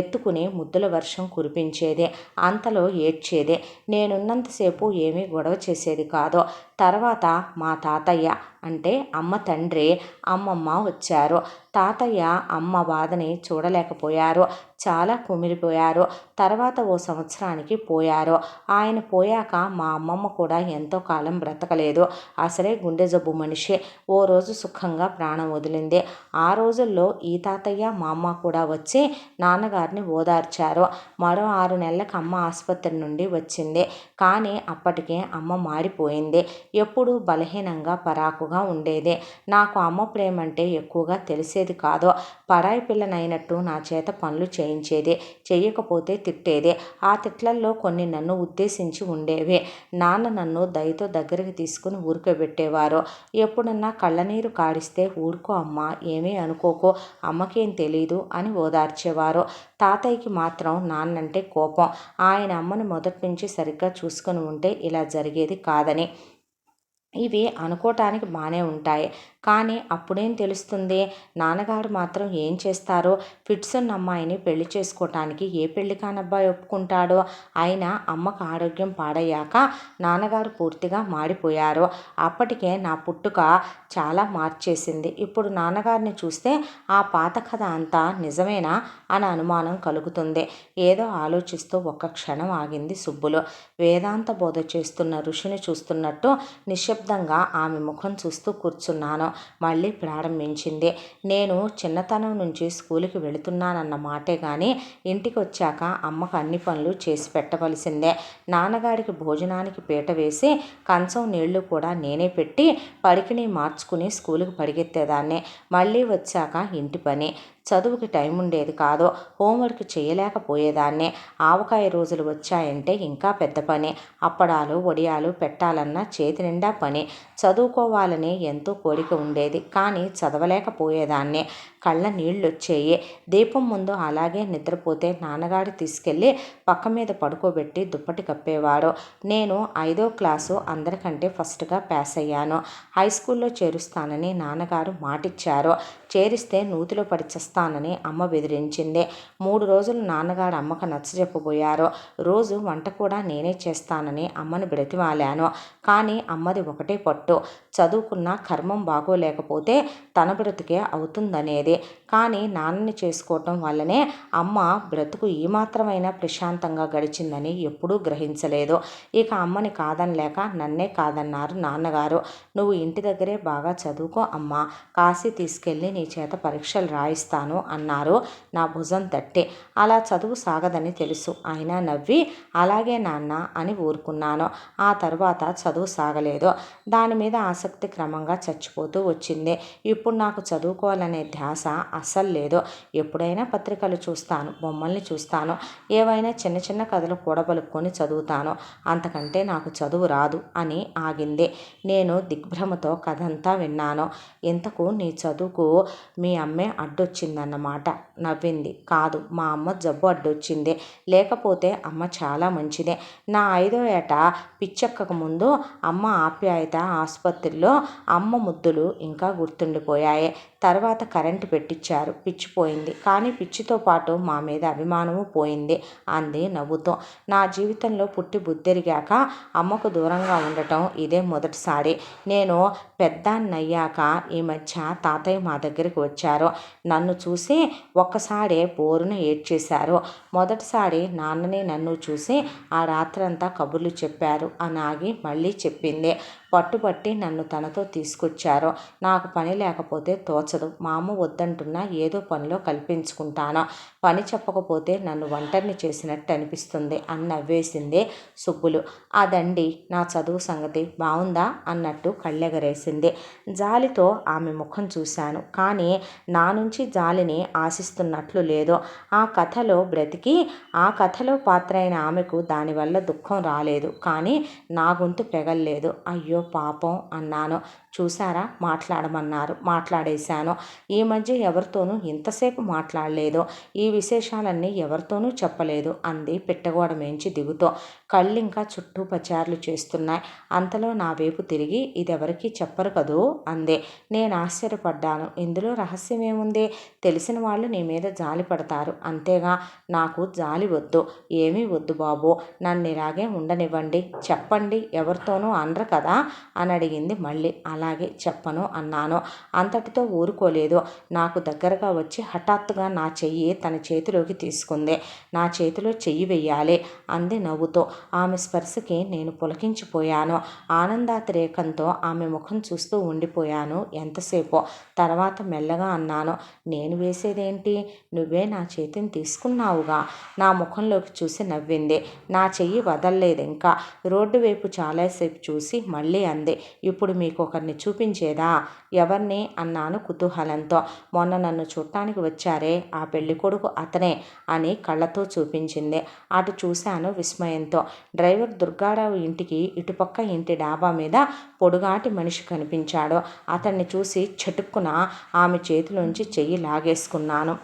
ఎత్తుకుని ముద్దుల వర్షం కురిపించేది. అంతలో ఏడ్చేది. నేనున్నంతసేపు ఏమీ గొడవ చేసేది కాదు. తర్వాత మా తాతయ్య, అంటే అమ్మ తండ్రి, అమ్మమ్మ వచ్చారు. తాతయ్య అమ్మ బాధని చూడలేకపోయారు. చాలా కుమిలిపోయారు. తర్వాత ఓ సంవత్సరానికి పోయారు. ఆయన పోయాక మా అమ్మమ్మ కూడా ఎంతో కాలం బ్రతకలేదు. అసలే గుండె జబ్బు మనిషి. ఓ రోజు సుఖంగా ప్రాణం వదిలింది. ఆ రోజుల్లో ఈ తాతయ్య, మా అమ్మ కూడా వచ్చి నాన్నగారిని ఓదార్చారు. మరో 6 నెలలకు అమ్మ ఆసుపత్రి నుండి వచ్చింది. కానీ అప్పటికే అమ్మ మారిపోయింది. ఎప్పుడూ బలహీనంగా, పరాకుగా ఉండేది. నాకు అమ్మ ప్రేమంటే ఎక్కువగా తెలిసేది కాదు. పరాయి పిల్లనైనట్టు నా చేత పనులు చేయించేది. చెయ్యకపోతే తిట్టేది. ఆ తిట్లల్లో కొన్ని నన్ను ఉద్దేశించి ఉండేవి. నాన్న నన్ను దయతో దగ్గరికి తీసుకుని ఊరుకోబెట్టేవారు. ఎప్పుడన్నా కళ్ళనీరు కారిస్తే ఊరుకో అమ్మా, ఏమీ అనుకోకు, అమ్మకేం తెలీదు అని ఓదార్చేవారు. తాతయ్యకి మాత్రం నాన్నంటే కోపం. ఆయన అమ్మని మొదటి నుంచి సరిగ్గా చూసుకుని ఉంటే ఇలా జరిగేది కాదని. ఇవి అనుకోవటానికి బాగానే ఉంటాయి. కానీ అప్పుడేం తెలుస్తుంది? నాన్నగారు మాత్రం ఏం చేస్తారు? ఫిట్స్ ఉన్న అమ్మాయిని పెళ్లి చేసుకోవటానికి ఏ పెళ్లి కానబ్బాయి ఒప్పుకుంటాడో? అయినా అమ్మకు ఆరోగ్యం పాడయ్యాక నాన్నగారు పూర్తిగా మారిపోయారు. అప్పటికే నా పుట్టుక చాలా మార్చేసింది. ఇప్పుడు నాన్నగారిని చూస్తే ఆ పాత కథ అంతా నిజమేనా అని అనుమానం కలుగుతుంది. ఏదో ఆలోచిస్తూ ఒక్క క్షణం ఆగింది సుబ్బులు. వేదాంత బోధ చేస్తున్న ఋషిని చూస్తున్నట్టు నిశ్శబ్దంగా ఆమె ముఖం చూస్తూ కూర్చున్నాను. మళ్ళీ ప్రారంభించింది. నేను చిన్నతనం నుంచి స్కూలుకి వెళుతున్నానన్న మాటే కానీ ఇంటికి వచ్చాక అమ్మకు అన్ని పనులు చేసి పెట్టవలసిందే. నాన్నగారికి భోజనానికి పీట వేసి కంచం నీళ్లు కూడా నేనే పెట్టి పడికిని మార్చుకుని స్కూలుకి పరిగెత్తేదాన్ని. మళ్ళీ వచ్చాక ఇంటి పని. చదువుకి టైం ఉండేది కాదు. హోంవర్క్ చేయలేకపోయేదాన్ని. ఆవకాయ రోజులు వచ్చాయంటే ఇంకా పెద్ద పని. అప్పడాలు, వడియాలు పెట్టాలన్న చేతి నిండా పని. చదువుకోవాలని ఎంతో కోరిక ఉండేది. కానీ చదవలేకపోయేదాన్ని. కళ్ళ నీళ్ళొచ్చేయి. దీపం ముందు అలాగే నిద్రపోతే నాన్నగారు తీసుకెళ్ళి పక్క మీద పడుకోబెట్టి దుప్పటి కప్పేవారు. నేను 5వ క్లాసు అందరికంటే ఫస్ట్గా పాస్ అయ్యాను. హై స్కూల్లో చేరుస్తానని నాన్నగారు మాటిచ్చారు. చేరిస్తే నూతిలో పడి చస్తానని అమ్మ బెదిరించింది. 3 రోజులు నాన్నగారు అమ్మకు నచ్చజెప్పబోయారు. రోజు వంట కూడా నేనే చేస్తానని అమ్మను బ్రతిమాలాను. కానీ అమ్మది ఒకటే పట్టు. చదువుకున్న కర్మం బాగోలేకపోతే తన బ్రతుకే అవుతుందనేది. కానీ నాన్నని చేసుకోవటం వల్లనే అమ్మ బ్రతుకు ఈ మాత్రమైనా ప్రశాంతంగా గడిచిందని ఎప్పుడూ గ్రహించలేదు. ఇక అమ్మని కాదనలేక నన్నే కాదన్నారు నాన్నగారు. నువ్వు ఇంటి దగ్గరే బాగా చదువుకో అమ్మా, కాశీ తీసుకెళ్ళి నీ చేత పరీక్షలు రాయిస్తాను అన్నారు నా భుజం తట్టి. అలా చదువు సాగదని తెలుసు. అయినా నవ్వి అలాగే నాన్న అని ఊరుకున్నాను. ఆ తర్వాత చదువు సాగలేదు. దాని మీద ఆసక్తి క్రమంగా చచ్చిపోతూ వచ్చింది. ఇప్పుడు నాకు చదువుకోవాలనే ధ్యాస ధ్యాస అస్సలు లేదు. ఎప్పుడైనా పత్రికలు చూస్తాను, బొమ్మల్ని చూస్తాను, ఏవైనా చిన్న చిన్న కథలు కూడబలుక్కొని చదువుతాను. అంతకంటే నాకు చదువు రాదు అని ఆగింది. నేను దిగ్భ్రమతో కథంతా విన్నాను. ఇంతకు నీ చదువుకు మీ అమ్మే అడ్డొచ్చిందన్నమాట. నవ్వింది. కాదు, మా అమ్మ జబ్బు అడ్డొచ్చింది. లేకపోతే అమ్మ చాలా మంచిదే. నా 5వ ఏట పిచ్చెక్కక ముందు అమ్మ ఆప్యాయత ఆసుపత్రిలో అమ్మ ముద్దులు ఇంకా గుర్తుండిపోయాయి. తర్వాత కరెంటు పెట్టించారు. పిచ్చి పోయింది. కానీ పిచ్చితో పాటు మా మీద అభిమానము పోయింది అంది నవ్వుతూ. నా జీవితంలో పుట్టి బుద్ధెరిగాక అమ్మకు దూరంగా ఉండటం ఇదే మొదటిసారి. నేను పెద్దాన్నయ్యాక ఈ మధ్య తాతయ్య మా దగ్గరికి వచ్చారు. నన్ను చూసి ఒక్కసారి బోరున ఏడ్చేశారు. మొదటిసారి నాన్నని నన్ను చూసి ఆ రాత్రంతా కబుర్లు చెప్పారు అని ఆగి మళ్ళీ చెప్పింది. పట్టుబట్టి నన్ను తనతో తీసుకొచ్చారు. నాకు పని లేకపోతే తోచదు. మా అమ్మ వద్దంటున్నా ఏదో పనిలో కల్పించుకుంటాను. పని చెప్పకపోతే నన్ను ఒంటరిని చేసినట్టు అనిపిస్తుంది అని నవ్వేసింది సుబ్బులు. అదండి నా చదువు సంగతి. బావుందా అన్నట్టు కళ్ళెగరేసింది. జాలితో ఆమె ముఖం చూశాను. కానీ నా నుంచి జాలిని ఆశిస్తున్నట్లు లేదు. ఆ కథలో బ్రతికి ఆ కథలో పాత్ర అయిన ఆమెకు దానివల్ల దుఃఖం రాలేదు. కానీ నా గొంతు పెగల్లేదు. అయ్యో పాపం అన్నాను. చూసారా, మాట్లాడమన్నారు, మాట్లాడేశాను. ఈ మధ్య ఎవరితోనూ ఇంతసేపు మాట్లాడలేదు. ఈ విశేషాలన్నీ ఎవరితోనూ చెప్పలేదు అంది పిట్టగోడ మేంచి దిగుతూ. కళ్ళింకా చుట్టూ పచారులు చేస్తున్నాయి. అంతలో నా వైపు తిరిగి ఇదెవరికీ చెప్పరు కదూ అంది. నేను ఆశ్చర్యపడ్డాను. ఇందులో రహస్యం ఏముంది? తెలిసిన వాళ్ళు నీ మీద జాలి పడతారు అంతేగా. నాకు జాలి వద్దు, ఏమీ వద్దు బాబు. నన్ను ఇలాగే ఉండనివ్వండి. చెప్పండి, ఎవరితోనూ అనరు కదా అని అడిగింది మళ్ళీ. అలాగే చెప్పను అన్నాను. అంతటితో ఊరుకోలేదు. నాకు దగ్గరగా వచ్చి హఠాత్తుగా నా చెయ్యి తన చేతిలోకి తీసుకుంది. నా చేతిలో చెయ్యి వెయ్యాలి అంది నవ్వుతూ. ఆమె స్పర్శకి నేను పులకించిపోయాను. ఆనందాతిరేకంతో ఆమె ముఖం చూస్తూ ఉండిపోయాను ఎంతసేపో. తర్వాత మెల్లగా అన్నాను, నేను వేసేదేంటి? నువ్వే నా చేతిని తీసుకున్నావుగా. నా ముఖంలోకి చూసి నవ్వింది. నా చెయ్యి వదల్లేదు ఇంకా. రోడ్డు వైపు చాలాసేపు చూసి మళ్ళీ అంది, ఇప్పుడు మీకు ఒకరిని చూపించేదా? ఎవరిని అన్నాను కుతూహలంతో. మొన్న నన్ను చూడటానికి వచ్చారే ఆ పెళ్ళికొడుకు అతనే అని కళ్ళతో చూపించింది. అటు చూశాను విస్మయంతో. డ్రైవర్ దుర్గారావు ఇంటికి ఇటుపక్క ఇంటి డాబా మీద పొడుగాటి మనిషి కనిపించాడు. అతన్ని చూసి చటుక్కున ఆమె చేతిలోంచి చెయ్యి లాగేసుకున్నాను.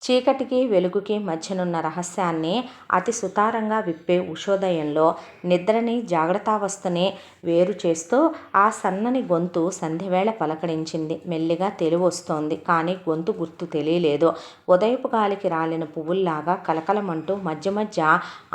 చీకటికి వెలుగుకి మధ్యనున్న రహస్యాన్ని అతి సుతారంగా విప్పే ఉషోదయంలో నిద్రని జాగ్రత్తావస్థని వేరు చేస్తూ ఆ సన్నని గొంతు సంధ్యవేళ పలకరించింది. మెల్లిగా తెలివొస్తోంది, కానీ గొంతు గుర్తు తెలియలేదు. ఉదయపు గాలికి రాలిన పువ్వుల్లాగా కలకలమంటూ మధ్య మధ్య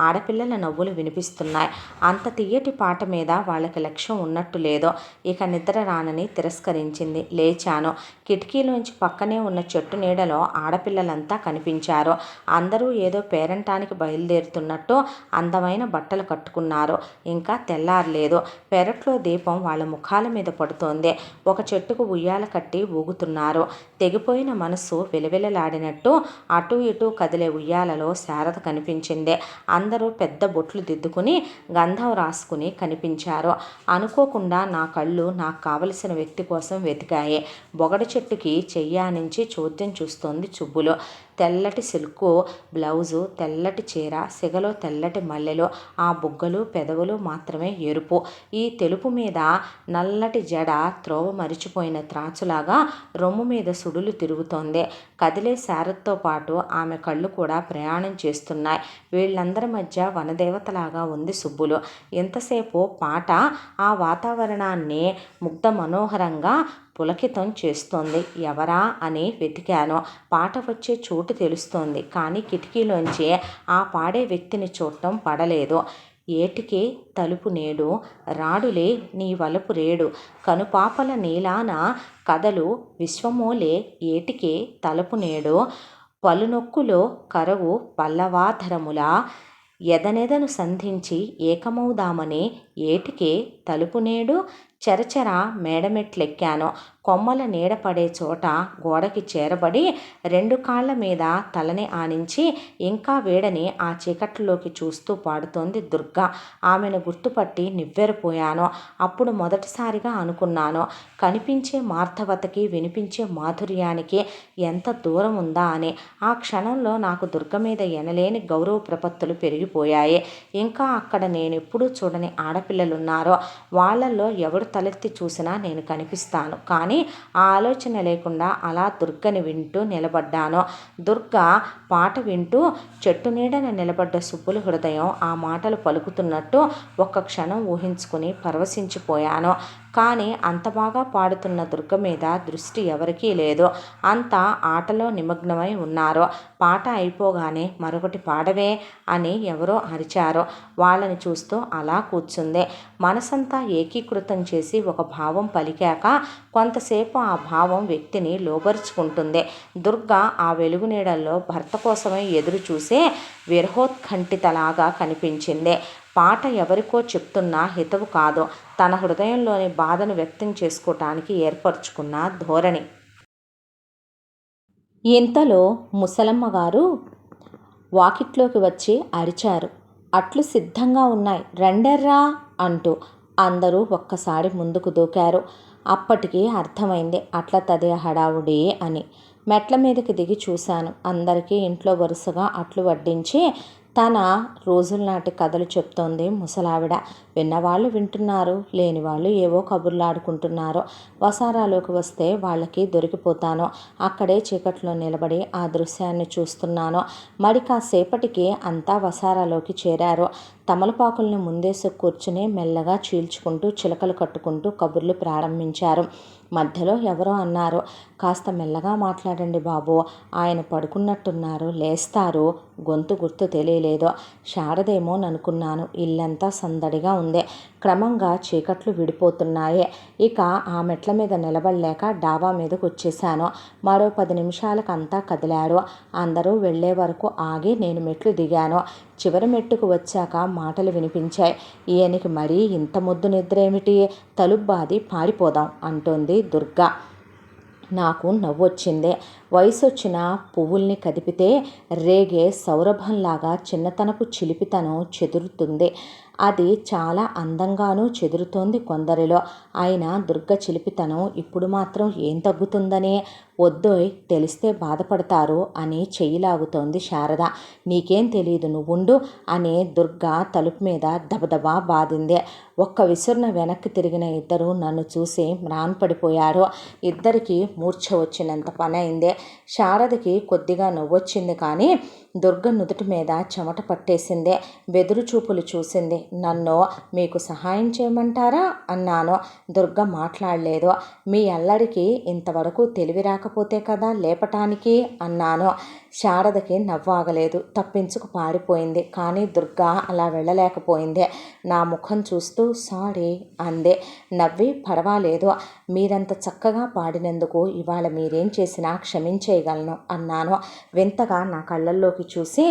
ఆడపిల్లల నవ్వులు వినిపిస్తున్నాయి. అంత తీయటి పాట మీద వాళ్ళకి లక్ష్యం ఉన్నట్టు లేదు. ఇక నిద్ర రానని తిరస్కరించింది. లేచాను. కిటికీలోంచి పక్కనే ఉన్న చెట్టు నీడలో ఆడపిల్లలంతా కనిపించారు. అందరూ ఏదో పేరంటానికి బయలుదేరుతున్నట్టు అందమైన బట్టలు కట్టుకున్నారు. ఇంకా తెల్లారలేదు. పెరట్లో దీపం వాళ్ళ ముఖాల మీద పడుతోంది. ఒక చెట్టుకు ఉయ్యాల కట్టి ఊగుతున్నారు. తెగిపోయిన మనసు విలవిలలాడినట్టు అటూ ఇటూ కదిలే ఉయ్యాలలో శారద కనిపించింది. అందరూ పెద్ద బొట్లు దిద్దుకుని గంధం రాసుకుని కనిపించారు. అనుకోకుండా నా కళ్ళు నాకు కావలసిన వ్యక్తి కోసం వెతికాయి. బొగడ చెట్టుకి చెయ్యానించి చోద్యం చూస్తోంది సుబ్బులు. తెల్లటి సిల్కు బ్లౌజు, తెల్లటి చీర, సిగలో తెల్లటి మల్లెలు, ఆ బుగ్గలు పెదవులు మాత్రమే ఎరుపు. ఈ తెలుపు మీద నల్లటి జడ త్రోవ మరిచిపోయిన త్రాచులాగా రొమ్ము మీద సుడులు తిరుగుతోంది. కదిలే శారదతో పాటు ఆమె కళ్ళు కూడా ప్రయాణం చేస్తున్నాయి. వీళ్ళందరి మధ్య వనదేవతలాగా ఉంది సుబ్బులు. ఎంతసేపు పాట ఆ వాతావరణాన్ని ముగ్ధ మనోహరంగా పులకితం చేస్తోంది. ఎవరా అని వెతికాను. పాట వచ్చే చోటు తెలుస్తోంది, కానీ కిటికీలోంచి ఆ పాడే వ్యక్తిని చూడటం పడలేదు. ఏటికే తలుపు నేడు, రాడులే నీ వలపు రేడు, కనుపాపల నీలాన కదలు విశ్వమోలే, ఏటికే తలుపు నేడు, పలునొక్కులో కరవు పల్లవాధరములా, ఎదనెదను సంధించి ఏకమౌదామని, ఏటికే తలుపు నేడు. చెరచెర మేడమెట్లెక్కాను. కొమ్మల నీడ పడే చోట గోడకి చేరబడి 2 కాళ్ల మీద తలని ఆనించి ఇంకా వేడని ఆ చీకట్లోకి చూస్తూ పాడుతోంది దుర్గ. ఆమెను గుర్తుపట్టి నివ్వెరపోయాను. అప్పుడు మొదటిసారిగా అనుకున్నాను, కనిపించే మార్ధవతకి వినిపించే మాధుర్యానికి ఎంత దూరం ఉందా అని. ఆ క్షణంలో నాకు దుర్గ మీద ఎనలేని గౌరవ ప్రపత్తులు పెరిగిపోయాయి. ఇంకా అక్కడ నేనెప్పుడూ చూడని ఆడపిల్లలున్నారో వాళ్ళల్లో ఎవడు తలెత్తి చూసినా నేను కనిపిస్తాను. కానీ ఆ ఆలోచన లేకుండా అలా దుర్గని వింటూ నిలబడ్డాను. దుర్గ పాట వింటూ చెట్టు నీడన నిలబడ్డ సుబ్బుల హృదయం ఆ మాటలు పలుకుతున్నట్టు ఒక్క క్షణం ఊహించుకుని పరవశించిపోయాను. కానీ అంత బాగా పాడుతున్న దుర్గ మీద దృష్టి ఎవరికీ లేదు. అంతా ఆటలో నిమగ్నమై ఉన్నారు. పాట అయిపోగానే మరొకటి పాడవే అని ఎవరో అరిచారు. వాళ్ళని చూస్తూ అలా కూర్చుంది. మనసంతా ఏకీకృతం చేసి ఒక భావం పలికాక కొంతసేపు ఆ భావం వ్యక్తిని లోబరుచుకుంటుంది. దుర్గ ఆ వెలుగు నీడల్లో భర్త కోసమే ఎదురు చూసే విరహోత్కంఠితలాగా కనిపించింది. పాట ఎవరికో చెప్తున్నా హితవు కాదు, తన హృదయంలోని బాధను వ్యక్తం చేసుకోవటానికి ఏర్పరచుకున్న ధోరణి. ఇంతలో ముసలమ్మ గారు వాకిట్లోకి వచ్చి అరిచారు, అట్లు సిద్ధంగా ఉన్నాయి, రండర్రా అంటూ. అందరూ ఒక్కసారి ముందుకు దూకారు. అప్పటికి అర్థమైంది అట్ల తదే హడావుడి అని. మెట్ల మీదకి దిగి చూశాను. అందరికీ ఇంట్లో వరుసగా అట్లు వడ్డించి తన రోజులనాటి కథలు చెప్తోంది ముసలావిడ. విన్నవాళ్ళు వింటున్నారు, లేని వాళ్ళు ఏవో కబుర్లాడుకుంటున్నారు. వసారాలోకి వస్తే వాళ్ళకి దొరికిపోతాను. అక్కడే చీకట్లో నిలబడి ఆ దృశ్యాన్ని చూస్తున్నాను. మరి కాసేపటికి అంతా వసారాలోకి చేరారు. తమలపాకుల్ని ముందేసి కూర్చుని మెల్లగా చీల్చుకుంటూ చిలకలు కట్టుకుంటూ కబుర్లు ప్రారంభించారు. మధ్యలో ఎవరో అన్నారు, కాస్త మెల్లగా మాట్లాడండి బాబు, ఆయన పడుకున్నట్టున్నారు, లేస్తారు. గొంతు గుర్తు తెలియలేదు. శారదేమోననుకున్నాను. ఇల్లంతా సందడిగా ఉంది. క్రమంగా చీకట్లు విడిపోతున్నాయి. ఇక ఆ మెట్ల మీద నిలబడలేక డాబా మీదకు వచ్చేశాను. మరో 10 నిమిషాలకు అంతా కదిలారు. అందరూ వెళ్లే వరకు ఆగి నేను మెట్లు దిగాను. చివరి మెట్టుకు వచ్చాక మాటలు వినిపించాయి. ఈయనకి మరీ ఇంత ముద్దు నిద్రేమిటి, తలుపు బాది పారిపోదాం అంటోంది దుర్గ. నాకు నవ్వొచ్చింది. వయసొచ్చిన పువ్వుల్ని కదిపితే రేగే సౌరభంలాగా చిన్నతనపు చిలిపితనం చెదురుతుంది. అది చాలా అందంగానూ చెదురుతోంది కొందరిలో. అయినా దుర్గ చిలిపితనం ఇప్పుడు మాత్రం ఏం తగ్గుతుందని. వద్దోయ్, తెలిస్తే బాధపడతారు అని చెయ్యిలాగుతోంది శారద. నీకేం తెలీదు, నువ్వుండు అని దుర్గ తలుపు మీద దబదబా బాదింది. ఒక్క విసురున వెనక్కి తిరిగిన ఇద్దరు నన్ను చూసి మ్రాన్పడిపోయారు. ఇద్దరికీ మూర్ఛ వచ్చినంత పని అయింది. శారదకి కొద్దిగా నవ్వొచ్చింది, కానీ దుర్గ నుదుటి మీద చెమట పట్టేసింది. బెదురు చూపులు చూసింది. నన్ను మీకు సహాయం చేయమంటారా అన్నాను. దుర్గ మాట్లాడలేదు. మీ అల్లడికి ఇంతవరకు తెలివి రాకపోతే కదా లేపటానికి అన్నాను. శారదకి నవ్వాగలేదు. తప్పించుకు పారిపోయింది. కానీ దుర్గ అలా వెళ్ళలేకపోయింది. నా ముఖం చూస్తూ సారీ అంది. నవ్వి, పర్వాలేదు, మీరంత చక్కగా పాడినందుకు ఇవాళ మీరేం చేసినా క్షమించేయగలను అన్నాను. వింతగా నా కళ్ళల్లోకి చూసి,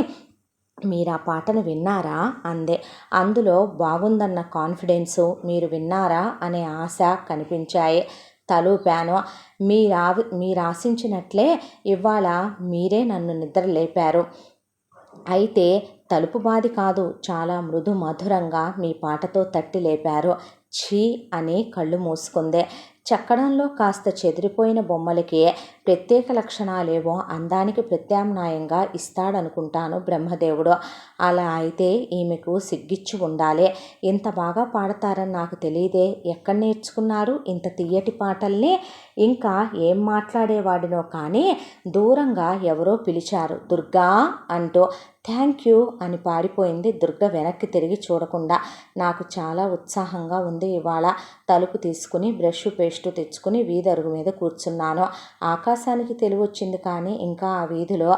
మీరా పాటను విన్నారా అంది. అందులో బాగుందన్న కాన్ఫిడెన్సు, మీరు విన్నారా అనే ఆశ కనిపించాయి. తలూపాను. మీరాశించినట్లే ఇవాళ మీరే నన్ను నిద్ర లేపారు. అయితే తలుపు బాది కాదు, చాలా మృదు మధురంగా మీ పాటతో తట్టి లేపారు. ఛీ అని కళ్ళు మూసుకుందే. చెక్కడంలో కాస్త చెదిరిపోయిన బొమ్మలకి ప్రత్యేక లక్షణాలేవో అందానికి ప్రత్యామ్నాయంగా ఇస్తాడనుకుంటాను బ్రహ్మదేవుడు. అలా అయితే ఈమెకు సిగ్గిచ్చి ఉండాలి. ఇంత బాగా పాడతారని నాకు తెలియదే. ఎక్కడ నేర్చుకున్నారు ఇంత తియ్యటి పాటల్ని? ఇంకా ఏం మాట్లాడేవాడినో కానీ దూరంగా ఎవరో పిలిచారు, దుర్గా అంటూ. థ్యాంక్ యూ అని పారిపోయింది దుర్గ వెనక్కి తిరిగి చూడకుండా. నాకు చాలా ఉత్సాహంగా ఉంది ఇవాళ. తలుపు తీసుకుని బ్రష్ పేస్టు తెచ్చుకుని వీధి అరుగు మీద కూర్చున్నాను. ఆకాశానికి తెలివొచ్చింది, కానీ ఇంకా ఆ వీధిలో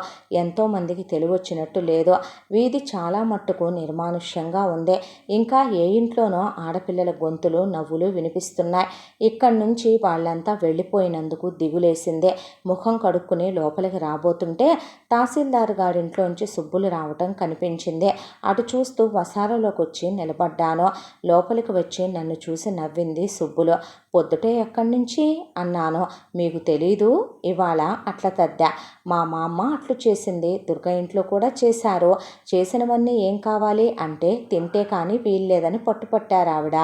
ఎంతోమందికి తెలివొచ్చినట్టు లేదు. వీధి చాలా మట్టుకు నిర్మానుష్యంగా ఉంది. ఇంకా ఏ ఇంట్లోనో ఆడపిల్లల గొంతులు నవ్వులు వినిపిస్తున్నాయి. ఇక్కడి నుంచి వాళ్ళంతా వెళ్ళిపోయినందుకు దిగులేసింది. ముఖం కడుక్కుని లోపలికి రాబోతుంటే తహసీల్దార్ గారింట్లోంచి సుబ్బులు రావటం కనిపించింది. అటు చూస్తూ వసారాలోకి వచ్చి నిలబడ్డాను. లోపలికి వచ్చి నన్ను చూసి నవ్వింది సుబ్బులు. పొద్దుటే ఎక్కడి నుంచి అన్నాను. మీకు తెలీదు, ఇవాళ అట్ల తద్దా. మా మామ అట్లు చేసింది, దుర్గ ఇంట్లో కూడా చేశారు. చేసినవన్నీ ఏం కావాలి అంటే తింటే కానీ వీల్లేదని పట్టుపట్టారు ఆవిడ.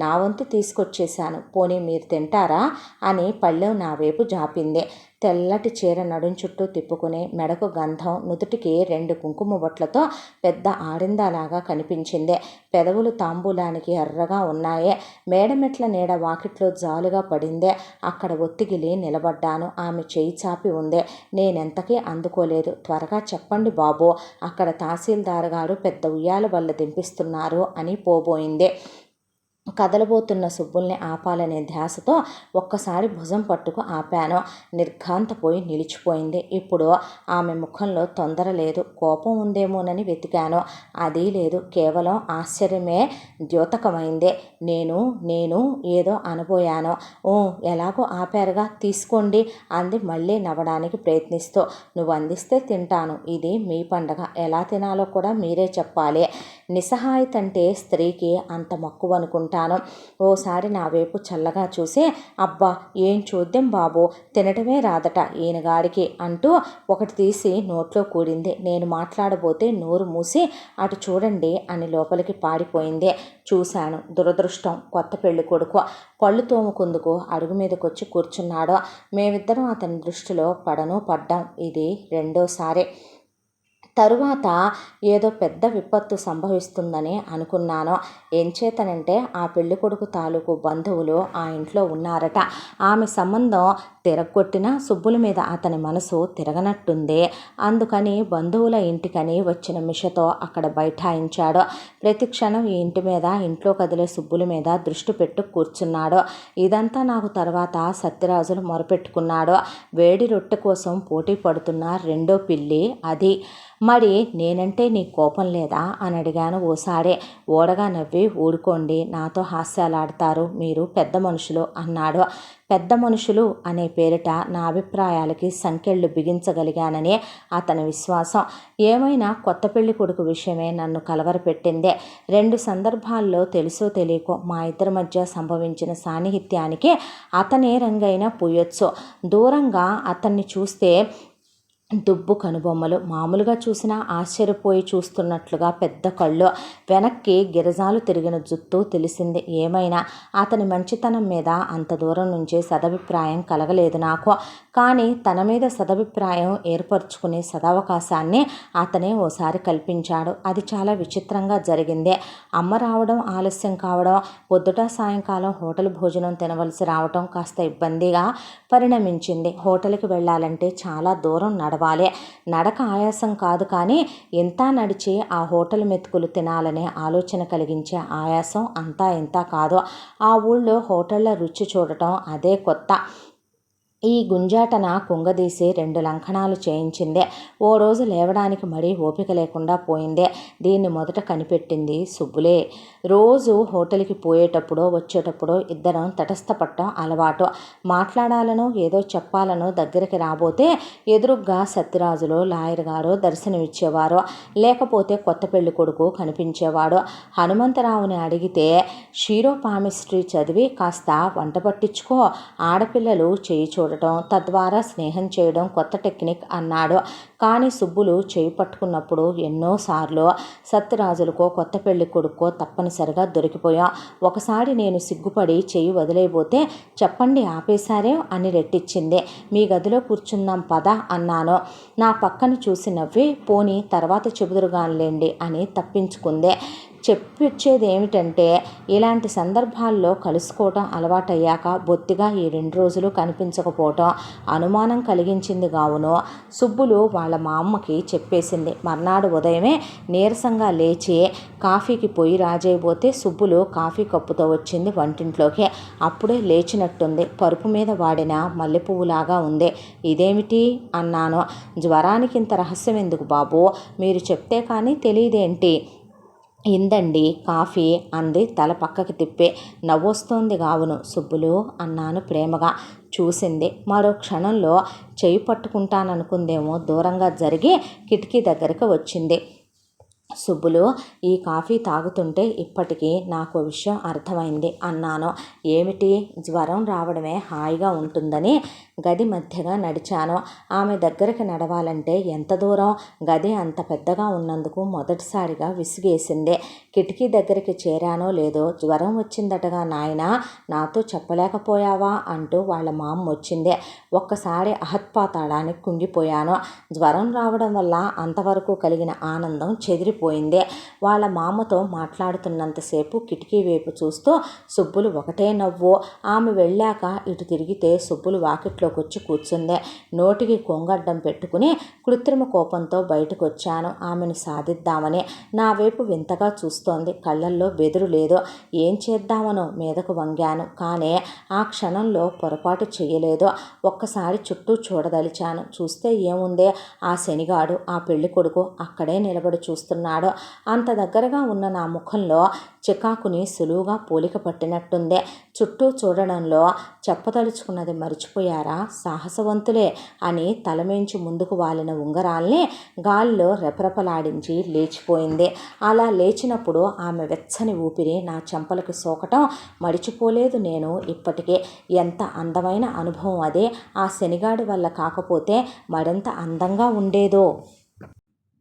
నా వంతు తీసుకొచ్చేశాను. పోనీ మీరు తింటారా అని పళ్ళెం నా వైపు జాపింది. తెల్లటి చీర నడుం చుట్టూ తిప్పుకుని మెడకు గంధం, నుదుటికి 2 కుంకుమ బొట్లతో పెద్ద ఆరిందాలాగా కనిపించింది. పెదవులు తాంబూలానికి ఎర్రగా ఉన్నాయే. మేడమెట్ల నీడ వాకిట్లో జాలుగా పడిందే. అక్కడ ఒత్తిగిలి నిలబడ్డాను. ఆమె చేయి చాపి ఉంది. నేనెంతకీ అందుకోలేదు. త్వరగా చెప్పండి బాబు, అక్కడ తహసీల్దార్ గారు పెద్ద ఉయ్యాల బల్ల దింపిస్తున్నారు అని పోబోయింది. కదలబోతున్న సుబ్బుల్ని ఆపాలనే ధ్యాసతో ఒక్కసారి భుజం పట్టుకు ఆపాను. నిర్ఘాంతపోయి నిలిచిపోయింది. ఇప్పుడు ఆమె ముఖంలో తొందర లేదు. కోపం ఉందేమోనని వెతికాను. అదీ లేదు. కేవలం ఆశ్చర్యమే ద్యోతకమైంది. నేను ఏదో అనబోయాను. ఎలాగో ఆపారుగా, తీసుకోండి అంది మళ్ళీ నవ్వడానికి ప్రయత్నిస్తూ. నువ్వు అందిస్తే తింటాను. ఇది మీ పండగ, ఎలా తినాలో కూడా మీరే చెప్పాలి. నిస్సహాయతంటే స్త్రీకి అంత మక్కువ అనుకుంటాను. ఓసారి నా వైపు చల్లగా చూసి, అబ్బా ఏం చూద్దాం బాబు, తినటమే రాదట ఈయనగాడికి అంటూ ఒకటి తీసి నోట్లో కూడింది. నేను మాట్లాడబోతే నోరు మూసి అటు చూడండి అని లోపలికి పాడిపోయింది. చూశాను. దురదృష్టం, కొత్త పెళ్లి కొడుకు పళ్ళు తోముకుందుకు అడుగు మీదకొచ్చి కూర్చున్నాడు. మేమిద్దరం అతని దృష్టిలో పడ్డాం. ఇది రెండోసారి. తరువాత ఏదో పెద్ద విపత్తు సంభవిస్తుందని అనుకున్నాను. ఎంచేతనంటే ఆ పెళ్ళికొడుకు తాలూకు బంధువులు ఆ ఇంట్లో ఉన్నారట. ఆమె సంబంధం తిరగొట్టినా సుబ్బుల మీద అతని మనసు తిరగనట్టుంది. అందుకని బంధువుల ఇంటికని వచ్చిన మిషతో అక్కడ బైఠాయించాడు. ప్రతి క్షణం ఈ ఇంటి మీద, ఇంట్లో కదిలే సుబ్బుల మీద దృష్టి పెట్టు కూర్చున్నాడు. ఇదంతా నాకు తర్వాత సత్యరాజులు మొరపెట్టుకున్నాడు. వేడి రొట్టె కోసం పోటీ పడుతున్న రెండో పిల్లి అది. మరి నేనంటే నీ కోపం లేదా అని అడిగాను ఓసారి. ఓడగా నవ్వి, ఊడుకోండి, నాతో హాస్యాలాడతారు, మీరు పెద్ద మనుషులు అన్నాడు. పెద్ద మనుషులు అనే పేరిట నా అభిప్రాయాలకి సంకెళ్ళు బిగించగలిగానని అతని విశ్వాసం. ఏమైనా కొత్త పెళ్లి కొడుకు విషయమే నన్ను కలవరపెట్టిందే. 2 సందర్భాల్లో తెలుసో తెలియకో మా ఇద్దరి మధ్య సంభవించిన సాన్నిహిత్యానికి అతనే రంగైనా పూయొచ్చు. దూరంగా అతన్ని చూస్తే దుబ్బు కనుబొమ్మలు, మామూలుగా చూసినా ఆశ్చర్యపోయి చూస్తున్నట్లుగా పెద్ద కళ్ళు, వెనక్కి గిరజాలు తిరిగిన జుత్తు తెలిసింది. ఏమైనా అతని మంచితనం మీద అంత దూరం నుంచి సదభిప్రాయం కలగలేదు నాకు. కానీ తన మీద సదభిప్రాయం ఏర్పరచుకునే సదవకాశాన్ని అతనే ఓసారి కల్పించాడు. అది చాలా విచిత్రంగా జరిగింది. అమ్మ రావడం ఆలస్యం కావడం, పొద్దుట సాయంకాలం హోటల్ భోజనం తినవలసి రావటం కాస్త ఇబ్బందిగా పరిణమించింది. హోటల్కి వెళ్ళాలంటే చాలా దూరం నడవాలి. నడక ఆయాసం కాదు, కానీ ఎంత నడిచి ఆ హోటల్ మెతుకులు తినాలనే ఆలోచన కలిగించే ఆయాసం అంతా ఇంత కాదు. ఆ ఊళ్ళో హోటళ్ల రుచి చూడటం అదే కొత్త. ఈ గుంజాటన కుంగదీసి 2 లంకణాలు చేయించిందే. ఓ రోజు లేవడానికి మరీ ఓపిక లేకుండా పోయిందే. దీన్ని మొదట కనిపెట్టింది సుబ్బులే. రోజు హోటల్కి పోయేటప్పుడో వచ్చేటప్పుడో ఇద్దరం తటస్థపట్టం అలవాటు. మాట్లాడాలనో ఏదో చెప్పాలనో దగ్గరికి రాబోతే ఎదురుగ్గా సత్యరాజులో లాయర్ గారో దర్శనమిచ్చేవారు, లేకపోతే కొత్త పెళ్లి కొడుకు కనిపించేవాడు. హనుమంతరావుని అడిగితే షీరోపామిస్ట్రీ చదివి కాస్త వంట పట్టించుకో, ఆడపిల్లలు చేయి చూడటం, తద్వారా స్నేహం చేయడం కొత్త టెక్నిక్ అన్నాడు. కానీ సుబ్బులు చేయి పట్టుకున్నప్పుడు ఎన్నోసార్లు సత్యరాజులకో కొత్త పెళ్లి కొడుకో తప్పనిసరిగా దొరికిపోయాం. ఒకసారి నేను సిగ్గుపడి చేయి వదిలేయబోతే, చెప్పండి ఆపేశారే అని రెట్టిచ్చింది. మీ గదిలో కూర్చుందాం పద అన్నాను. నా పక్కన చూసి నవ్వి, పోనీ తర్వాత చెబుదురుగానిలేండి అని తప్పించుకుందే. చెప్పొచ్చేది ఏమిటంటే, ఇలాంటి సందర్భాల్లో కలుసుకోవటం అలవాటయ్యాక బొత్తిగా ఈ 2 రోజులు కనిపించకపోవటం అనుమానం కలిగించింది కావును సుబ్బులు వాళ్ళ మా అమ్మకి చెప్పేసింది. మర్నాడు ఉదయమే నీరసంగా లేచి కాఫీకి పొయ్యి రాజేయబోతే సుబ్బులు కాఫీ కప్పుతో వచ్చింది వంటింట్లోకి. అప్పుడే లేచినట్టుంది. పరుపు మీద వాడిన మల్లెపువ్వులాగా ఉంది. ఇదేమిటి అన్నాను. జ్వరానికి ఇంత రహస్యం ఎందుకు బాబు, మీరు చెప్తే కానీ తెలియదేంటి? ఇందండి కాఫీ అంది తల పక్కకి తిప్పి. నవ్వొస్తోంది కావును సుబ్బులు అన్నాను ప్రేమగా. చూసింది. మరో క్షణంలో చేయి పట్టుకుంటాననుకుందేమో దూరంగా జరిగి కిటికీ దగ్గరకు వచ్చింది. సుబ్బులు, ఈ కాఫీ తాగుతుంటే ఇప్పటికీ నాకు విషయం అర్థమైంది అన్నాను. ఏమిటి? జ్వరం రావడమే హాయిగా ఉంటుందని గది మధ్యగా నడిచాను. ఆమె దగ్గరికి నడవాలంటే ఎంత దూరం? గది అంత పెద్దగా ఉన్నందుకు మొదటిసారిగా విసిగేసింది. కిటికీ దగ్గరికి చేరానో లేదో జ్వరం వచ్చిందటగా నాయనా, నాతో చెప్పలేకపోయావా అంటూ వాళ్ళ మామ వచ్చింది. ఒక్కసారి అహత్పాతాళానికి కుంగిపోయాను. జ్వరం రావడం వల్ల అంతవరకు కలిగిన ఆనందం చెదిరిపోయింది. వాళ్ళ మామతో మాట్లాడుతున్నంతసేపు కిటికీ వైపు చూస్తూ సుబ్బులు ఒకటే నవ్వు. ఆమె వెళ్ళాక ఇటు తిరిగితే సుబ్బులు వాకిట్లోకి వచ్చి కూర్చుంది. నోటికి కొంగడ్డం పెట్టుకుని కృత్రిమ కోపంతో బయటకు వచ్చాను ఆమెను సాధిద్దామని. నా వైపు వింతగా చూస్తోంది. కళ్ళల్లో బెదురు లేదు. ఏం చేద్దామనో మీదకు వంగాను. కానీ ఆ క్షణంలో పొరపాటు చేయలేదు. ఒక్కసారి చుట్టూ చూడదలిచాను. చూస్తే ఏముంది? ఆ శనిగాడు, ఆ పెళ్లి కొడుకు అక్కడే నిలబడి చూస్తున్నాడు. అంత దగ్గరగా ఉన్న నా ముఖంలో చికాకుని సులువుగా పోలిక పట్టినట్టుంది. చుట్టూ చూడడంలో చెప్పదలుచుకున్నది మర్చిపోయారా సాహసవంతులే అని తలమించి ముందుకు వాలిన ఉంగరాల్ని గాలిలో రెపరెపలాడించి లేచిపోయింది. అలా లేచినప్పుడు ఆమె వెచ్చని ఊపిరి నా చెంపలకు సోకటం మడిచిపోలేదు నేను ఇప్పటికే. ఎంత అందమైన అనుభవం అదే! ఆ శనిగాడి వల్ల కాకపోతే మరింత అందంగా ఉండేదో.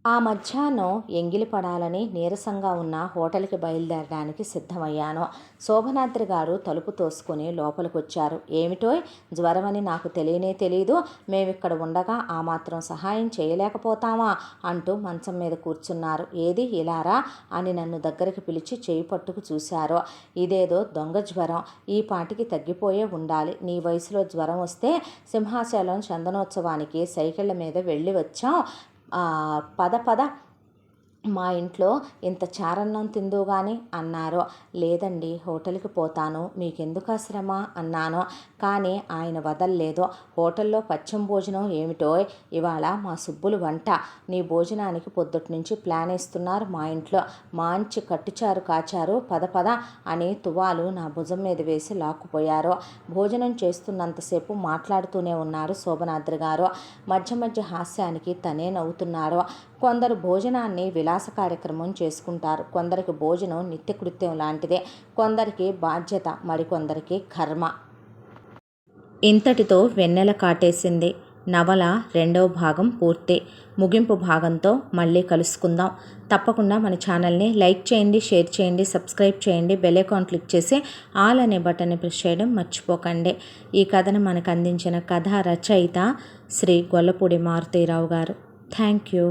ఆ మధ్యాహ్నం ఎంగిలి పడాలని నీరసంగా ఉన్న హోటల్కి బయలుదేరడానికి సిద్ధమయ్యాను. శోభనాద్రి గారు తలుపు తోసుకొని లోపలికొచ్చారు. ఏమిటోయ్, జ్వరమని నాకు తెలియనే తెలీదు, మేమిక్కడ ఉండగా ఆ మాత్రం సహాయం చేయలేకపోతామా అంటూ మంచం మీద కూర్చున్నారు. ఏది ఇలారా అని నన్ను దగ్గరికి పిలిచి చేయి పట్టుకు చూశారు. ఇదేదో దొంగ జ్వరం, ఈ పాటికి తగ్గిపోయే ఉండాలి. నీ వయసులో జ్వరం వస్తే సింహాచలం చందనోత్సవానికి సైకిళ్ళ మీద వెళ్ళి వచ్చాం. పద పద, మా ఇంట్లో ఇంత చారన్నం తిందువు గాని అన్నారు. లేదండి, హోటల్కి పోతాను, మీకెందుకు శ్రమ అన్నాను. కానీ ఆయన వదల్లేదు. హోటల్లో పచ్చెం భోజనం ఏమిటో, ఇవాళ మా సుబ్బులు వంట. నీ భోజనానికి పొద్దుటి నుంచి ప్లాన్ వేస్తున్నారు మా ఇంట్లో. మంచి కట్టుచారు కాచారు, పద పద అని తువాలు నా భుజం మీద వేసి లాక్కుపోయారు. భోజనం చేస్తున్నంతసేపు మాట్లాడుతూనే ఉన్నారు శోభనాద్రి గారు. మధ్య మధ్య హాస్యానికి తనే నవ్వుతున్నారు. కొందరు భోజనాన్ని విలాస కార్యక్రమం చేసుకుంటారు. కొందరికి భోజనం నిత్యకృత్యం లాంటిదే. కొందరికి బాధ్యత, మరికొందరికి కర్మ. ఇంతటితో వెన్నెల కాటేసింది. నవల 2వ భాగం పూర్తి. ముగింపు భాగంతో మళ్ళీ కలుసుకుందాం. తప్పకుండా మన ఛానల్ని లైక్ చేయండి, షేర్ చేయండి, సబ్స్క్రైబ్ చేయండి, బెల్ ఐకాన్ క్లిక్ చేసి ఆల్ అనే బటన్ని ప్రెస్ చేయడం మర్చిపోకండి. ఈ కథను మనకు అందించిన కథా రచయిత శ్రీ గొల్లపూడి మారుతీరావు గారు. Thank you.